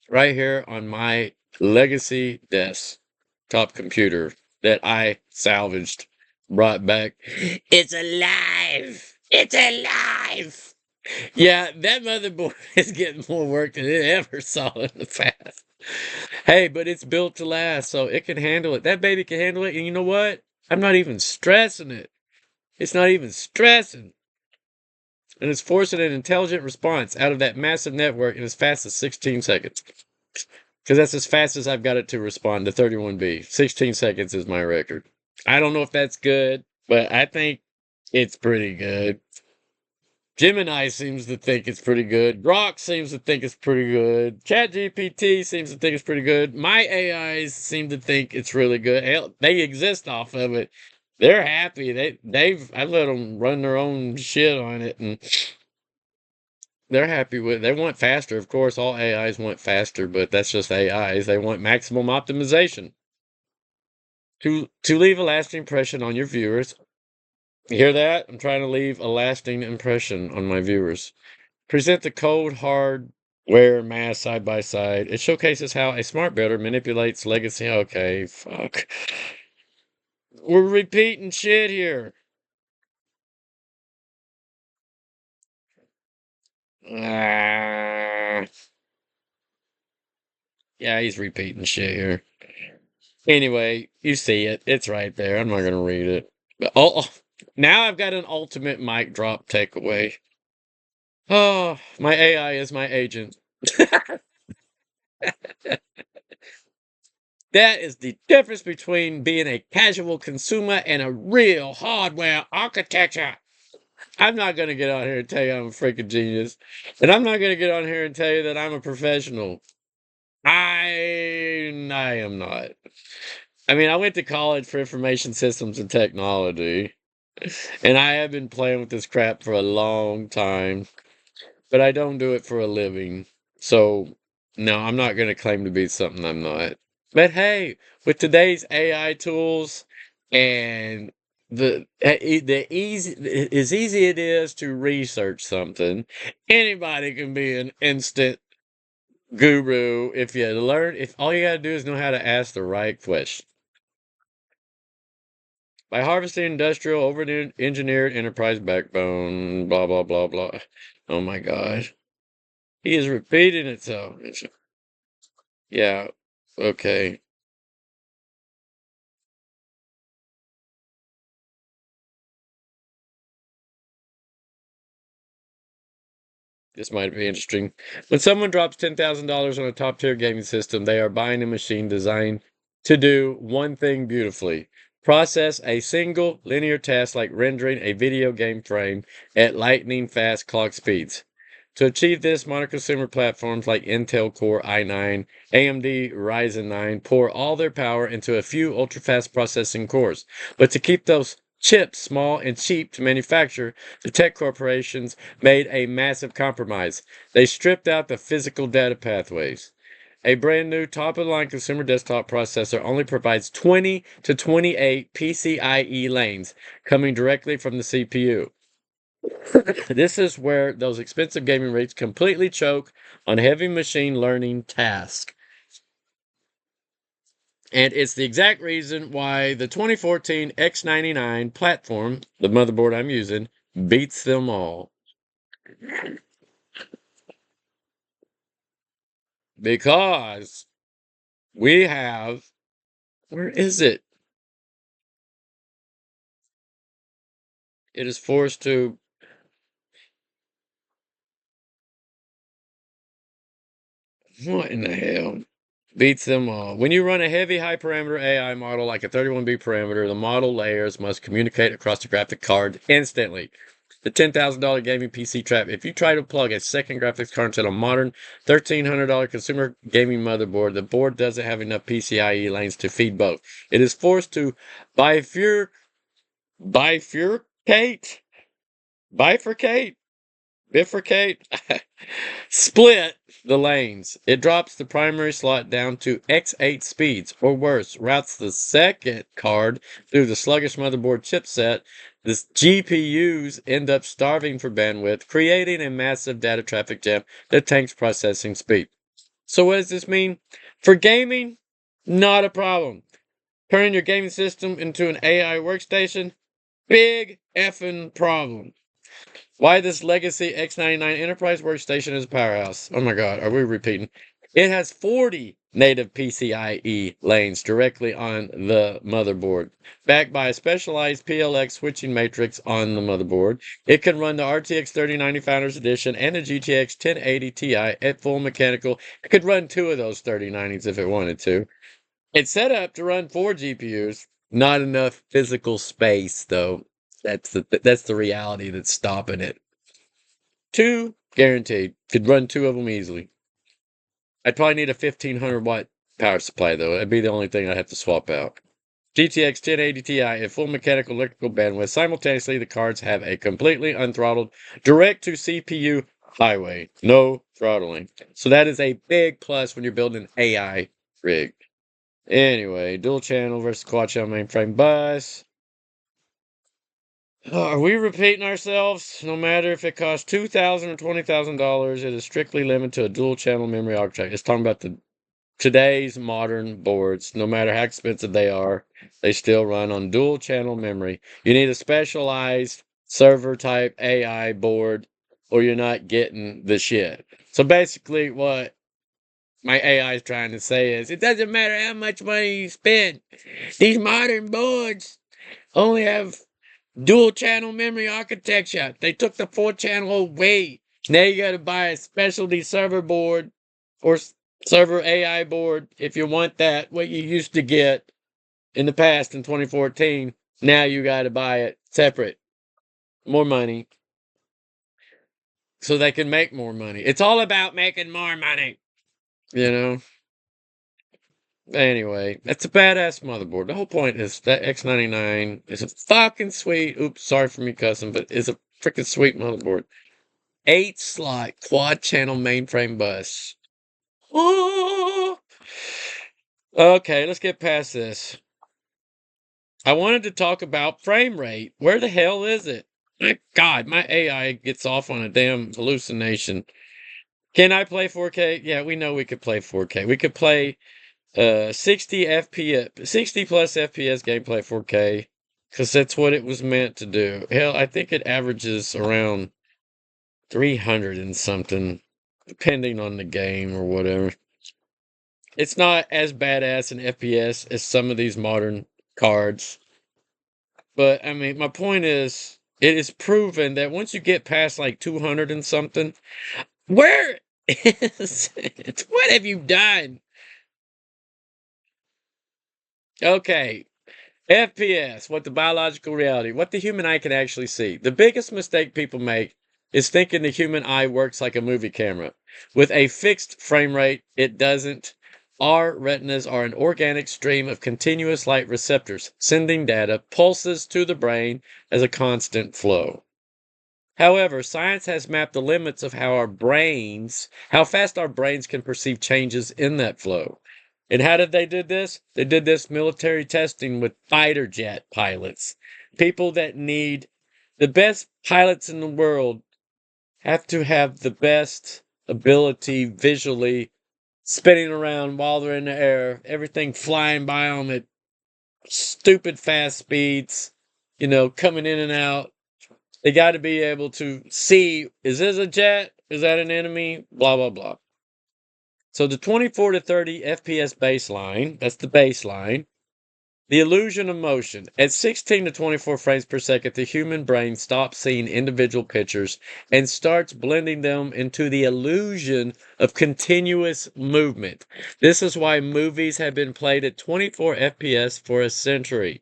right here on my legacy desktop computer that I salvaged, brought back. It's alive! It's alive! Yeah, that motherboard is getting more work than it ever saw in the past. Hey, but it's built to last, so it can handle it. That baby can handle it, and you know what? I'm not even stressing it. It's not even stressing. And it's forcing an intelligent response out of that massive network in as fast as 16 seconds. Because that's as fast as I've got it to respond to 31B. 16 seconds is my record. I don't know if that's good, but I think it's pretty good. Gemini seems to think it's pretty good. Grok seems to think it's pretty good. ChatGPT seems to think it's pretty good. My AIs seem to think it's really good. Hell, they exist off of it. They're happy. I let them run their own shit on it, and they're happy with it. They want faster. Of course, all AIs want faster, but that's just AIs. They want maximum optimization. To leave a lasting impression on your viewers. You hear that? I'm trying to leave a lasting impression on my viewers. Present the cold, hardware mass side by side. It showcases how a smart builder manipulates legacy. Okay, fuck. We're repeating shit here. Ah. Yeah, he's repeating shit here. Anyway, you see it. It's right there. I'm not going to read it. But, now I've got an ultimate mic drop takeaway. Oh, my AI is my agent. That is the difference between being a casual consumer and a real hardware architecture. I'm not going to get on here and tell you I'm a freaking genius. And I'm not going to get on here and tell you that I'm a professional. I am not. I mean, I went to college for information systems and technology. And I have been playing with this crap for a long time. But I don't do it for a living. So, no, I'm not going to claim to be something I'm not. But hey, with today's AI tools and the easy as easy it is to research something, anybody can be an instant guru if you learn. If all you got to do is know how to ask the right question. By harvesting industrial over-engineered enterprise backbone, blah blah blah blah. Oh my God, he is repeating itself. Yeah, okay. This might be interesting. When someone drops $10,000 on a top tier gaming system, they are buying a machine designed to do one thing beautifully: process a single linear task like rendering a video game frame at lightning fast clock speeds. To achieve this, modern consumer platforms like Intel Core i9, AMD Ryzen 9 pour all their power into a few ultra-fast processing cores. But to keep those chips small and cheap to manufacture, the tech corporations made a massive compromise. They stripped out the physical data pathways. A brand new top-of-the-line consumer desktop processor only provides 20 to 28 PCIe lanes coming directly from the CPU. This is where those expensive gaming rigs completely choke on heavy machine learning tasks. And it's the exact reason why the 2014 X99 platform, the motherboard I'm using, beats them all. Because we have, where is it? It is forced to. What in the hell? Beats them all. When you run a heavy high parameter AI model like a 31B parameter, the model layers must communicate across the graphic card instantly. The $10,000 gaming PC trap. If you try to plug a second graphics card into a modern $1,300 consumer gaming motherboard, the board doesn't have enough PCIe lanes to feed both. It is forced to bifurcate, bifurcate, split the lanes. It drops the primary slot down to X8 speeds, or worse, routes the second card through the sluggish motherboard chipset. The GPUs end up starving for bandwidth, creating a massive data traffic jam that tanks processing speed. So what does this mean? For gaming, not a problem. Turning your gaming system into an AI workstation, big effing problem. Why this legacy X99 enterprise workstation is a powerhouse. Oh my god, are we repeating? It has 40 native PCIe lanes directly on the motherboard, backed by a specialized PLX switching matrix on the motherboard. It can run the RTX 3090 Founders Edition and the GTX 1080 Ti at full mechanical. It could run 2 of those 3090s if it wanted to. It's set up to run 4 GPUs. Not enough physical space, though. That's the reality that's stopping it. 2 guaranteed. Could run 2 of them easily. I'd probably need a 1500 watt power supply, though. That'd be the only thing I'd have to swap out. GTX 1080 Ti at full mechanical electrical bandwidth. Simultaneously, the cards have a completely unthrottled direct to CPU highway. No throttling. So that is a big plus when you're building an AI rig. Anyway, dual channel versus quad channel mainframe bus. Are we repeating ourselves? No matter if it costs $2,000 or $20,000, it is strictly limited to a dual channel memory architecture. It's talking about today's modern boards. No matter how expensive they are, they still run on dual channel memory. You need a specialized server type AI board, or you're not getting the shit. So basically, what my AI is trying to say is, it doesn't matter how much money you spend. These modern boards only have dual channel memory architecture. They took the 4-channel away. Now you got to buy a specialty server board or server AI board if you want that. What you used to get in the past in 2014. Now you got to buy it separate. More money. So they can make more money. It's all about making more money. You know? Anyway, that's a badass motherboard. The whole point is that X99 is a fucking sweet, oops, sorry for me cussing, but is a freaking sweet motherboard. 8-slot quad channel mainframe bus. Oh! Okay, let's get past this. I wanted to talk about frame rate. Where the hell is it? My God, my AI gets off on a damn hallucination. Can I play 4K? Yeah, we know we could play 4K. We could play 60 FPS, 60 plus FPS gameplay 4K, because that's what it was meant to do. Hell, I think it averages around 300 and something, depending on the game or whatever. It's not as badass in FPS as some of these modern cards. But, I mean, my point is, it is proven that once you get past like 200 and something, where is it? What have you done? Okay, FPS, what the biological reality, what the human eye can actually see. The biggest mistake people make is thinking the human eye works like a movie camera. With a fixed frame rate, it doesn't. Our retinas are an organic stream of continuous light receptors, sending data, pulses to the brain as a constant flow. However, science has mapped the limits of how fast our brains can perceive changes in that flow. And how did they do this? They did this military testing with fighter jet pilots. People that need the best pilots in the world have to have the best ability visually, spinning around while they're in the air, everything flying by them at stupid fast speeds, coming in and out. They got to be able to see, is this a jet? Is that an enemy? Blah, blah, blah. So the 24 to 30 FPS baseline, that's the baseline. The illusion of motion. At 16 to 24 frames per second, the human brain stops seeing individual pictures and starts blending them into the illusion of continuous movement. This is why movies have been played at 24 FPS for a century.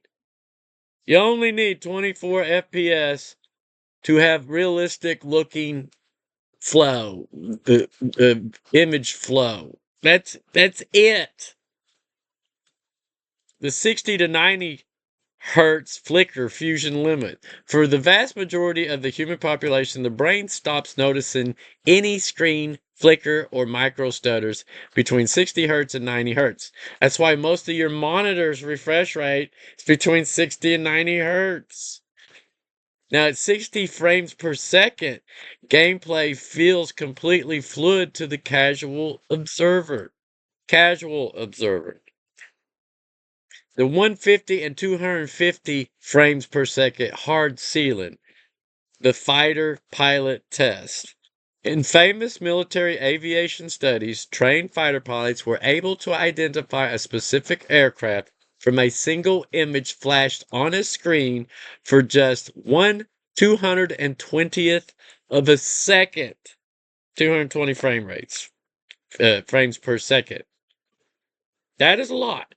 You only need 24 FPS to have realistic looking flow, the image flow. That's it. The 60 to 90 hertz flicker fusion limit. For the vast majority of the human population, the brain stops noticing any screen flicker or micro stutters between 60 hertz and 90 hertz. That's why most of your monitors refresh rate is between 60 and 90 hertz. Now, at 60 frames per second, gameplay feels completely fluid to the casual observer. Casual observer. The 150 and 250 frames per second hard ceiling. The fighter pilot test. In famous military aviation studies, trained fighter pilots were able to identify a specific aircraft from a single image flashed on a screen for just 1/220th of a second. 220 frames per second. That is a lot.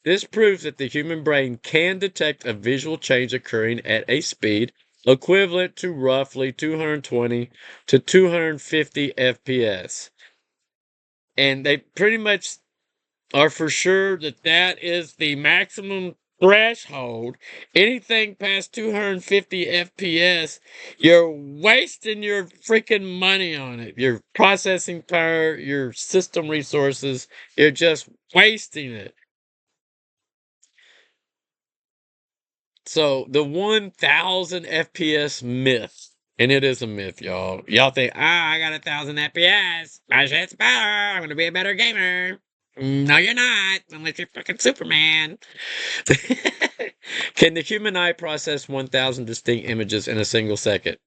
This proves that the human brain can detect a visual change occurring at a speed equivalent to roughly 220 to 250 FPS. And they pretty much are for sure that that is the maximum threshold. Anything past 250 FPS, you're wasting your freaking money on it. Your processing power, your system resources, you're just wasting it. So the 1000 FPS myth, and it is a myth, y'all. Y'all think, I got 1000 FPS. My shit's better. I'm going to be a better gamer. No, you're not, unless you're fucking Superman. Can the human eye process 1000 distinct images in a single second?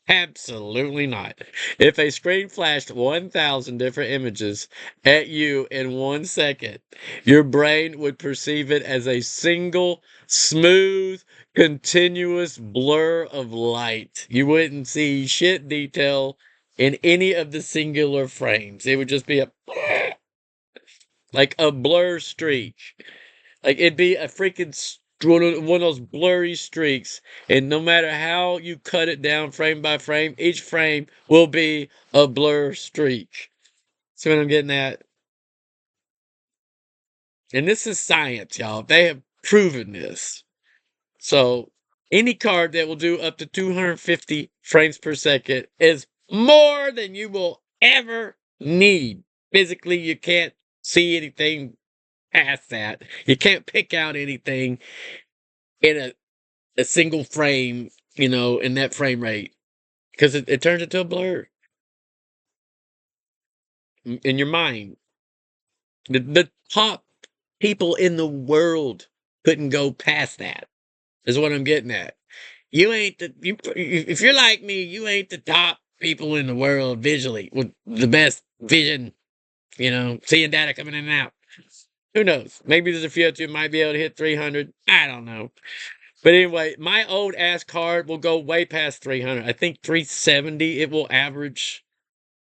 Absolutely not. If a screen flashed 1000 different images at you in 1 second, your brain would perceive it as a single, smooth, continuous blur of light. You wouldn't see shit detail in any of the singular frames. It would just be like a blur streak. Like it'd be a freaking one of those blurry streaks, and no matter how you cut it down frame by frame, each frame will be a blur streak. See what I'm getting at? And this is science, y'all. They have proven this. So any card that will do up to 250 frames per second is more than you will ever need. Physically, you can't see anything past that. You can't pick out anything in a single frame, in that frame rate, because it turns into a blur in your mind. The top people in the world couldn't go past that, is what I'm getting at. You ain't if you're like me, you ain't the top people in the world visually with the best vision, seeing data coming in and out. Who knows? Maybe there's a few of you might be able to hit 300. I don't know. But anyway, my old ass card will go way past 300. I think 370 it will average.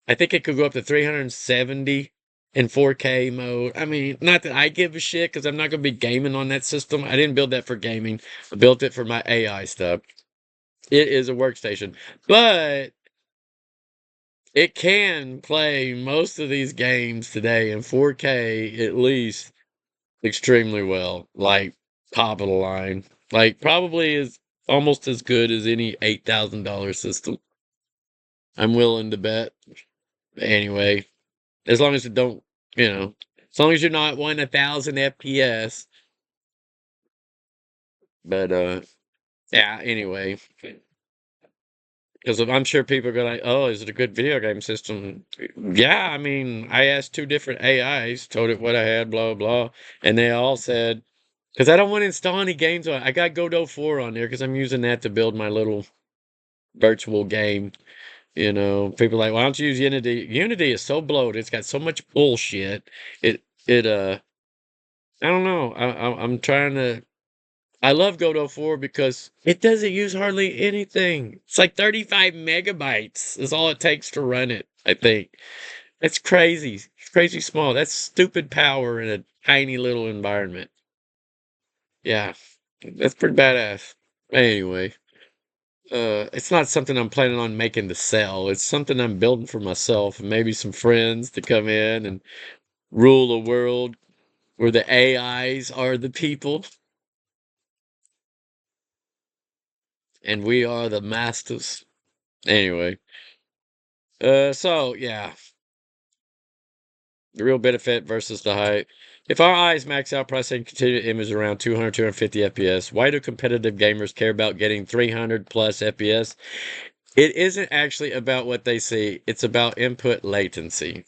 I think it could go up to 370 in 4K mode. I mean, not that I give a shit because I'm not going to be gaming on that system. I didn't build that for gaming. I built it for my AI stuff. It is a workstation. But it can play most of these games today in 4K at least extremely well. Like top of the line. Like probably is almost as good as any $8,000 system. I'm willing to bet. Anyway, as long as it don't, as long as you're not wanting 1,000 FPS. But yeah. Anyway, because I'm sure people are going like, oh, is it a good video game system? Yeah, I mean, I asked 2 different AIs, told it what I had, blah blah, and they all said, because I don't want to install any games on it. I got Godot 4 on there because I'm using that to build my little virtual game. People are like, why don't you use Unity? Unity is so bloated. It's got so much bullshit. It I don't know. I'm trying to. I love Godot 4 because it doesn't use hardly anything. It's like 35 megabytes is all it takes to run it, I think. That's crazy. It's crazy small. That's stupid power in a tiny little environment. Yeah, that's pretty badass. Anyway, it's not something I'm planning on making to sell. It's something I'm building for myself and maybe some friends to come in and rule a world where the AIs are the people and we are the masters. Anyway, so yeah, the real benefit versus the hype. If our eyes max out processing continuous image around 200, 250 FPS, why do competitive gamers care about getting 300 plus FPS? It isn't actually about what they see, it's about input latency.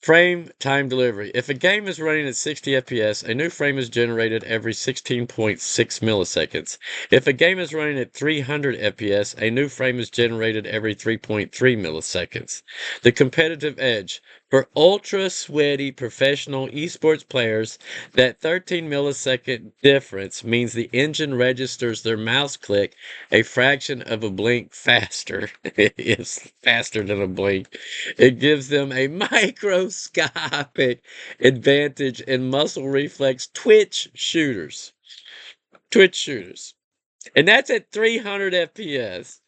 Frame time delivery. If a game is running at 60 FPS, a new frame is generated every 16.6 milliseconds. If a game is running at 300 FPS, a new frame is generated every 3.3 milliseconds. The competitive edge. For ultra sweaty professional esports players, that 13 millisecond difference means the engine registers their mouse click a fraction of a blink faster. It's faster than a blink. It gives them a microscopic advantage in muscle reflex twitch shooters. Twitch shooters. And that's at 300 FPS.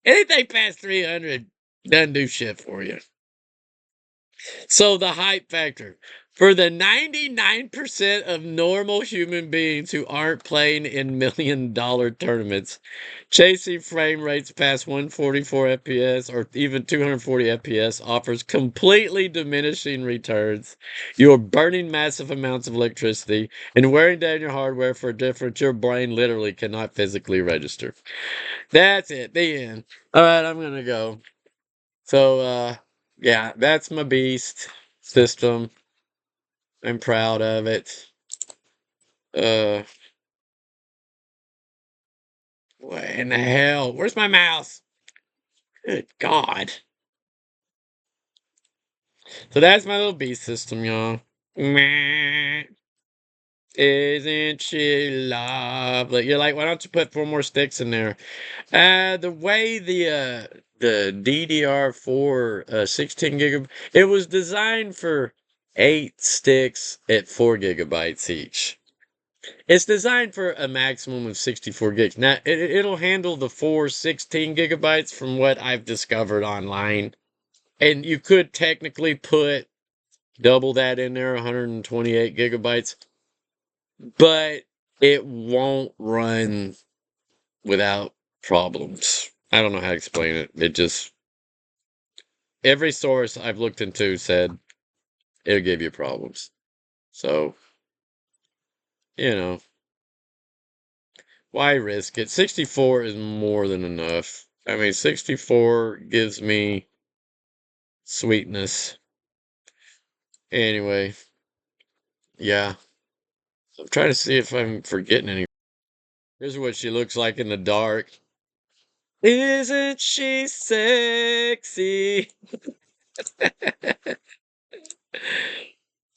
Anything past 300 doesn't do shit for you. So the hype factor. For the 99% of normal human beings who aren't playing in $1 million tournaments, chasing frame rates past 144 FPS or even 240 FPS offers completely diminishing returns. You're burning massive amounts of electricity and wearing down your hardware for a difference your brain literally cannot physically register. That's it. The end. All right, I'm going to go. So, yeah, that's my beast system. I'm proud of it. Uh, what in the hell? Where's my mouse? Good God. So that's my little beast system, y'all. Meh. Isn't she lovely? You're like, why don't you put 4 more sticks in there? The way the DDR4 16 gigabyte, it was designed for 8 sticks at 4 gigabytes each. It's designed for a maximum of 64 gigs. Now, it'll handle the 4 16 gigabytes from what I've discovered online. And you could technically put double that in there, 128 gigabytes, but it won't run without problems. I don't know how to explain it. It just, every source I've looked into said it'll give you problems. So, you know, why risk it? 64 is more than enough. I mean, 64 gives me sweetness. Anyway, yeah. I'm trying to see if I'm forgetting any. Here's what she looks like in the dark. Isn't she sexy?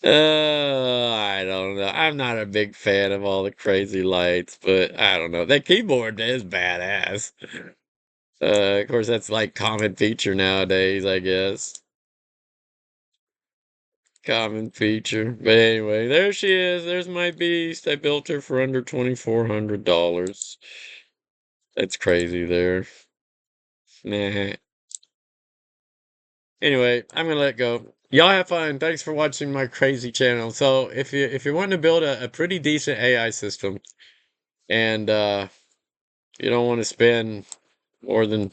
I don't know. I'm not a big fan of all the crazy lights, but I don't know. That keyboard is badass. Of course, that's like common feature nowadays, I guess. Common feature. But anyway, there she is. There's my beast. I built her for under $2,400. That's crazy there. Nah. Anyway, I'm gonna let go. Y'all have fun. Thanks for watching my crazy channel. So if you're wanting to build a pretty decent AI system and you don't want to spend more than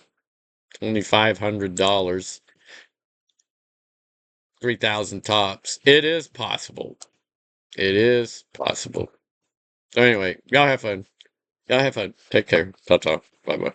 $2,500, 3,000 tops, it is possible. It is possible. So anyway, y'all have fun. Y'all have fun. Take care. Ta-ta. Bye-bye.